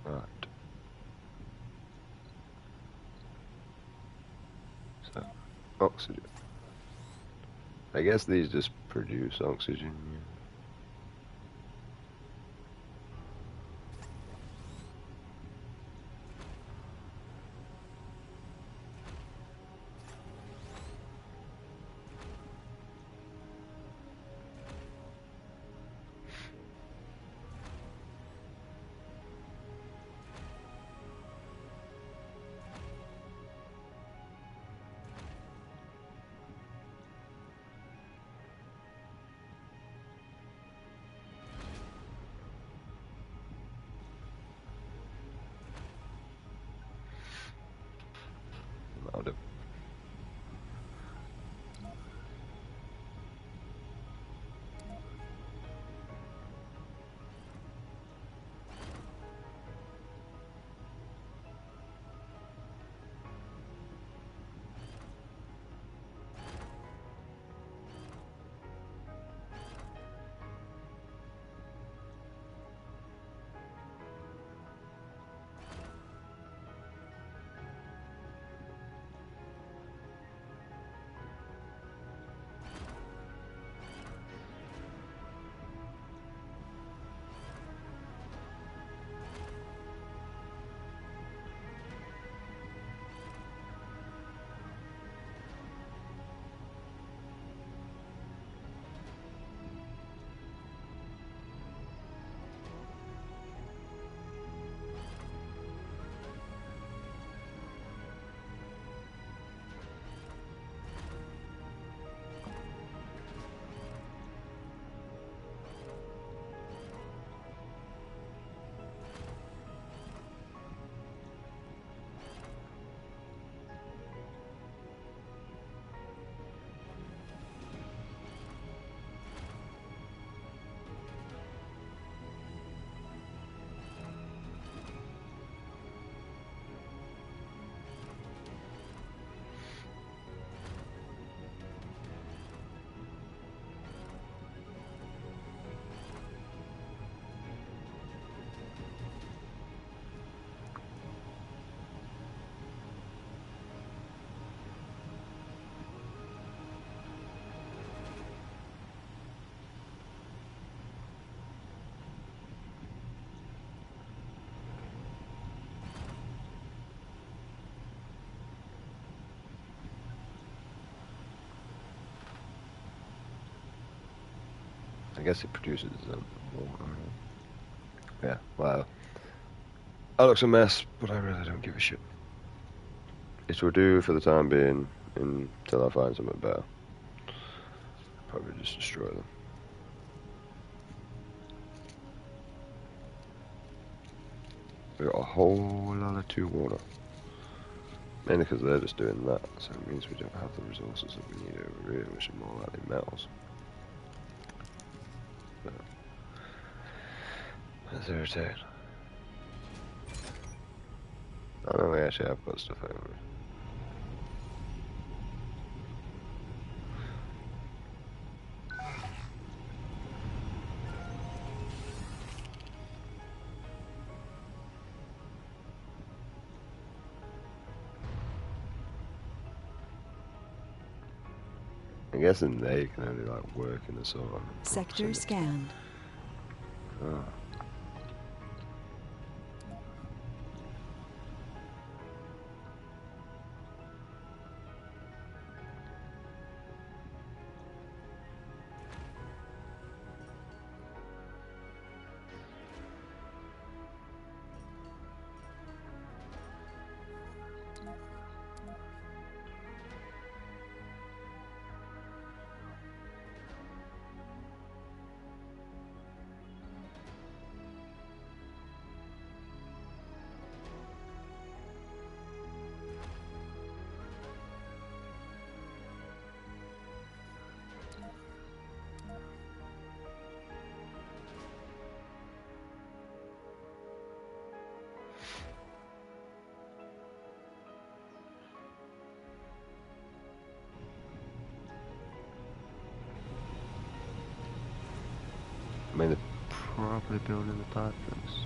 Right. So, oxygen. I guess these just produce oxygen. Yeah. That'll do. I guess it produces water. Yeah, well, that looks a mess, but I really don't give a shit. It will do for the time being until I find something better. Probably just destroy them. We got a whole lot of 2 water. Mainly because they're just doing that, so it means we don't have the resources that we need over here, which are more likely metals. But that's irritating. I know we actually have got stuff over here. I'm guessing they can only like work in a sort of sector scanned. Oh. probably building the pipe first.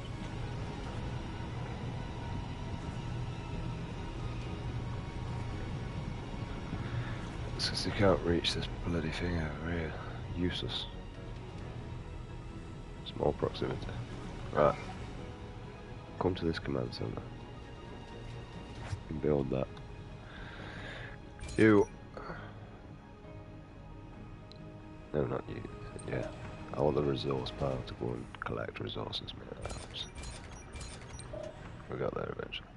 Since you can't reach this bloody thing over here. Useless. Small proximity. Right. Come to this command center. And build that. You. No, not you. Yeah. I want the resource pile to go and collect resources, man. We got there eventually.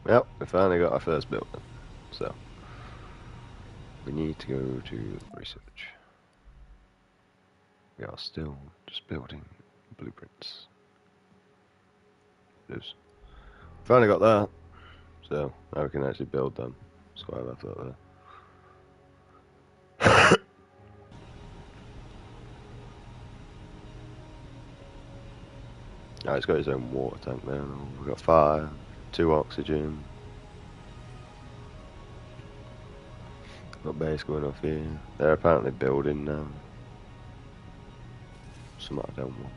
Yep, we finally got our first building. So, we need to go to research. We are still just building blueprints. Yes. Finally got that. So, now we can actually build them. That's why I left that there. Now it's got its own water tank there. We've got fire, 2 oxygen. Got base going off here. They're apparently building now. Something I don't want.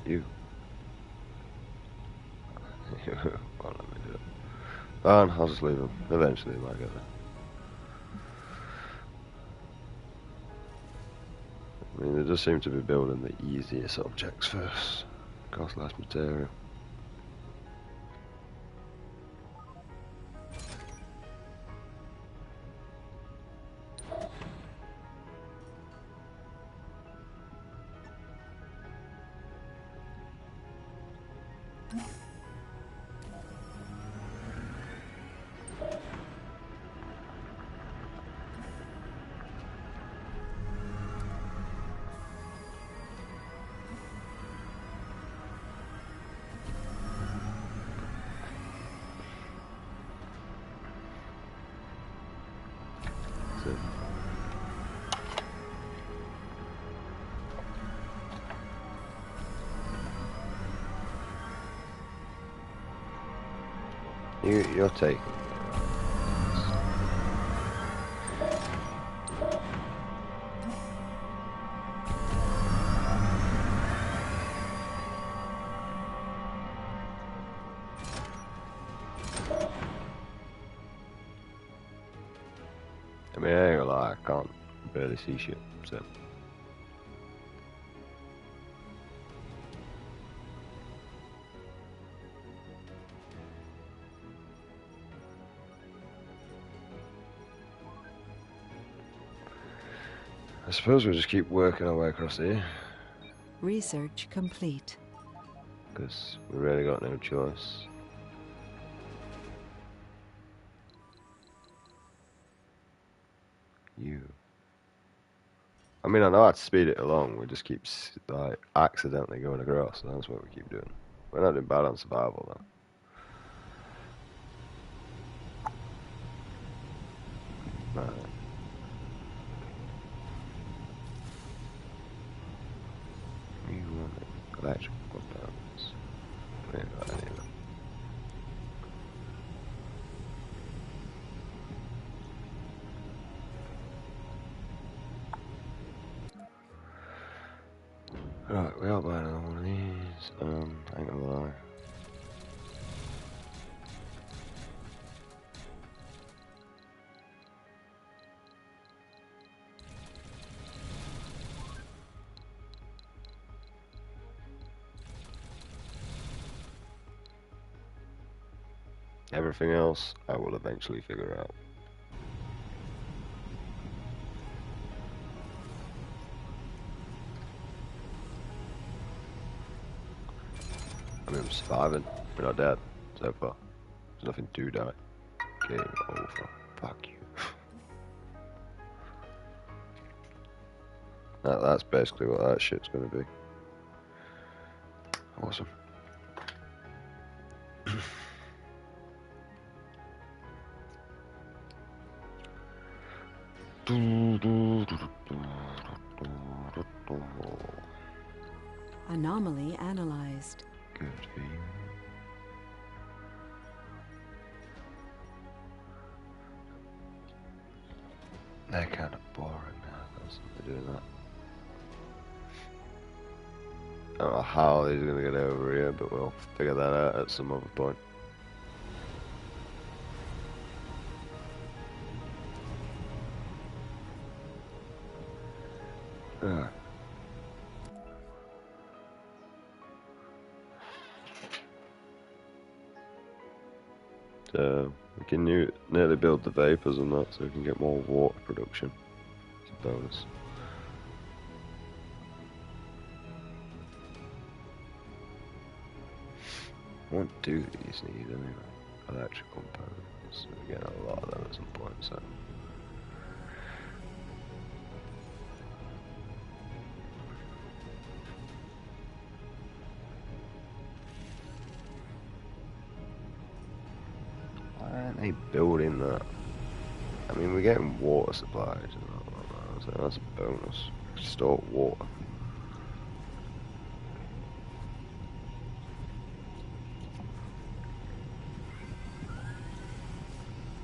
You. Well, let me do it. Fine, I'll just leave them. Eventually they might get there. I mean, they just seem to be building the easiest objects first. Cost less material. You're taking. I mean, I ain't gonna lie, I can't barely see shit, so. I suppose we'll just keep working our way across here. Research complete. Because we really got no choice. You. I mean, I know how to speed it along, we just keep, like, accidentally going across, so that's what we keep doing. We're not doing bad on survival, though. Right. You want electrical components. We ain't got any of them. Right, we are buying another one of these. I ain't gonna lie. Everything else, I will eventually figure out. I mean, I'm surviving. We're not dead so far. There's nothing to die. Game over. Fuck you. That's basically what that shit's gonna be. Awesome. Anomaly analyzed. Good view. They're kind of boring now. That's what they're doing that. I don't know how he's gonna get over here, but we'll figure that out at some other point. So we can nearly build the vapors and that, so we can get more water production. It's a bonus. What do these need anyway? Electrical components. We get a lot of them at some point, so. Why aren't they building that? I mean, we're getting water supplies and all that, so that's a bonus. Store water.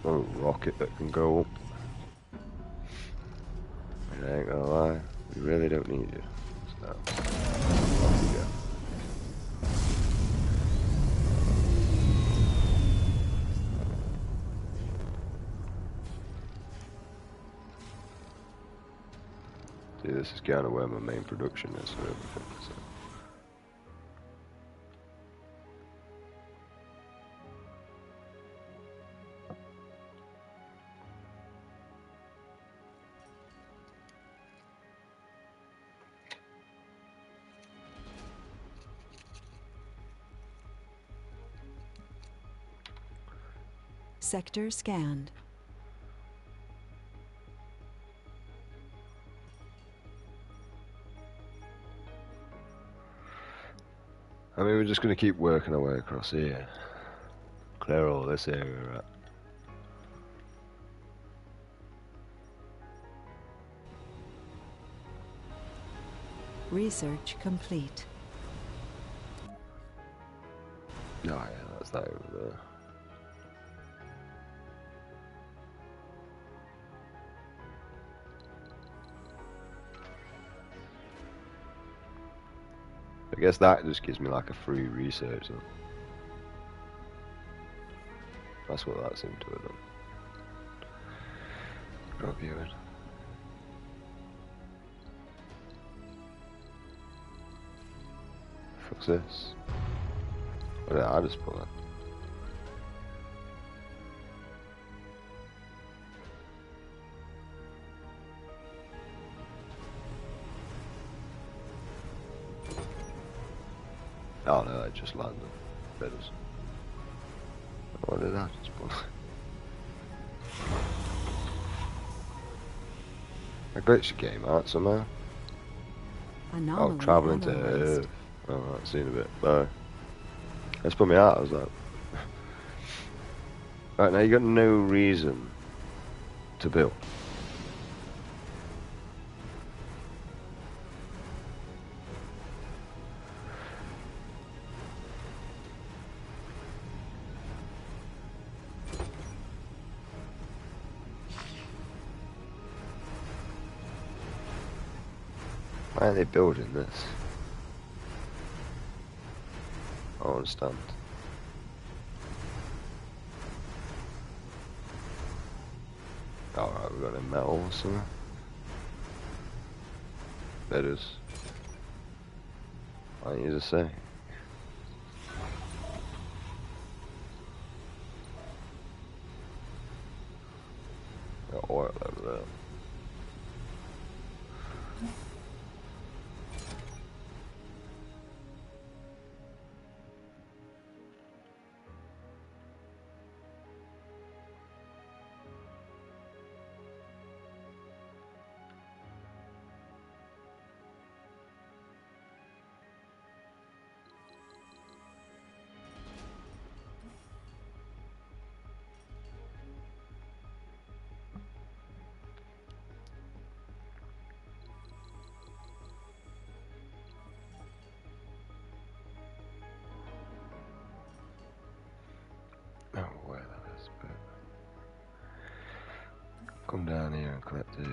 A rocket that can go up. I ain't gonna lie, we really don't need it. So, off we go. See, this is kind of where my main production is for everything. So. Sector scanned. I mean, we're just going to keep working our way across here. Clear all this area out. Research complete. Oh yeah, that's that over there. I guess that just gives me like a free research. So. That's what that seemed to have done. Drop you in. What's this? What did I just pull that? Oh no, I just landed. Feathers. What did I just pull? I glitched the game out somehow. Anomaly Oh, travelling to analyzed. Earth. Oh, right, seen a bit. Bye. Let's put me out, I was like. Right, now you got no reason to build. Why are they building this? I don't understand. Alright, we got a metal or something. That is. Why don't you just say? Got oil over there. come down here and collect it.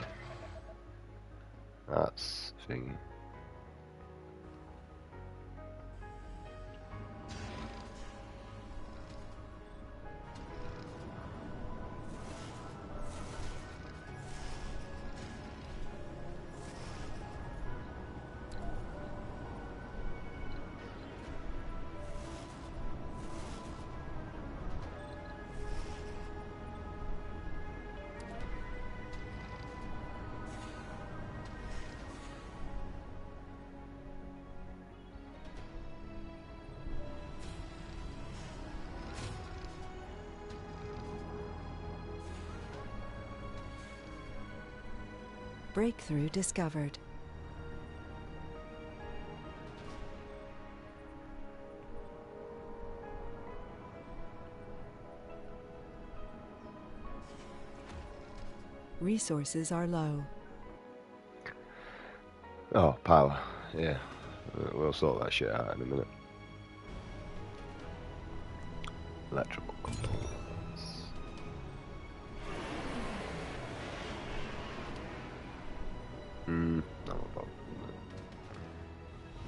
That's thingy. Breakthrough discovered. Resources are low. Oh, power. Yeah. We'll sort that shit out in a minute. Electrical components. No, I'm not bothered.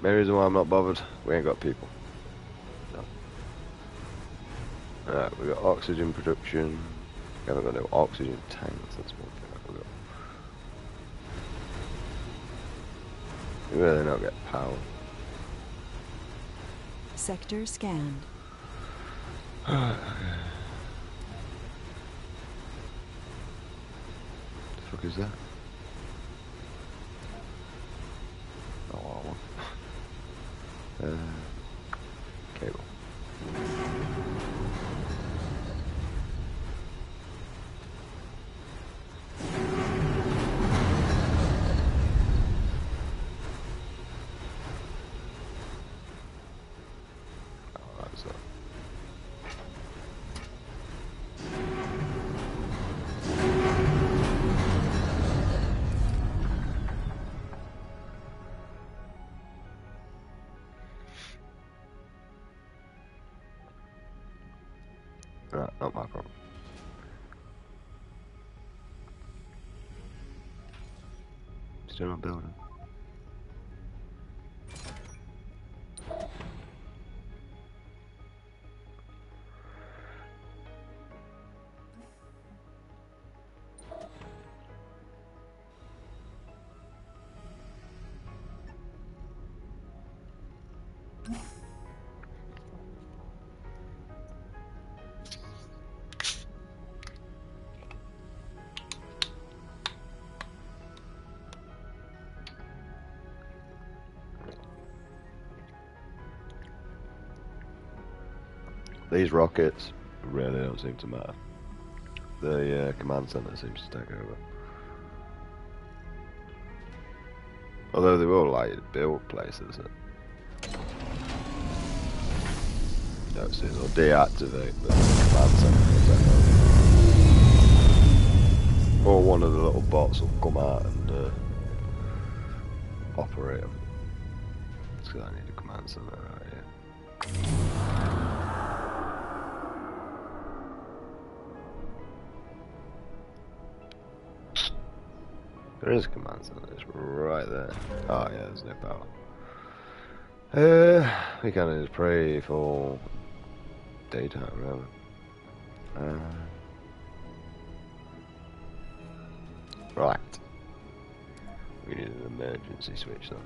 Main reason why I'm not bothered, we ain't got people. No. Alright, we got oxygen production. We haven't got no oxygen tanks, that's one thing I forgot. We really not get power. Sector scanned. Okay. The fuck is that? Oh, cable. Oh, that's that. Right, not my problem. Still not building. These rockets really don't seem to matter. The command center seems to take over. Although they will like build places that don't see they'll deactivate the command center will take over. Or one of the little bots will come out and operate them. So I need a command center right here. There is a command center, it's right there. Oh yeah, there's no power. We kind of just pray for daytime, really. Right. We need an emergency switch then.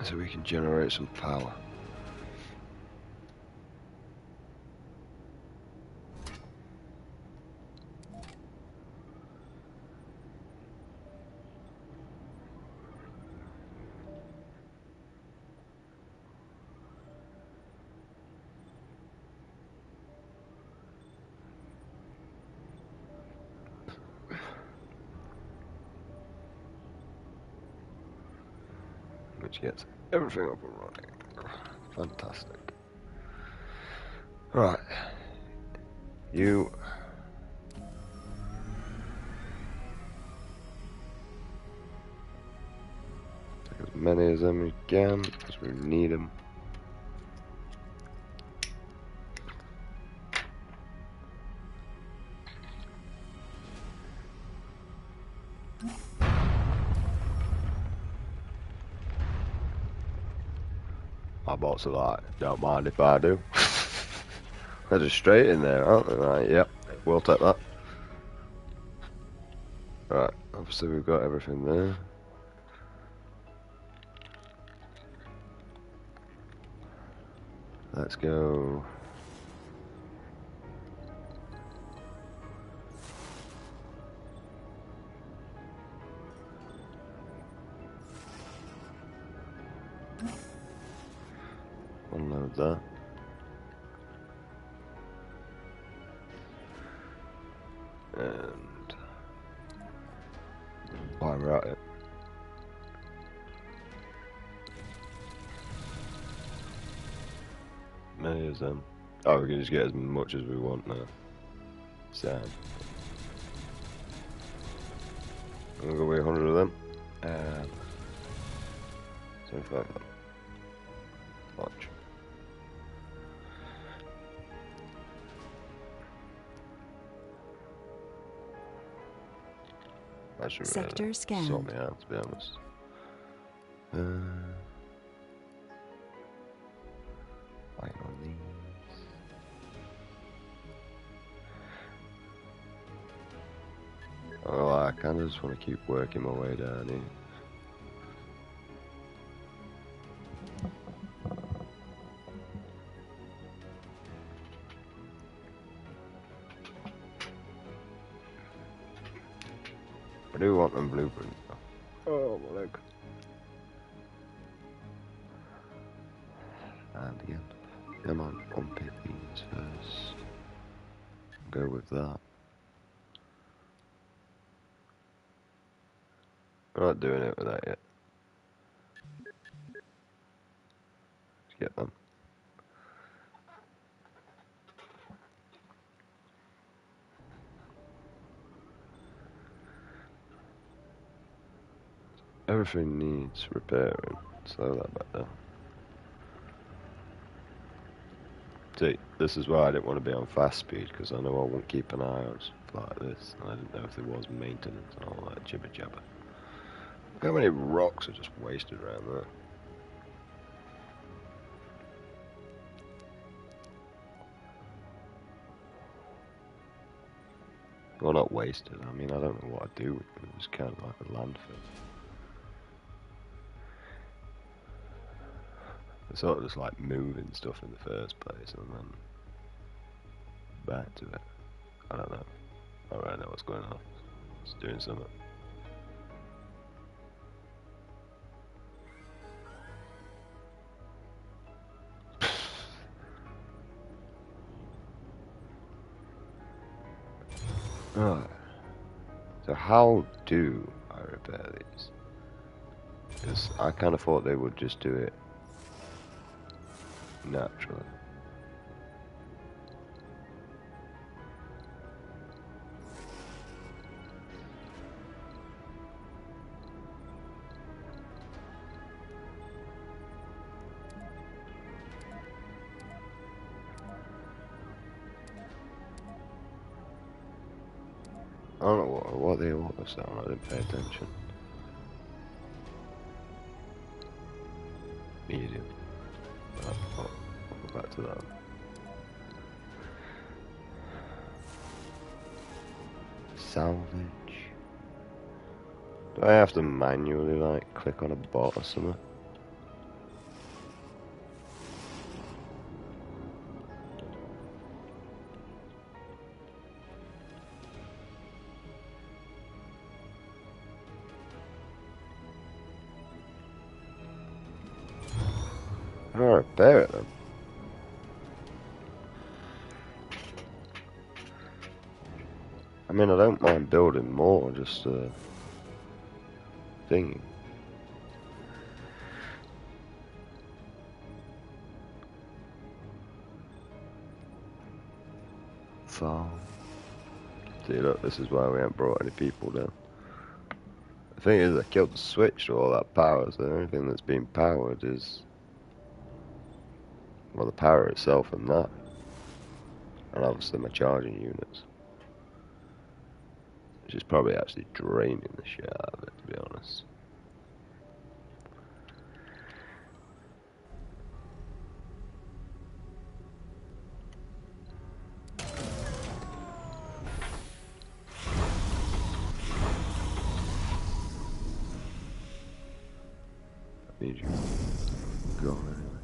So we can generate some power. Which gets everything up and running. Fantastic. Right. You many as them we can, because we need them. My bots are like, don't mind if I do. They're just straight in there, aren't they? Like, yep, we'll take that. Right, obviously we've got everything there. Let's go. Unload that. And while we're at it, many as them. Oh, we can just get as much as we want now. Sand. We'll go away 100 of them. And 75 of them. Watch. That should Sector really scanned. sort me out, to be honest. Wait on these. Oh, I kind of just want to keep working my way down here. I do want them blueprints. Oh, my leg. And again. Come on, unpick these first. Go with that. We're not doing it with that yet. Let's get them. Everything needs repairing. Slow that back down. See, this is why I didn't want to be on fast speed, because I know I won't keep an eye on stuff like this. And I didn't know if there was maintenance and all that jibber jabber. Look how many rocks are just wasted around there. Well, not wasted. I mean, I don't know what I'd do with them. It's kind of like a landfill. It's sort of just like moving stuff in the first place and then back to it. I don't know. I don't really know what's going on. It's doing something. Alright. So how do I repair these? Because I kind of thought they would just do it naturally. I don't know what they auto sound. I didn't pay attention. Medium. I'll go back to that. Salvage. Do I have to manually like click on a bot or something? How do I repair it then? I mean, I don't mind building more, just thingy. Farm. See, look, this is why we haven't brought any people down. The thing is, I killed the switch to all that power, so the only thing that's being powered is, well, the power itself and that. And obviously my charging units. Which is probably actually draining the shit out of it, to be honest. I need you gone anyway.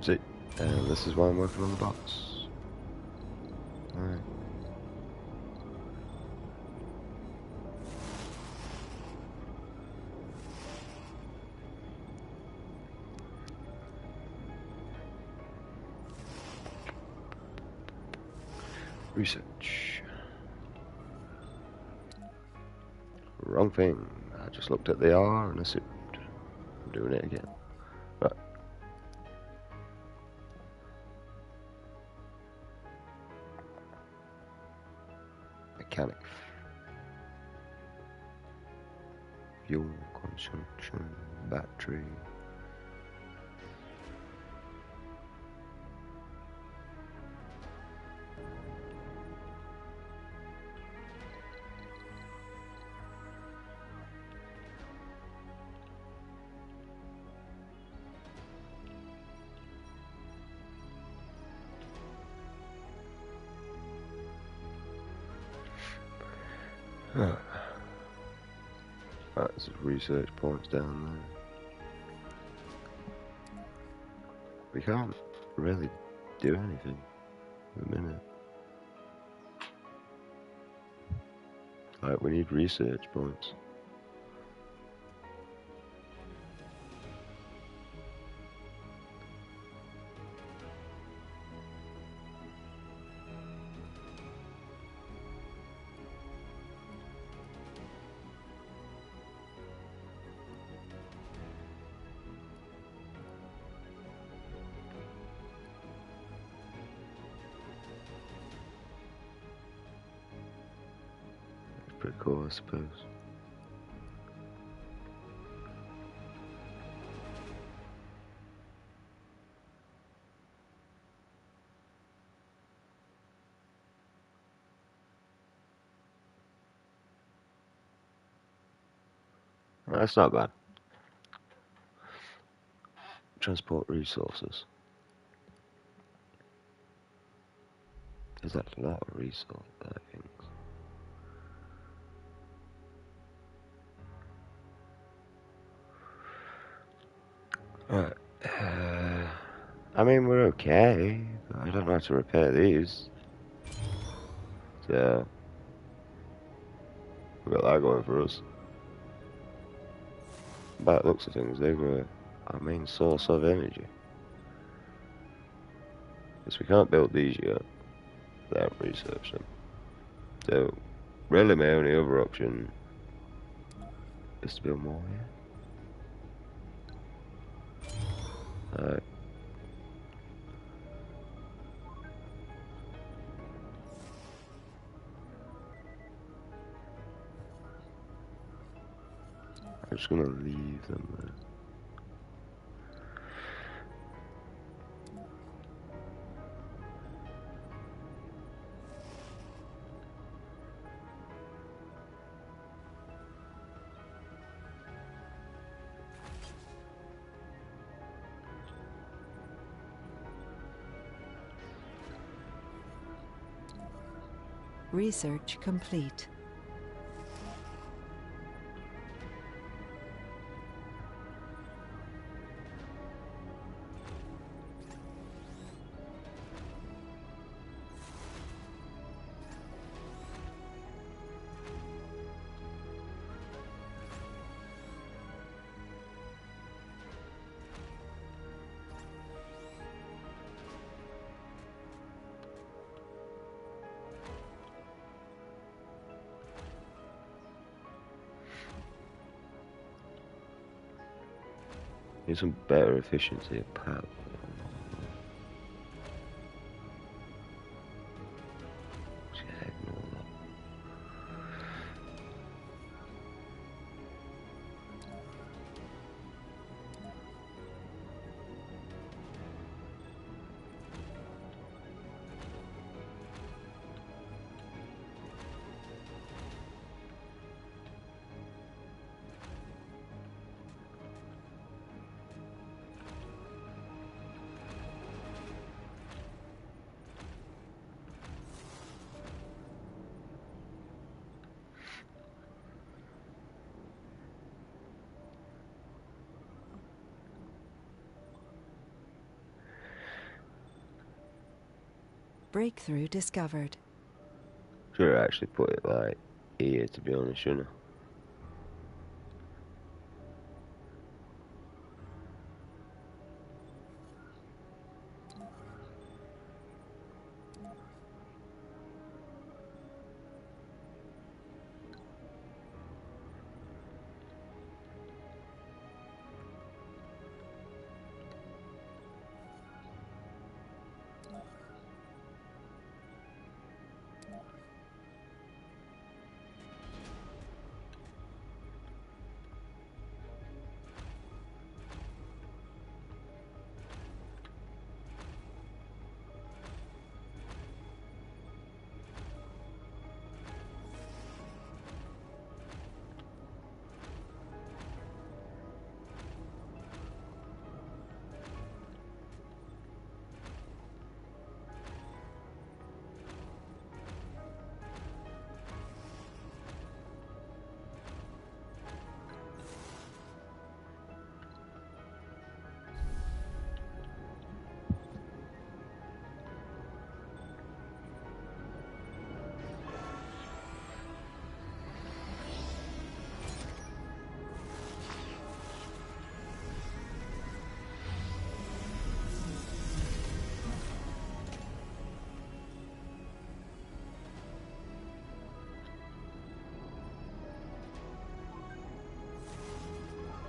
See, and this is why I'm working on the box. Alright. Research. Wrong thing. I just looked at the R and assumed. I'm doing it again. Right. Mechanic. Fuel consumption. Battery. That's research points down there. We can't really do anything at the minute. Like, we need research points. Pretty cool, I suppose. That's not bad. Transport resources. There's a lot of resources, I think. Right. I mean, we're okay, but I don't know how to repair these. So, we got that going for us. By the looks of things, they were our main source of energy. Because we can't build these yet without researching them. So, really my only other option is to build more here. Alright. I'm just gonna leave them there. Research complete. Need some better efficiency of power. Check and all that. Breakthrough discovered. Should have actually put it like here, to be honest, shouldn't I?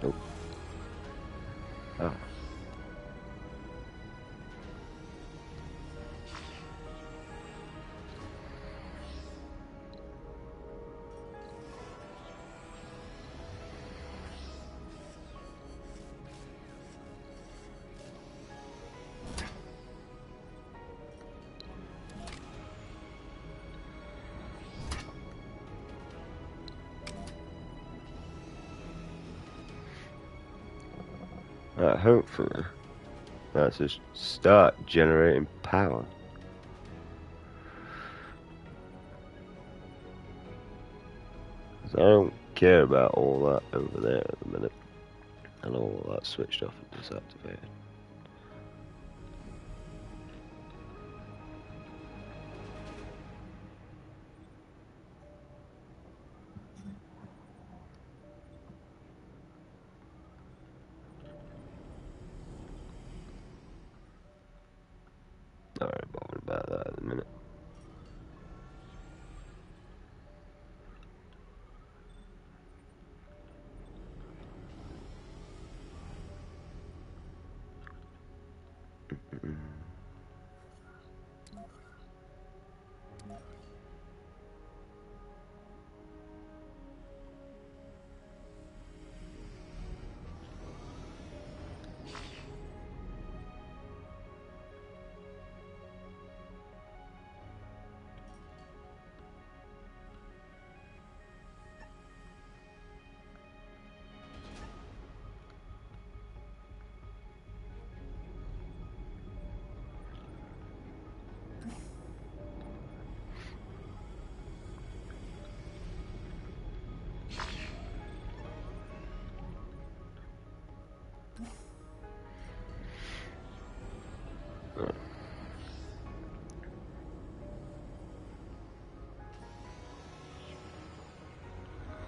Nope. Oh. Hopefully, let's just start generating power. I don't care about all that over there at the minute. I know all that's switched off and disactivated. Not really bothered about that at the minute.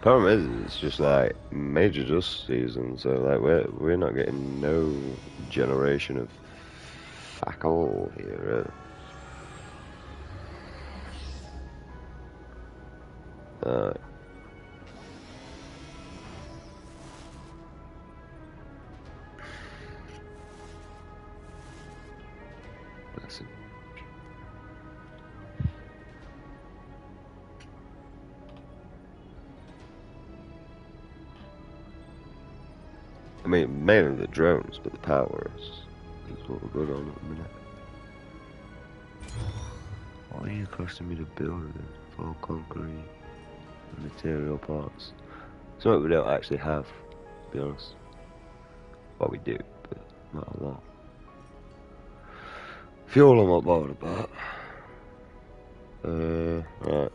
Problem is, it's just like major dust season, so like we're not getting no generation of fuck all here, really. I mean, mainly the drones, but the power is what we're good on at the minute. Why are you costing me to build it? Full concrete and material parts. Something we don't actually have, to be honest. Well, we do, but not a lot. Fuel I'm not bothered about. Right.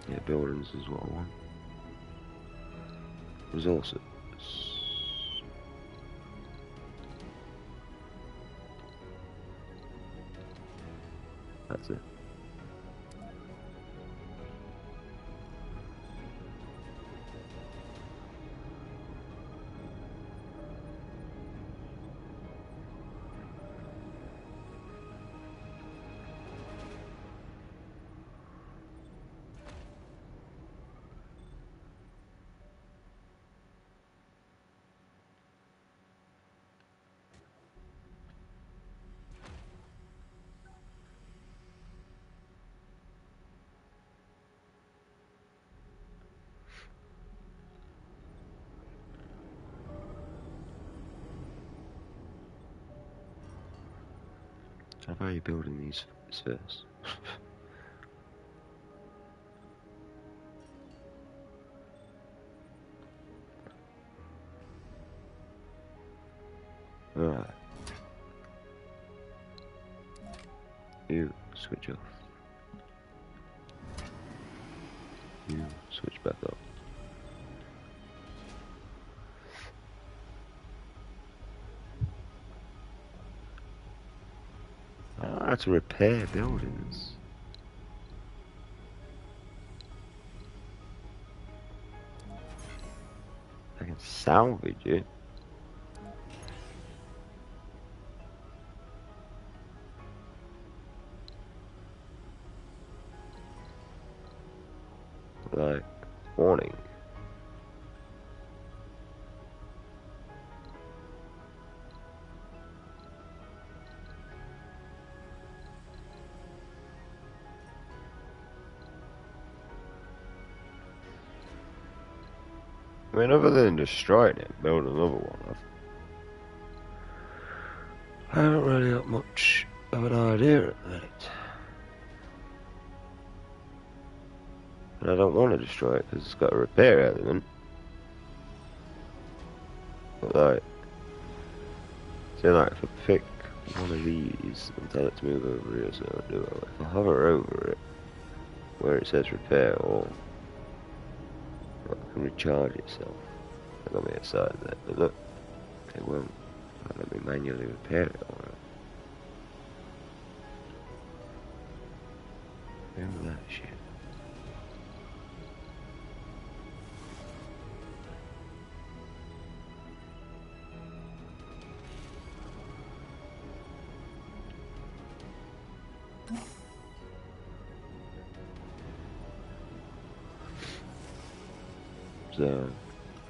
Yeah, buildings is what I want. Resources. That's it. How are you building these first? Alright. You switch off. You switch back up. I don't know how to repair buildings. I can salvage it. Like, warning. I mean, other than destroying it, build another one. I don't really have much of an idea at the minute. And I don't want to destroy it because it's got a repair element. But like, say like if I pick one of these and tell it to move over here, so I'll do it. If I hover over it, where it says repair all, it can recharge itself. I've got me outside there, but look, it won't let me manually repair it all. Remember that shit. So,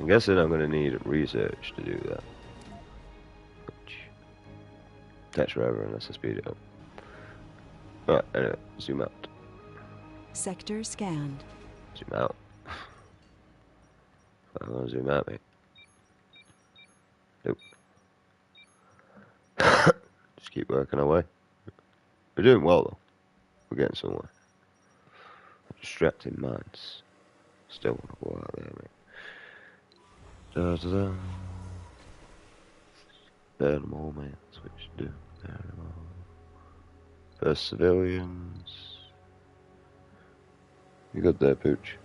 I'm guessing I'm going to need research to do that. Which takes forever unless I speed it up. Alright, anyway, zoom out. Sector scanned. Zoom out. I want to zoom out, mate. Nope. Just keep working our way. We're doing well, though. We're getting somewhere. Distracting minds. Still want to go out there, mate. Da da da. Burn them all, mate. That's what you should do. Burn them all. First civilians. You good there, Pooch?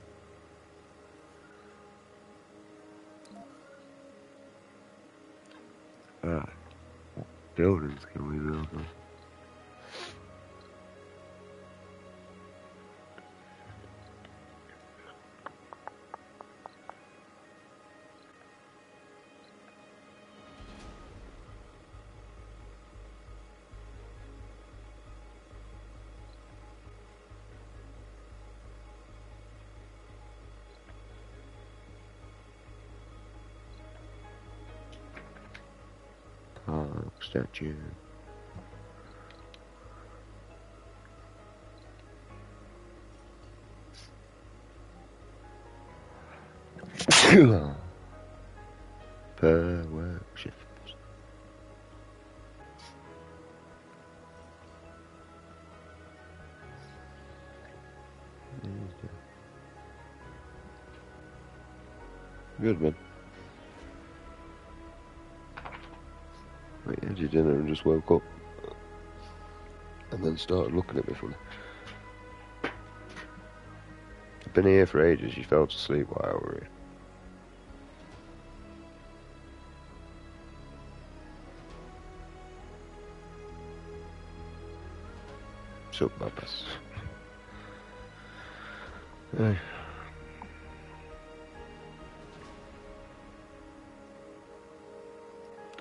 Alright. What buildings can we build on? Statue. Power shift. Good, man. Wait, had your dinner and just woke up. And then started looking at me funny. I've been here for ages. You fell asleep while I were here. Sup, Babas. Hey.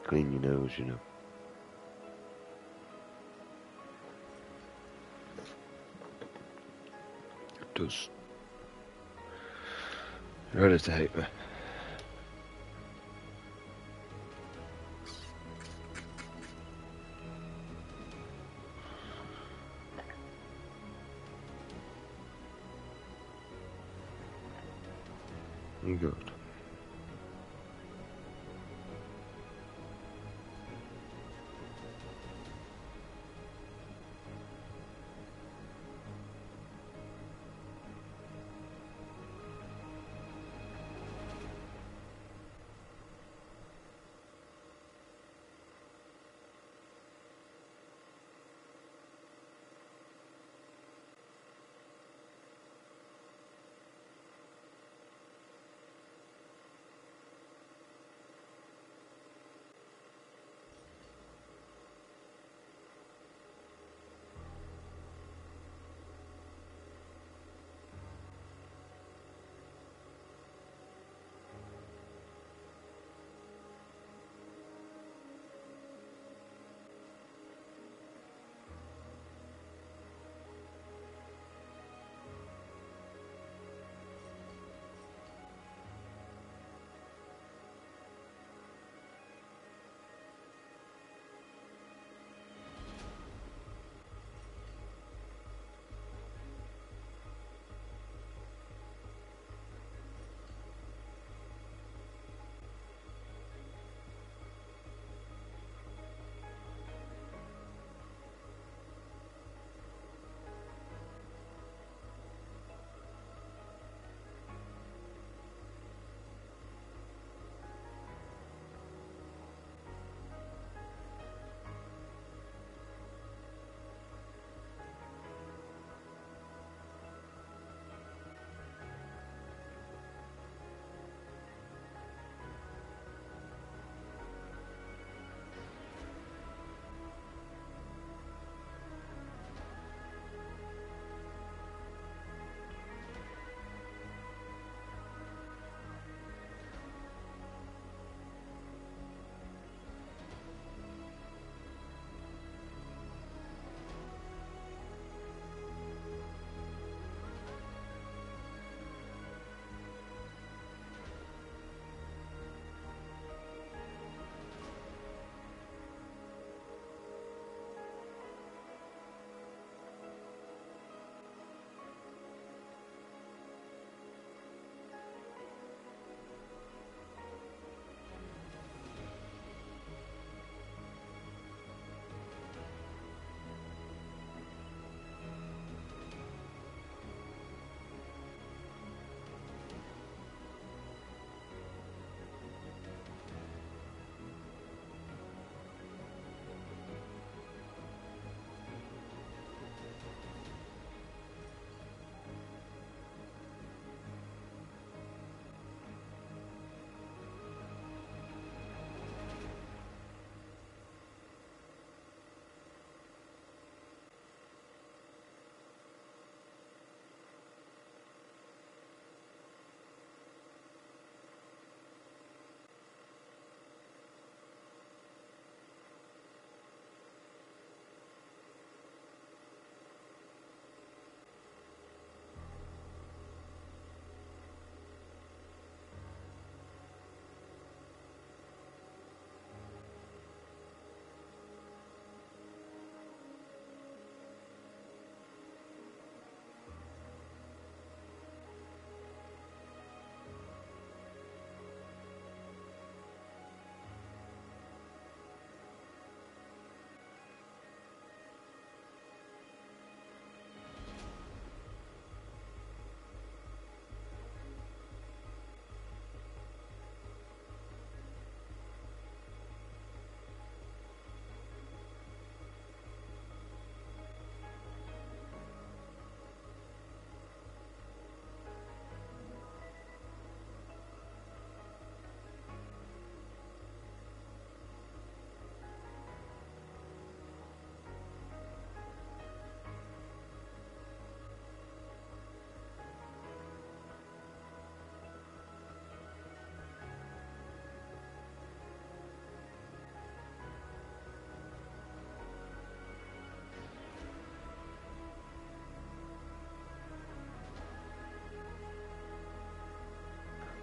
Clean your nose, you know. It does. You're ready to hate me. Good.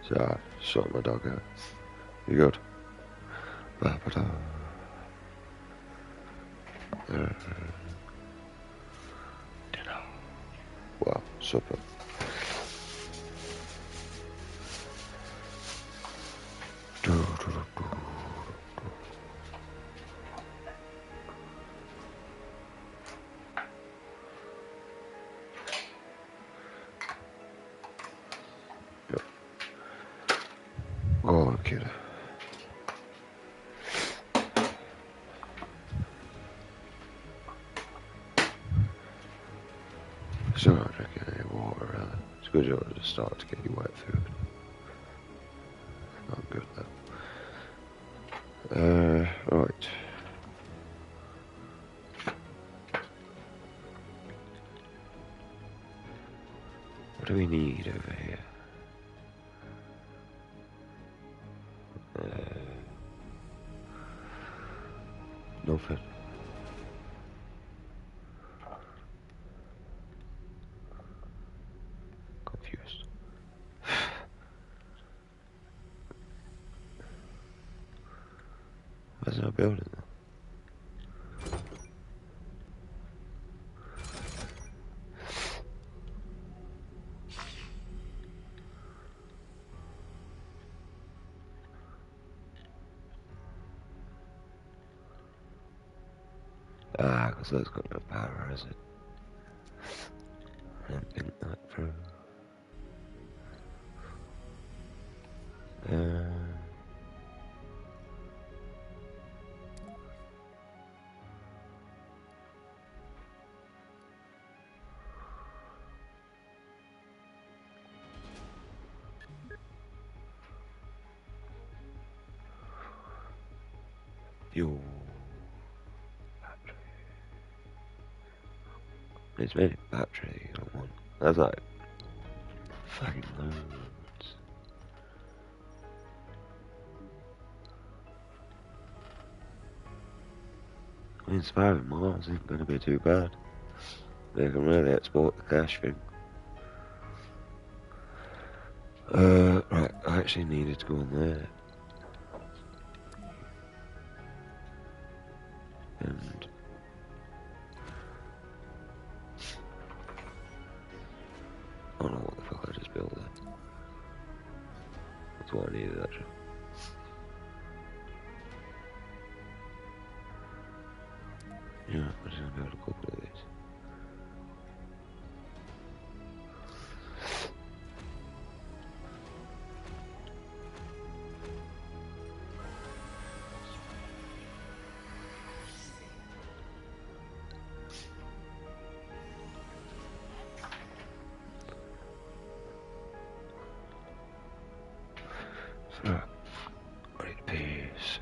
So I sort my dog out. You good? Ba-ba-da. Dinner. Well, supper. Yep. Oh, kid. Still not drinking any water, really. It's good you're to start to get you wet food. Not good, though. Right. What do we need over here? Nothing. Confused. Where's our building then? Ah, because that's got no power, is it? I didn't think that through. Fuel. Battery. It's made a battery, I want. That's like fucking loads. I mean, surviving Mars ain't gonna be too bad. They can really export the cash thing. Right, I actually needed to go on there. And I don't know what the fuck I just built there. That's what I needed actually. Yeah, I'm just gonna build a couple of these. So, great peace.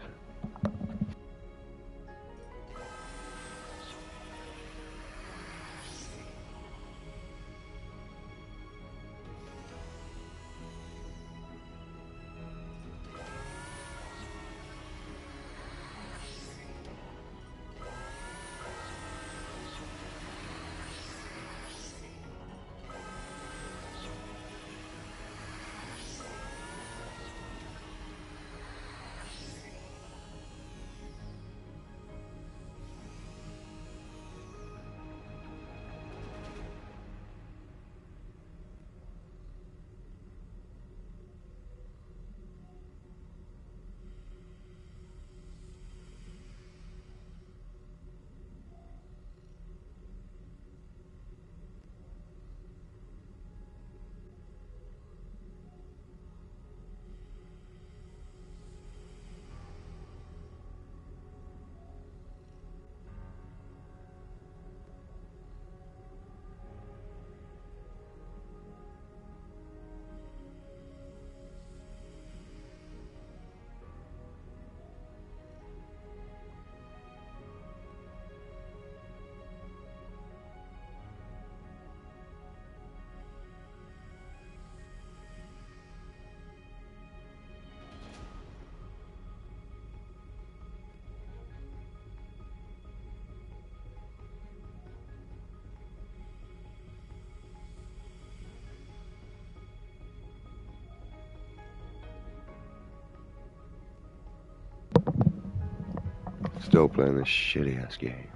still playing this shitty ass game.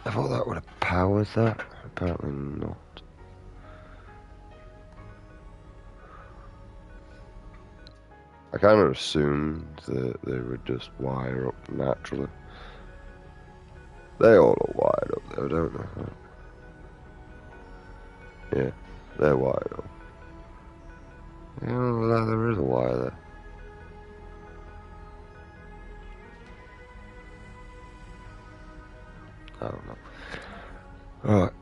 I thought that would have powered that. Apparently not. I kind of assumed that they would just wire up naturally. They all are wired up though, don't they? Yeah, they're wired up. Yeah, well, there is a wire there. I don't know. Alright,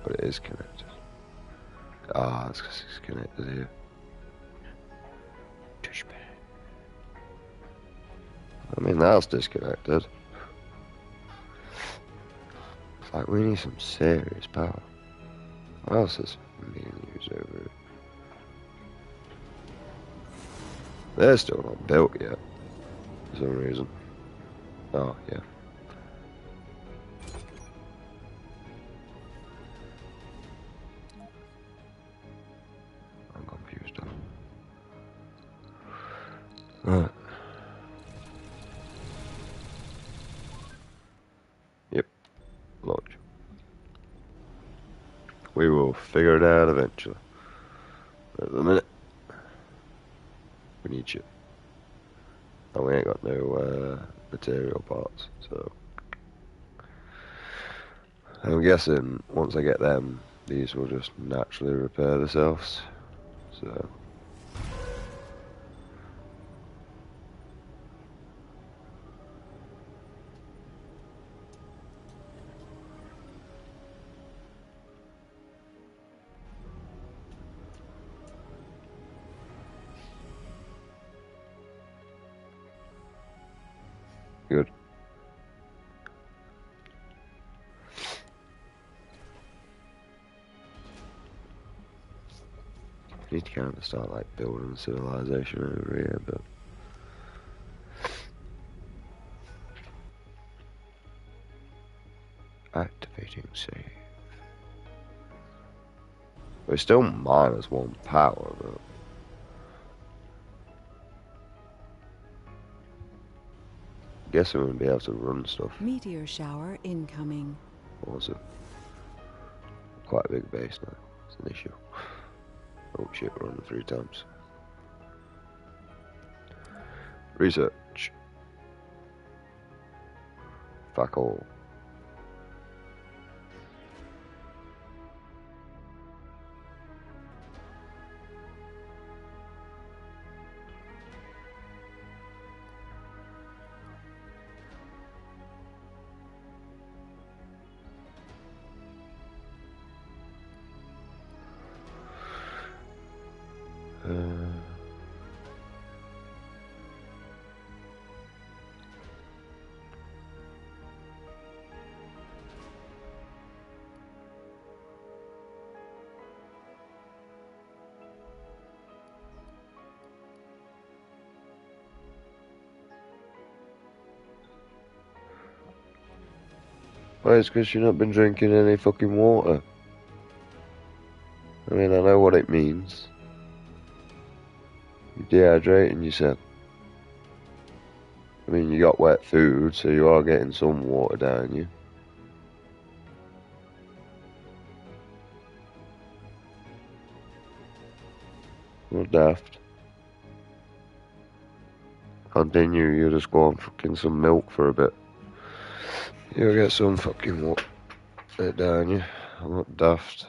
but it is connected. Ah, it's because it's connected here. I mean, that's disconnected. It's like we need some serious power. What else is being used over here? They're still not built yet, for some reason. Oh, yeah. I'm confused now. Right. Yep. Launch. We will figure it out eventually. At the minute, we need shit. And we ain't got no material parts, so I'm guessing once I get them, these will just naturally repair themselves. So good. Need to kind of start like building civilization over here, but activating save. We're still -1 power, but I guess we wouldn't be able to run stuff. Meteor shower incoming. Also, quite a big base now. It's an issue. Oh shit, we're running 3 times. Research. Fuck all. Well, it's because you've not been drinking any fucking water. I mean, I know what it means. You're dehydrating yourself. I mean, you got wet food, so you are getting some water down you. Not daft. Continue, you just go on fucking some milk for a bit. You'll get some fucking water down you. I'm not daft.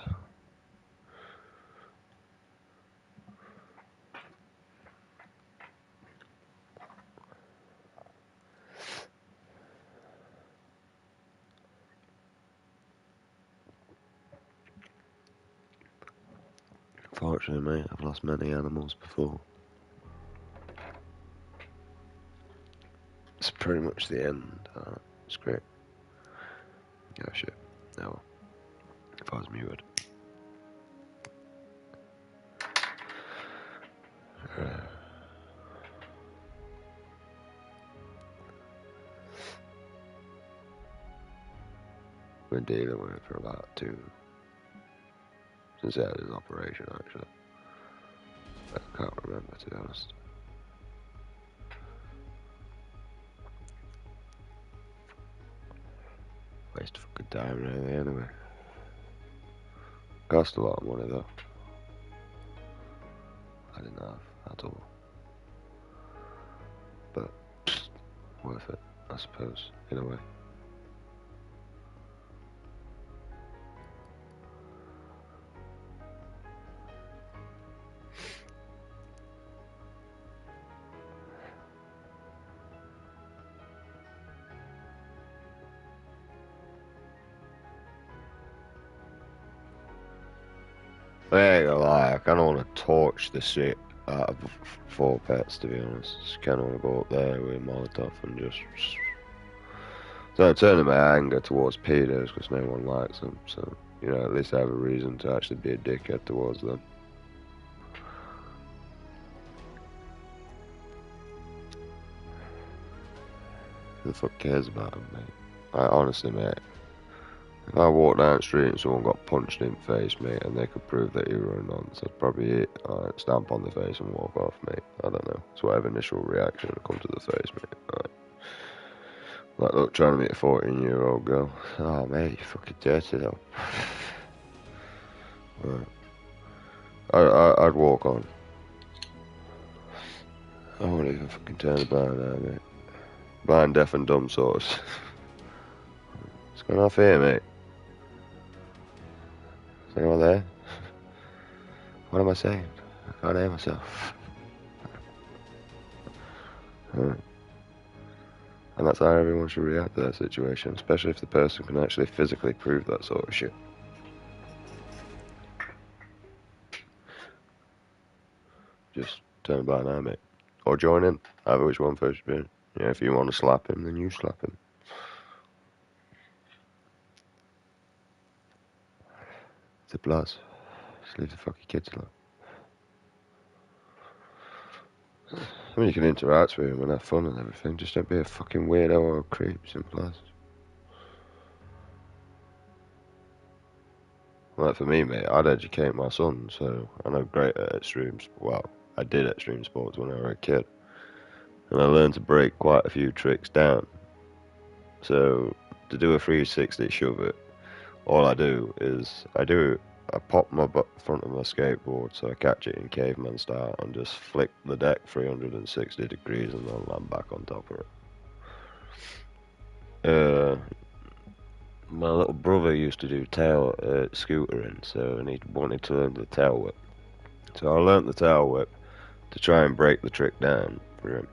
Unfortunately, mate, I've lost many animals before. It's pretty much the end. It's great. Yeah, shit. No. If I was muted. been dealing with for about 2, since he had his operation actually. I can't remember, to be honest. Waste of fucking time really, anyway. Cost a lot of money though. I didn't have at all. But worth it, I suppose, in a way. I ain't gonna lie, I kinda wanna torch the shit out of 4 pets, to be honest. Just kinda wanna go up there with Molotov and just... So turning my anger towards pedos because no one likes them, so, you know, at least I have a reason to actually be a dickhead towards them. Who the fuck cares about them, mate? Honestly, mate. If I walked down the street and someone got punched in the face, mate, and they could prove that you were a nonce, I'd probably stamp on the face and walk off, mate. I don't know. It's whatever initial reaction would come to the face, mate. Like, look, trying to meet a 14-year-old girl. Oh, mate, you're fucking dirty, though. Right. I'd walk on. I won't even fucking turn about now, mate. Blind, deaf and dumb sorts. What's going off here, mate? Is anyone there? What am I saying? I can't hear myself. Right. And that's how everyone should react to that situation, especially if the person can actually physically prove that sort of shit. Just turn about now, mate. Or join in. Either which one first you do. Yeah, if you want to slap him, then you slap him. It's a plus. Just leave the fucking kids alone. I mean, you can interact with him and have fun and everything. Just don't be a fucking weirdo or a creep. Simple as. Like for me, mate, I'd educate my son, so I know great at extreme. Well, I did extreme sports when I was a kid, and I learned to break quite a few tricks down. So to do a 360 shove it, all I do is I pop my front of my skateboard so I catch it in caveman style and just flick the deck 360 degrees and then land back on top of it. My little brother used to do tail scootering, so and he wanted to learn the tail whip. So I learnt the tail whip to try and break the trick down for him.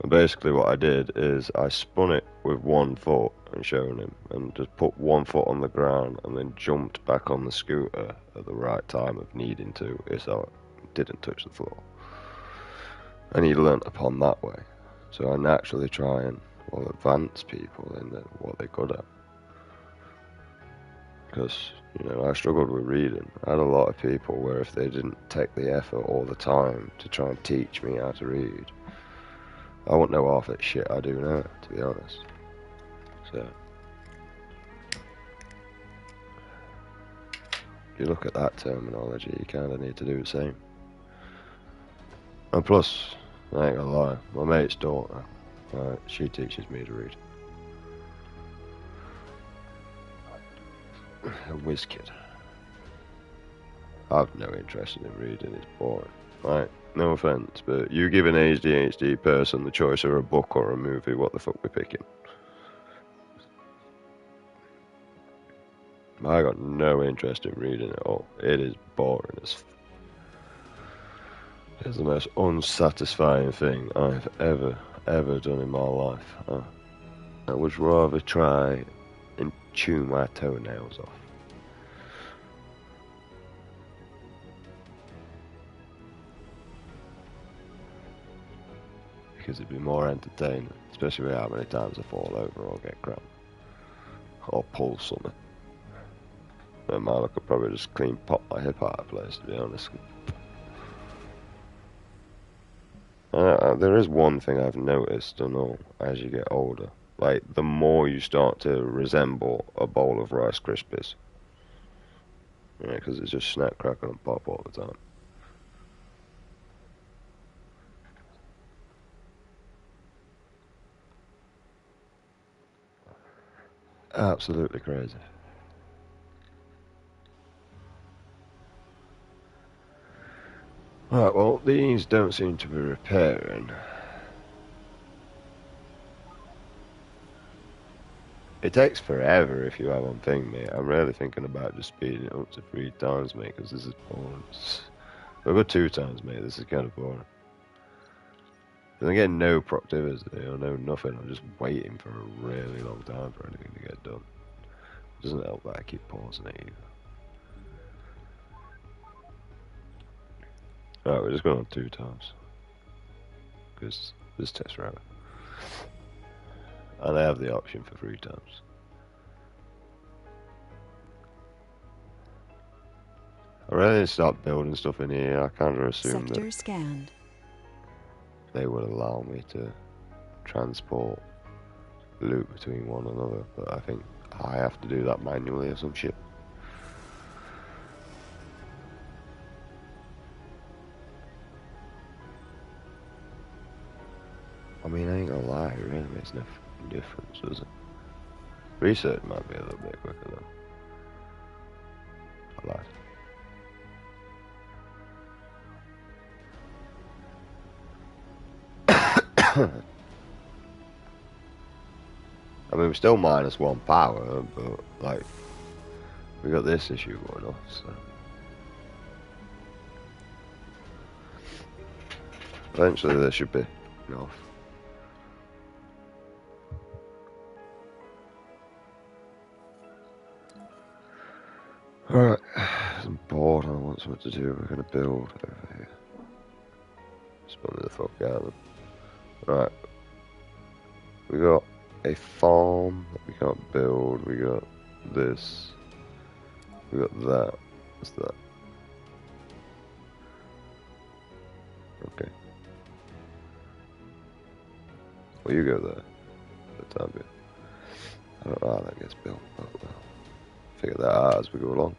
And basically what I did is I spun it with 1 foot and showed him, and just put 1 foot on the ground and then jumped back on the scooter at the right time of needing to, so it didn't touch the floor. And he learnt upon that way. So I naturally try and advance people in what they're good at. Because, you know, I struggled with reading. I had a lot of people where if they didn't take the effort all the time to try and teach me how to read, I wouldn't know half that shit I do now, to be honest. So, if you look at that terminology, you kind of need to do the same. And plus, I ain't gonna lie, my mate's daughter, she teaches me to read. A whiz kid. I've no interest in reading, it's boring. Right, no offence, but you give an ADHD person the choice of a book or a movie, what the fuck we picking? I got no interest in reading at all. It is boring as it's the most unsatisfying thing I've ever done in my life. I would rather try and chew my toenails off. Because it'd be more entertaining, especially with how many times I fall over or get cramp. Or pull something. And man, I could probably just clean pop my hip out of place, to be honest. There is one thing I've noticed and all as you get older, like, the more you start to resemble a bowl of Rice Krispies. Right, because it's just snap, crackle, and pop all the time. Absolutely crazy. Right, well, these don't seem to be repairing. It takes forever if you have one thing, mate. I'm really thinking about just speeding it up to 3 times, mate, because this is boring. I've got 2 times, mate. This is kind of boring. I'm getting no productivity or no nothing. I'm just waiting for a really long time for anything to get done. It doesn't help that I keep pausing it either. Alright, we're just going on 2 times. Because this takes forever. And I have the option for 3 times. I really need to start building stuff in here. I kind of assume Sector that scanned. they would allow me to transport loot between one another, but I think I have to do that manually or some shit. I mean, I ain't gonna lie, it really makes no difference, does it? Research might be a little bit quicker though. I lied. I mean, we're still -1 power, but, like, we got this issue going on, so. Eventually there should be enough. Alright, I'm bored, I want something to do, we're gonna build over here. Spun me the fuck out of them. Right. We got a farm that we can't build, we got this, we got that. What's that? Okay. Well, you go there for the time being. I don't know how that gets built, but we'll figure that out as we go along.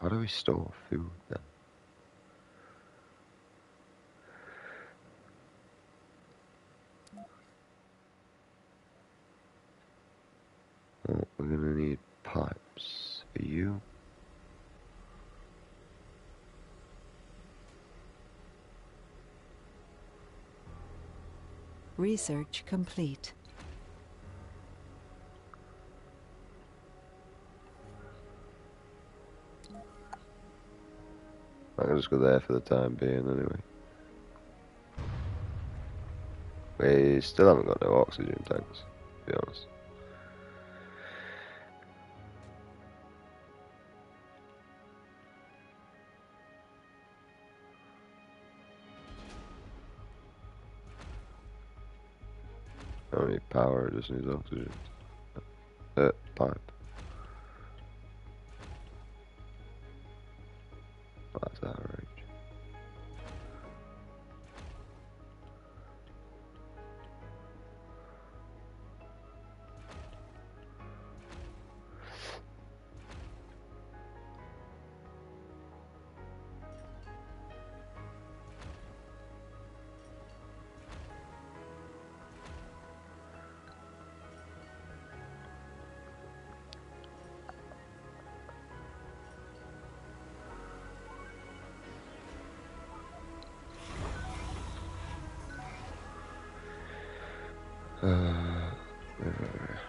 How do we store food then? Oh, we're gonna need pipes. For you? Research complete. I can just go there for the time being anyway. We still haven't got no oxygen tanks, to be honest. I don't need power, it just needs oxygen. Pipe. Oh, that's out of range. Where?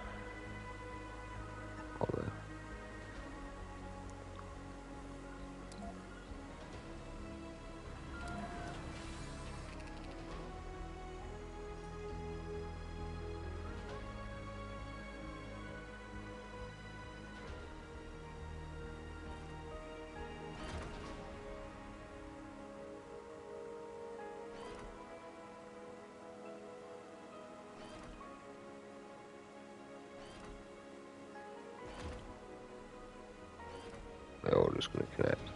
All there. They're all just gonna connect.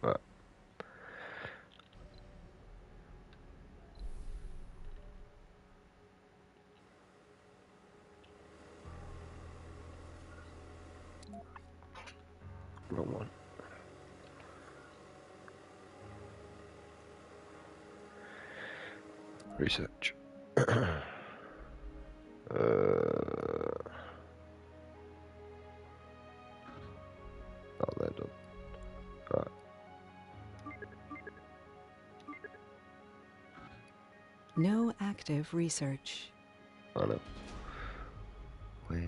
Right. Wrong one. Research. Oh, they're done. Right. No active research. I know. Where's...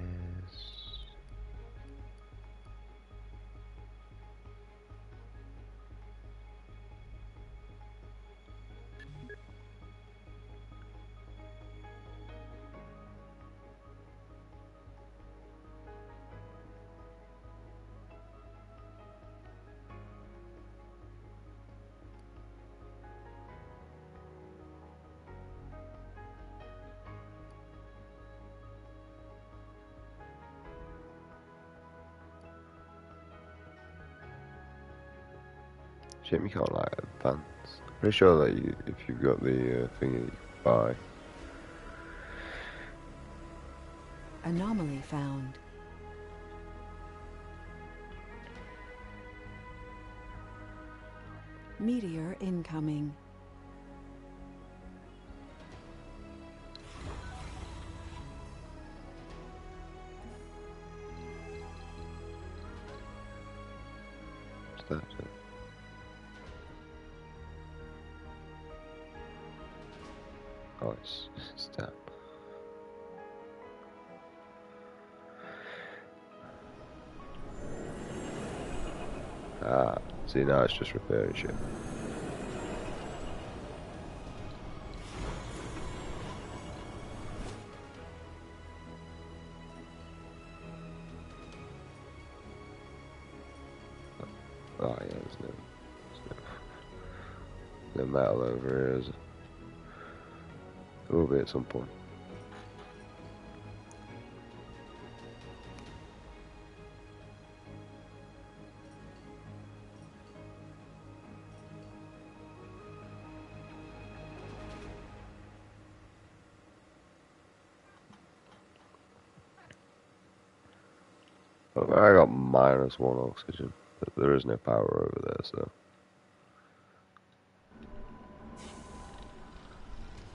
Shame you can't like advance. Pretty sure that you, if you've got the thing that you can buy. Anomaly found. Meteor incoming. That's it. Oh, it's down. Ah, see now it's just repairing shit. Oh yeah, there's no metal over here, is it? There will be at some point. Oh, I got -1 oxygen, but there is no power over there, so.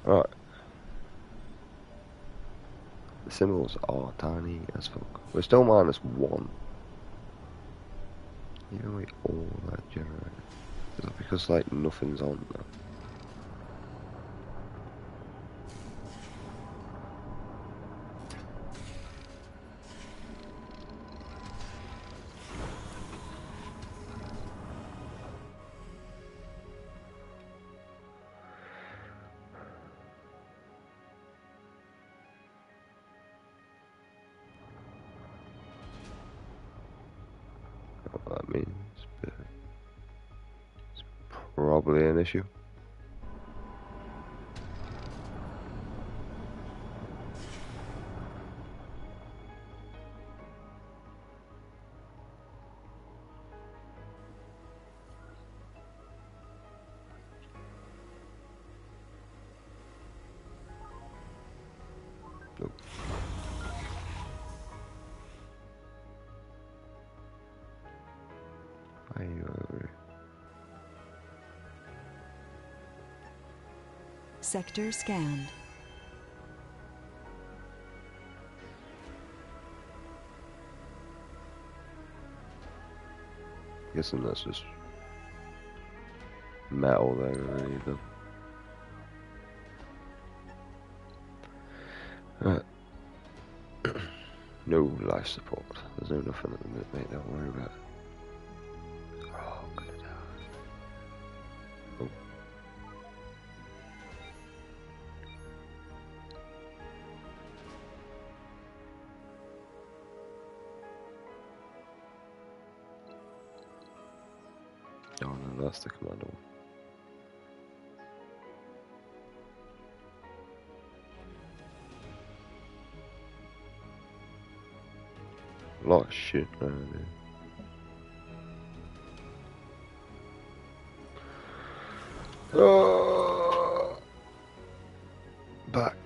Alright. The symbols are tiny as fuck. We're still -1. Even with all that generated. Is that because like nothing's on there? What that means, but it's probably an issue. Nope. Why are you over here? Sector scanned. Guessing that's just metal there already then. Right. No life support. There's no nothing at the minute, mate, don't worry about it. Oh, I'm gonna die. Oh. Oh no, that's the commando one. A lot of shit around here. Oh, back.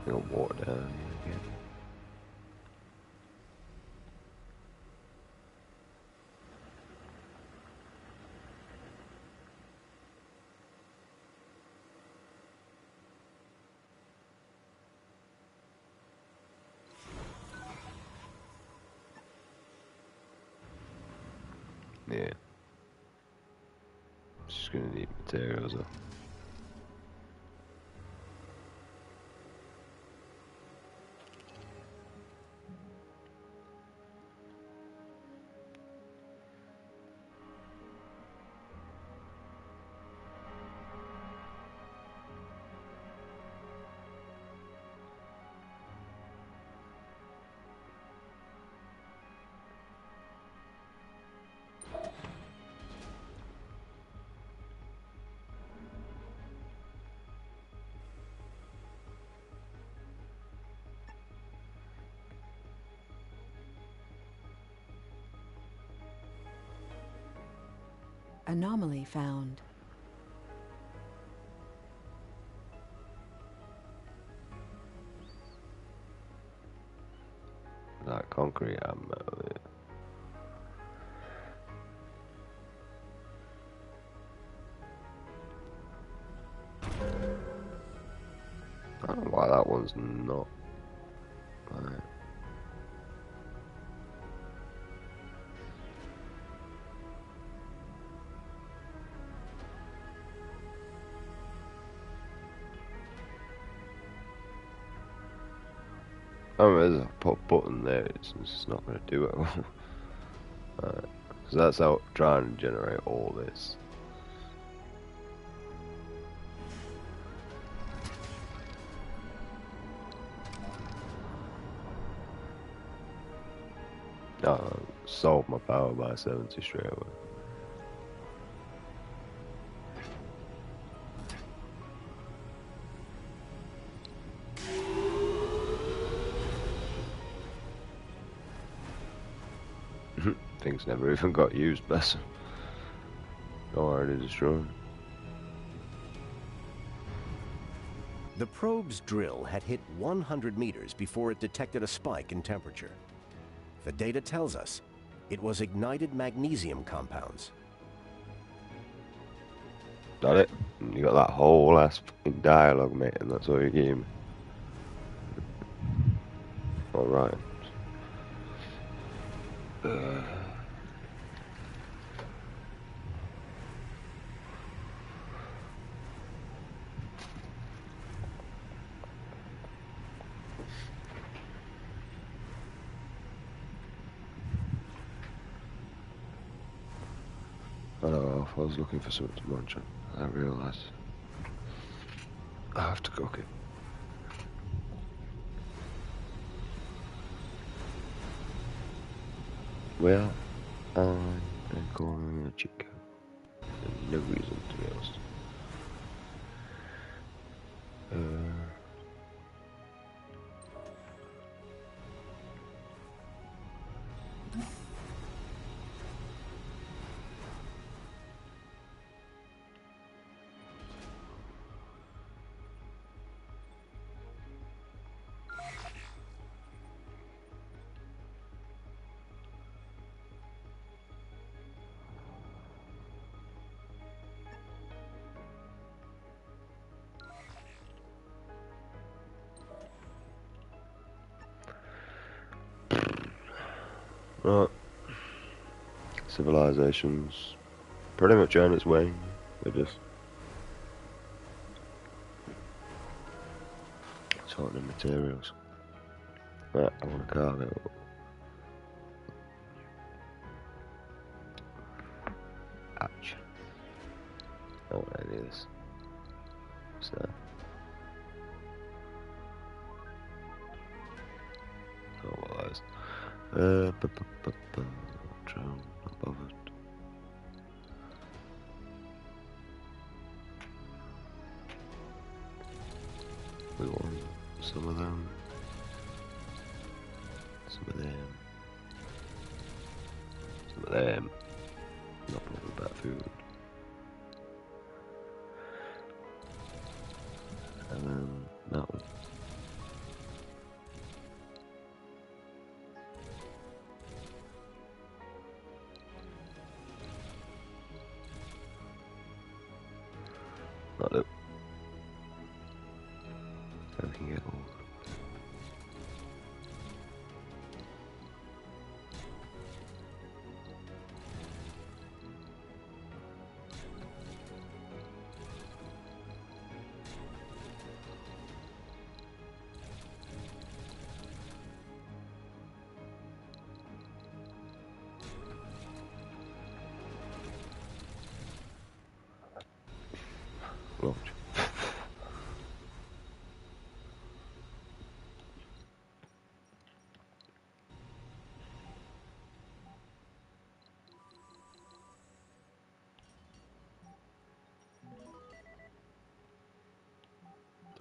Got water down here again. Yeah. Just gonna need materials up. Anomaly found. Like concrete and metal, yeah. I don't know why that one's not. Right. Oh, there's a button there, it's just not going to do it. Right. So that's how trying to generate all this. Solve my power by 70 straight away. Things never even got used, bless them. Already destroyed. The probe's drill had hit 100 meters before it detected a spike in temperature. The data tells us it was ignited magnesium compounds. Got it? You got that whole ass fucking dialogue, mate, and that's all you gave me. Alright. I know, I was looking for something to munch on. I realised I have to cook it. Well, I'm calling a chicken. No reason, to be honest. Right. Civilization's pretty much on its way. They're just sorting materials. Right, I want a cargo. Ouch. I don't want any of this. So. Oh, what that is. Drone, not bothered. Some of them. Some of them. Some of them. Not bothered about food. And then that one. Not it. I can get all. Locked.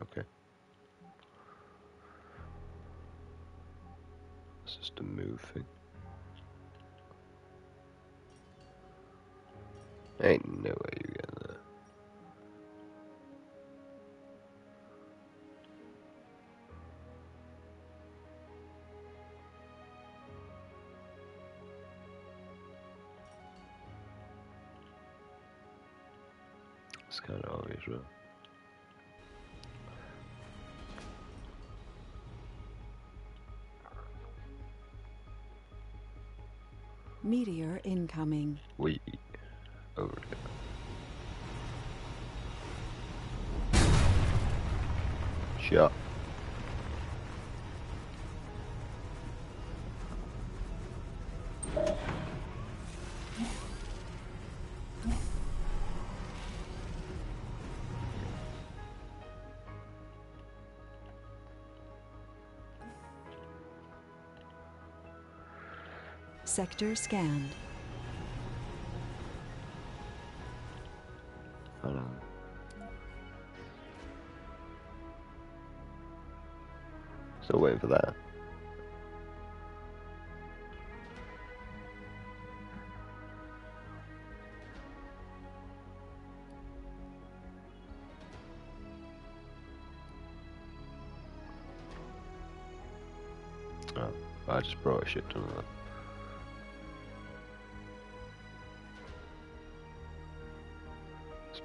Okay. It's just a move thing. Ain't no way you get there. It's kind of obvious, right? Meteor incoming. We over there. Shot. Sector scanned. I know. Still waiting for that. Oh, I just brought a shit ton of that.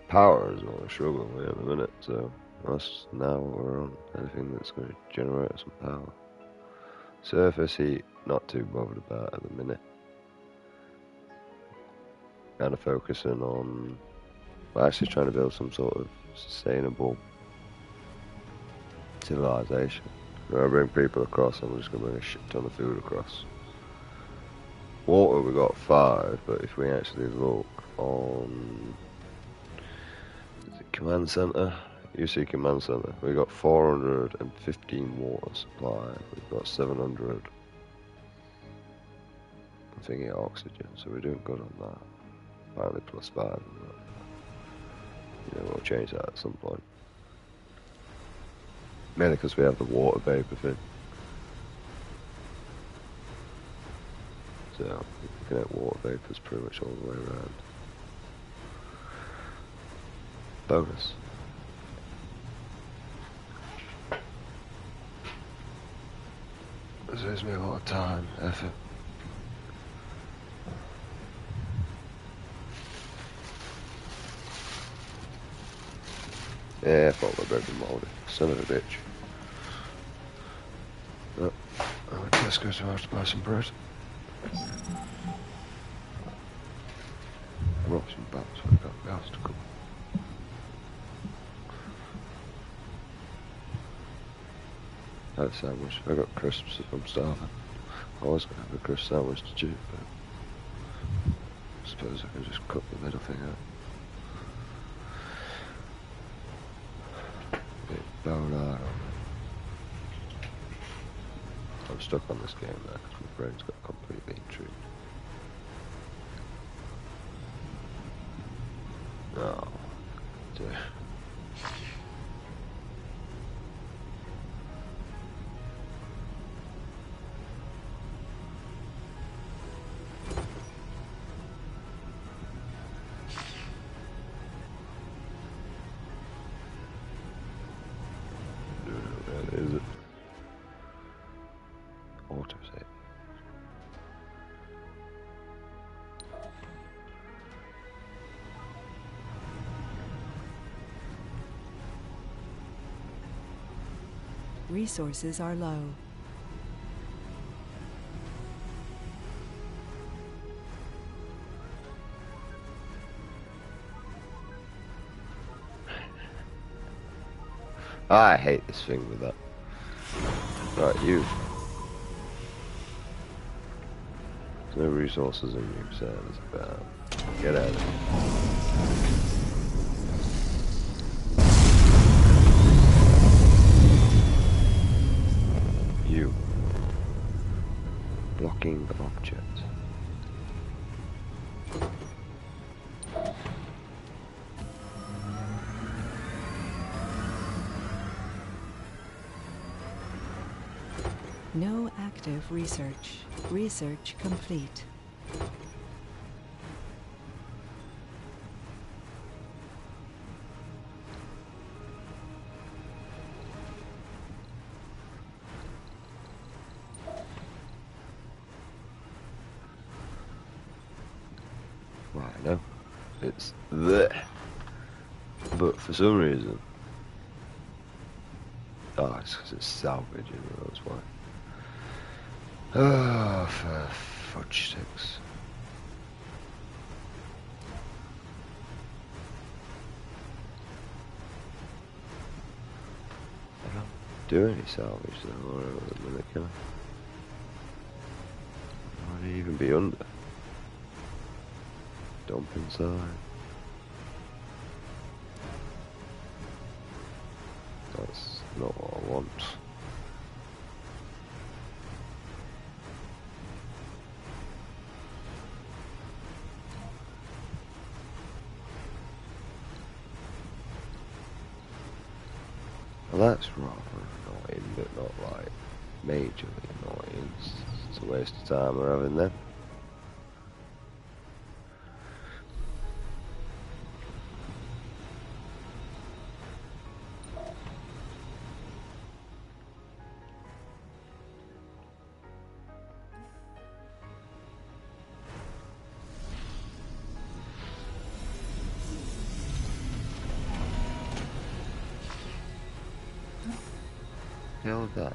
Power is what we're struggling with at the minute, so that's now what we're on. Anything that's going to generate some power. Surface heat, not too bothered about at the minute. Kind of focusing on, well, actually trying to build some sort of sustainable civilization. When I bring people across, I'm just going to bring a shit ton of food across. Water, we got 5, but if we actually look on Command Center, UC Command Center, we got 415 water supply. We've got 700. I'm thinking oxygen, so we're doing good on that. Finally +5 on that. You know, we'll change that at some point. Mainly because we have the water vapor thing. So we can get water vapors pretty much all the way around. Bonus. It saves me a lot of time, effort. Yeah, I thought my bread was mouldy. Son of a bitch. Oh, I'm at Tesco, so I have to buy some bread. I brought some bats, so I got the house to cook. I had a sandwich. I got crisps if I'm starving. I was going to have a crisp sandwich to cheap, but I suppose I can just cut the middle thing out. Bowler. I'm stuck on this game now because my brain's got completely intrigued. Oh, dear. Resources are low. I hate this thing with that. Right, you. There's no resources in you, so it's bad. Get out of here. You. Blocking object. No active research. Research complete. Well, I know. It's there. But for some reason... Oh, it's because it's salvage, you know, that's why. Oh, for fudge sticks. I don't do any salvage though, or a minute, can I? Might even be under. Dump inside. That's not what I want. Well, that's rather annoying, but not like majorly annoying. It's a waste of time we're having them. Hell that.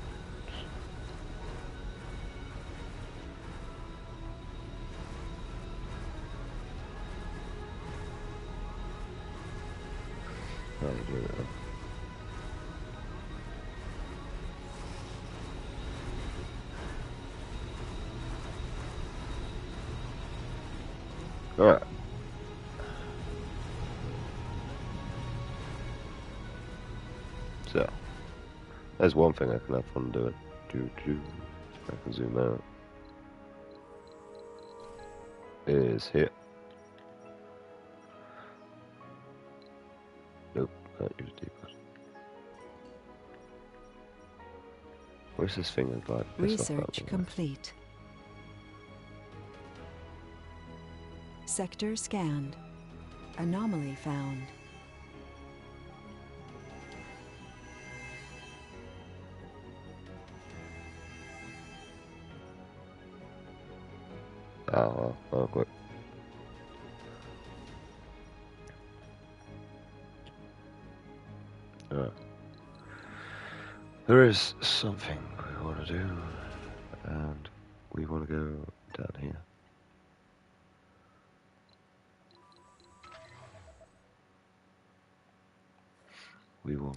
How do you do that? Alright. So, there's one thing I can have fun doing. If I can zoom out. Is here. Nope, can't use D-pad. Where's this thing that's like Research complete. Sector scanned. Anomaly found. Oh, well, quick. Alright. There is something we want to do, and we want to go down here. We want...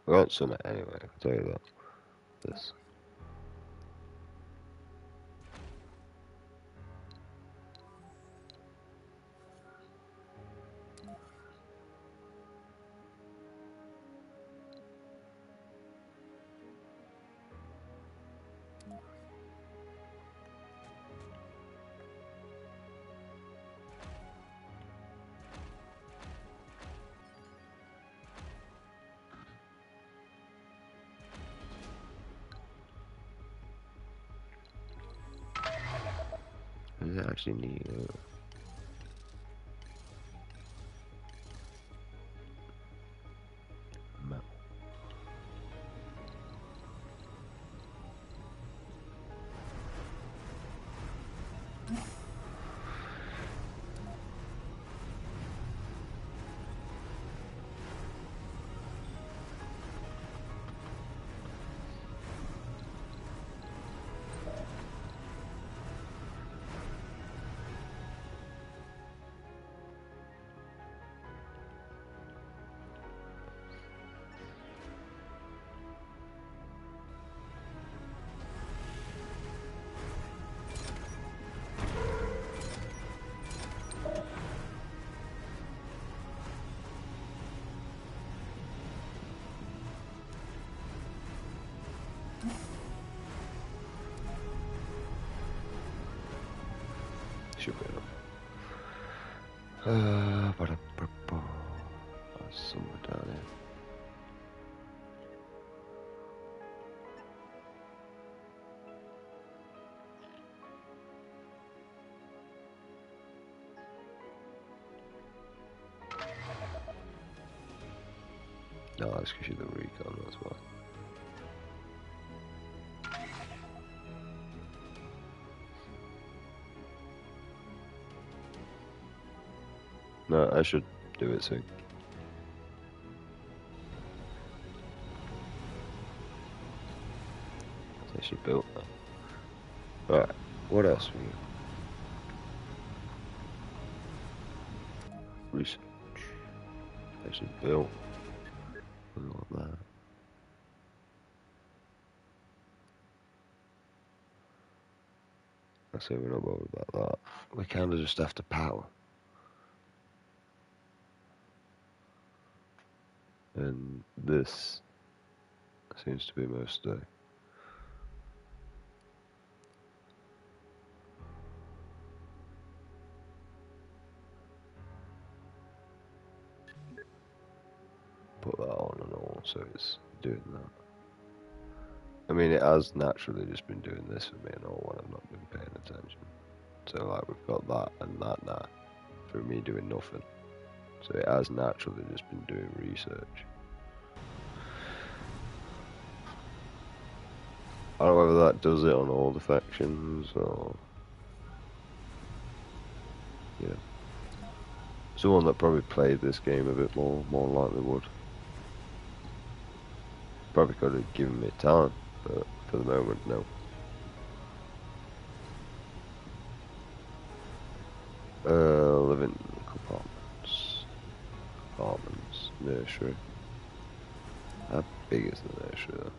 We want some anyway, I can tell you that. This. Does it actually need map? Should be enough. That's somewhere down here. No, that's because you're the recon, that's why. No, I should do it soon. I should build that. Alright, what else we got? Research. I should build. We want that. I say we're not bothered about that. We kinda just have to power. And this seems to be most day. Put that on and all, so it's doing that. I mean, it has naturally just been doing this for me and all when I've not been paying attention. So like we've got that and that now for me doing nothing. So it has naturally just been doing research. I don't know whether that does it on all the factions or... Yeah. Someone that probably played this game a bit more likely would. Probably could have given me time, but for the moment, no. Living compartments, nursery. How big is the nursery though?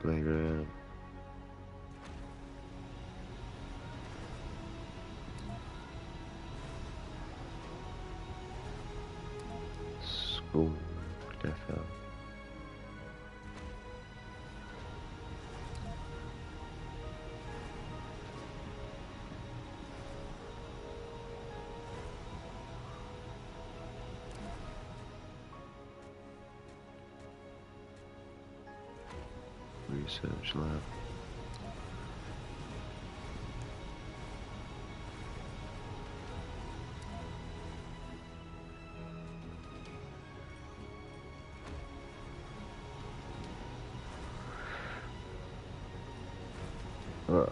Playground. School. Defo. Research lab. Alright.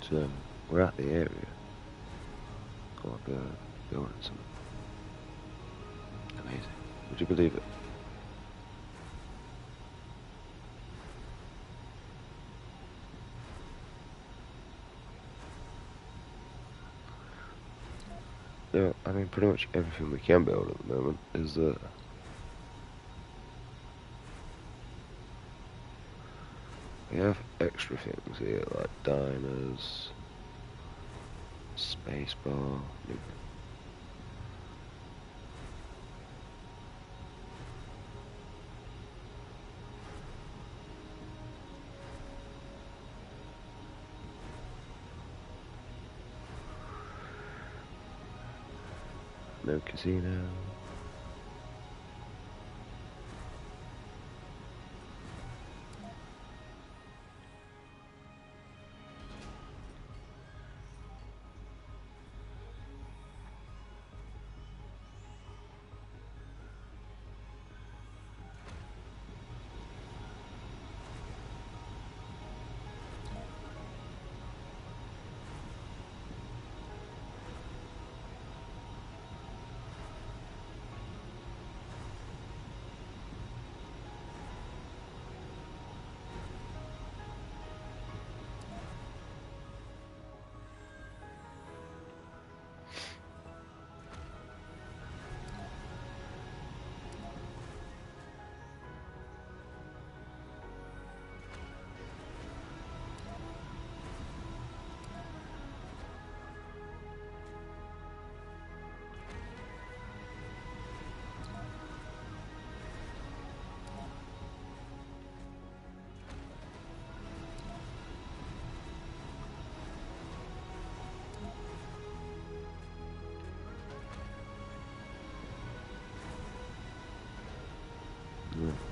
So, we're at the area. Like building something. Amazing. Would you believe it? Yeah, I mean pretty much everything we can build at the moment is we have extra things here like diners, space bar, no casino.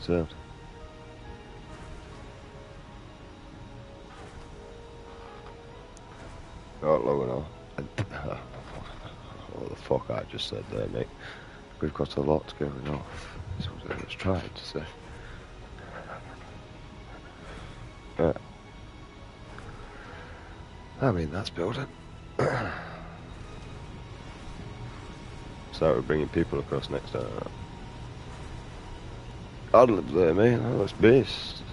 So. Alright, Logan, what the fuck I just said there, mate. We've got a lot going off. That's what I was trying to say. I mean, that's building. So we're bringing people across next time. I'd live there, mate. That looks best.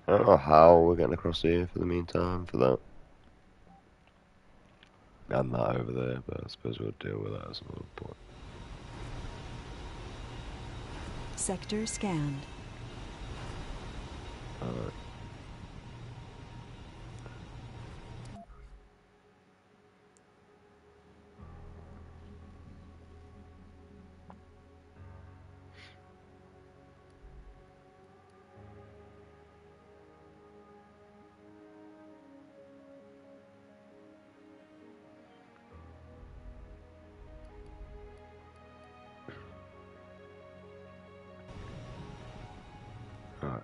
I don't know how we're getting across here for the meantime for that. And that over there, but I suppose we'll deal with that at some other point. Sector scanned. Alright.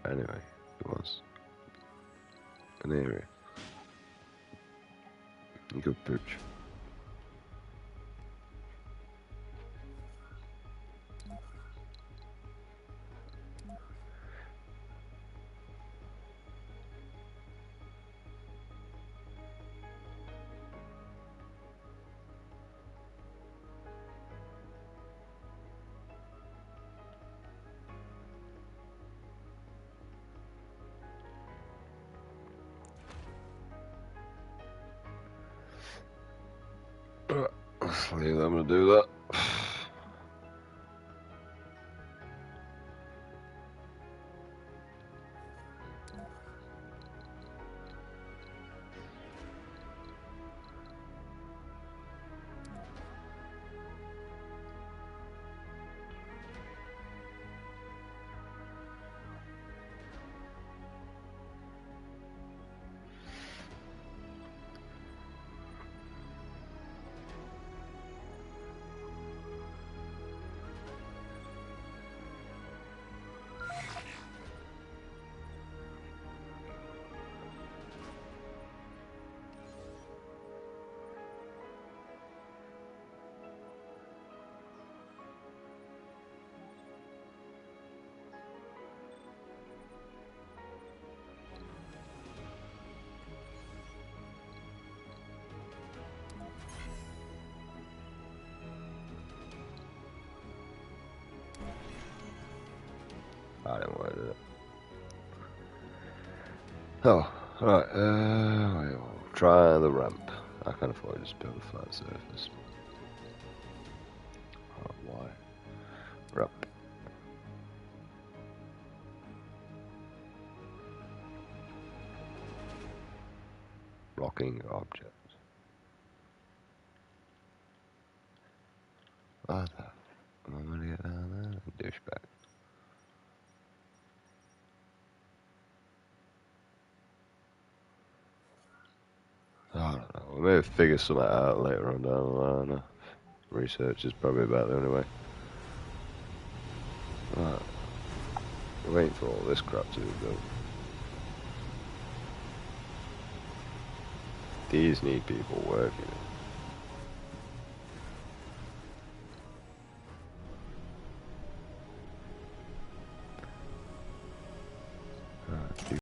Anyway, it was an area. Good pooch. I'm gonna do that. I don't want to do it. Oh, alright, we'll try the ramp. I can't afford to just build a flat surface. Oh, why? Ramp. Rocking object. What the? I'm gonna get down there, douchebag. I don't know. We'll maybe figure something out later on down the line. Research is probably about the only way. Right. We're waiting for all this crap to be built. These need people working.